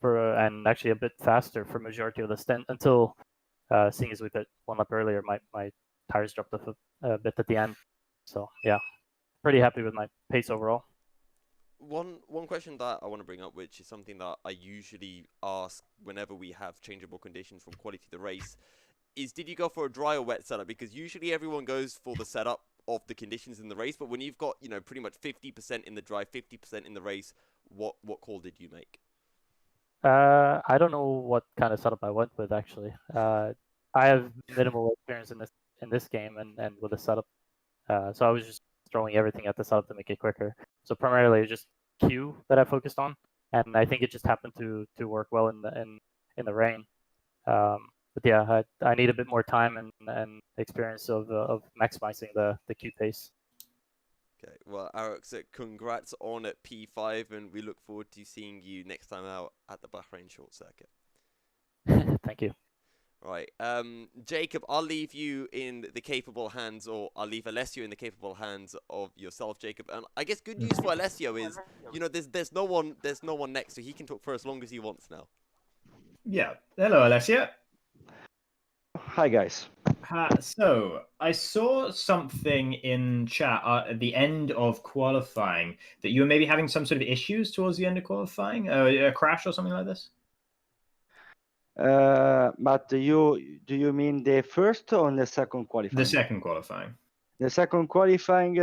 S9: and actually a bit faster for majority of the stint until seeing as we pit 1 lap earlier, my tires dropped off a bit at the end. So yeah, pretty happy with my pace overall.
S6: One question that I want to bring up, which is something that I usually ask whenever we have changeable conditions from quality to the race, is did you go for a dry or wet setup? Because usually everyone goes for the setup of the conditions in the race, but when you've got pretty much 50% in the dry, 50% in the race, what call did you make?
S9: I don't know what kind of setup I went with actually. I have minimal experience in this game and with the setup, so I was just throwing everything at the setup to make it quicker. So primarily just Q that I focused on, and I think it just happened to work well in the rain. But yeah, I need a bit more time and experience of maximizing the Q pace.
S6: Okay, well, Arox, congrats on P5, and we look forward to seeing you next time out at the Bahrain Short Circuit.
S9: Thank you.
S6: Right. Jacob, I'll leave you in the capable hands, or I'll leave Alessio in the capable hands of yourself, Jacob. And I guess good news for Alessio is, you know, there's no one next, so he can talk for as long as he wants now.
S7: Yeah. Hello, Alessia.
S10: Hi guys.
S7: So I saw something in chat at the end of qualifying that you were maybe having some sort of issues towards the end of qualifying, a crash or something like this.
S10: But do you mean the first or the second qualifying?
S7: The second qualifying.
S10: The second qualifying,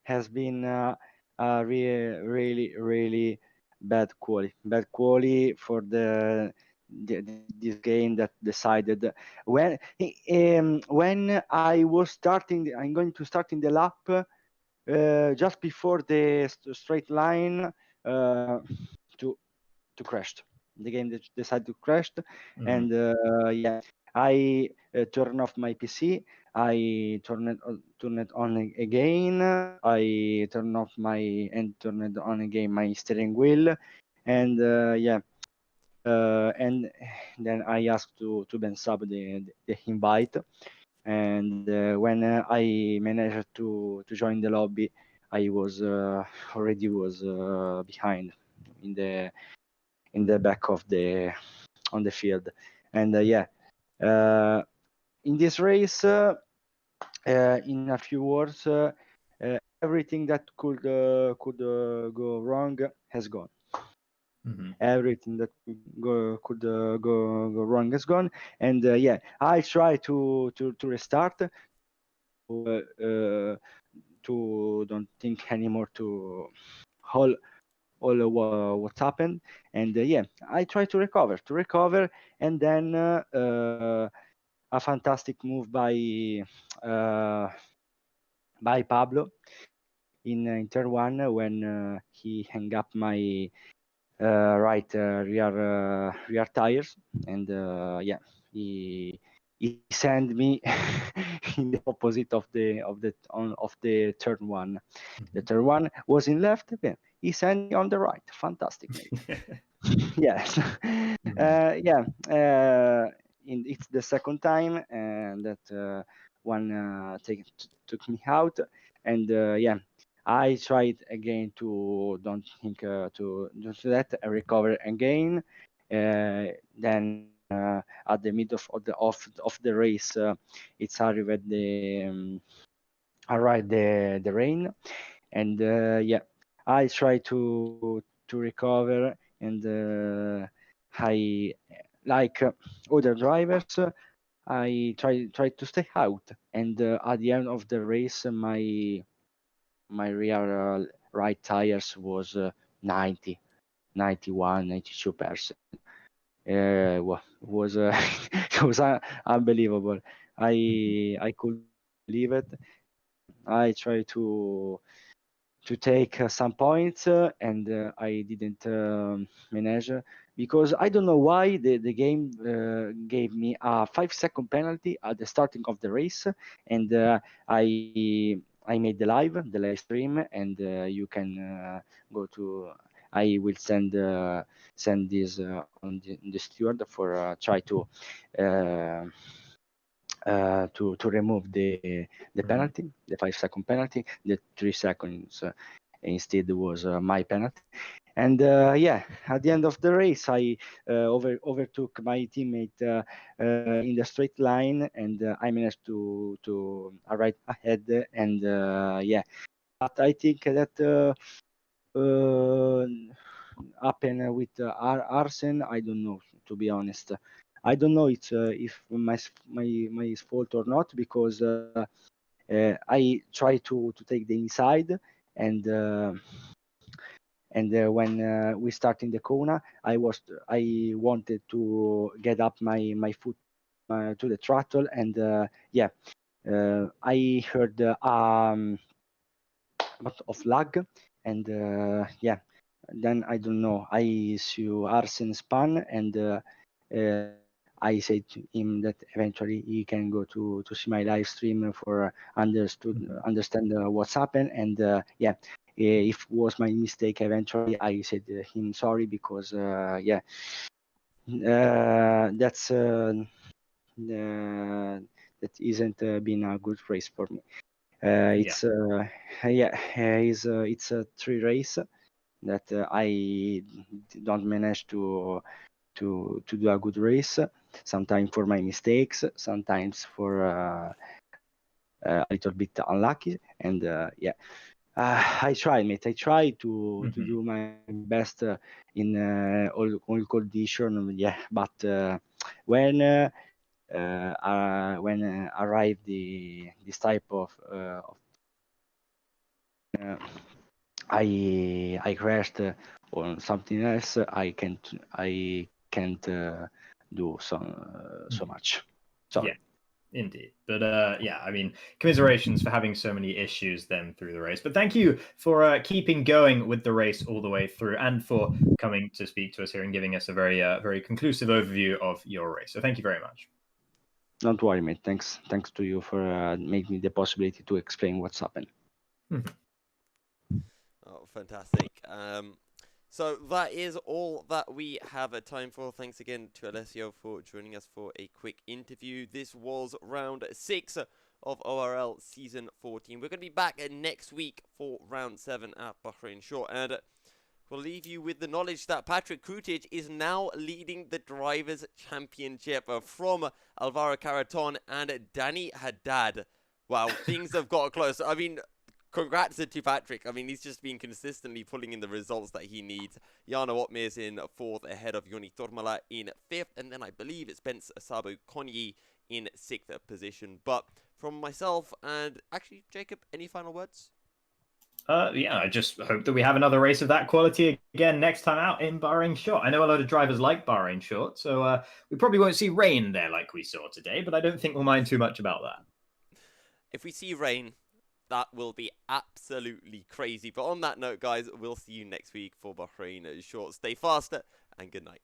S10: has been really bad quality for this game that decided when I was starting. I'm going to start in the lap just before the straight line to crashed. The game decided to crash, and I turned off my PC. I turn it on again. I turn off and turn it on again my steering wheel, and and then I asked to Ben Sub the invite, and when I managed to join the lobby, I was already behind in the back of on the field, and in this race, in a few words, everything that could go wrong has gone. Everything that could go wrong has gone, and I try to restart, to don't think anymore to all what's happened, and I try to recover, and then a fantastic move by Pablo in turn one when he hung up my right rear tires, and he sent me in the opposite of the turn one. The turn one was in left. He sent me on the right. Fantastic, mate. Yes. It's the second time and that one took me out, and I tried again to don't think to do that. I recover again. Then at the middle of the race, it's arrived the rain, and I try to recover, and I like other drivers. I try to stay out, and at the end of the race, my rear right tires was 90, 91, 92%. Was it was unbelievable. I could believe it. I try to take some points, and I didn't manage, because I don't know why the game gave me a 5-second penalty at the starting of the race, and I made the live stream, and you can go to. I will send this on the steward for try to remove the penalty, the 5-second penalty. The 3 seconds instead was my penalty. And at the end of the race, I overtook my teammate in the straight line, and I managed to arrive ahead. And but I think that happened with Arsen. I don't know, to be honest. I don't know if my fault or not, because I try to take the inside, and when we start in the corner, I wanted to get up my foot to the throttle, and I heard lot of lag, and then I don't know. I saw Arsen span, and I said to him that eventually he can go to see my live stream for understand what's happened. And yeah, if it was my mistake, eventually I said him sorry, because yeah, that's that isn't been a good race for me. It's yeah, it's a 3 race that I don't manage to do a good race. Sometimes for my mistakes, sometimes for a little bit unlucky, and yeah. I try, mate. I try to do my best in all condition. Yeah, but when arrive this type of I crashed on something else. I can't do so much. Sorry.
S7: Yeah. Indeed. But yeah, I mean, commiserations for having so many issues then through the race. But thank you for keeping going with the race all the way through, and for coming to speak to us here and giving us a very conclusive overview of your race. So thank you very much.
S10: Don't worry, mate. Thanks to you for making me the possibility to explain what's happened.
S6: Oh, fantastic. So that is all that we have time for. Thanks again to Alessio for joining us for a quick interview. This was round 6 of ORL Season 14. We're going to be back next week for round 7 at Bahrain Short. And we'll leave you with the knowledge that Patrick Krutic is now leading the Drivers' Championship from Alvaro Carreton and Danny Haddad. Wow, things have got close. I mean, congrats to Patrick. I mean, he's just been consistently pulling in the results that he needs. Jarno Opmeer's in 4th ahead of Joni Tormala in 5th. And then I believe it's Spence Sabo Konyi in 6th position. But from myself and actually, Jacob, any final words?
S7: Yeah, I just hope that we have another race of that quality again next time out in Bahrain Short. I know a lot of drivers like Bahrain Short, so we probably won't see rain there like we saw today, but I don't think we'll mind too much about that.
S6: If we see rain, that will be absolutely crazy. But on that note, guys, we'll see you next week for Bahrain Short. Stay fast and good night.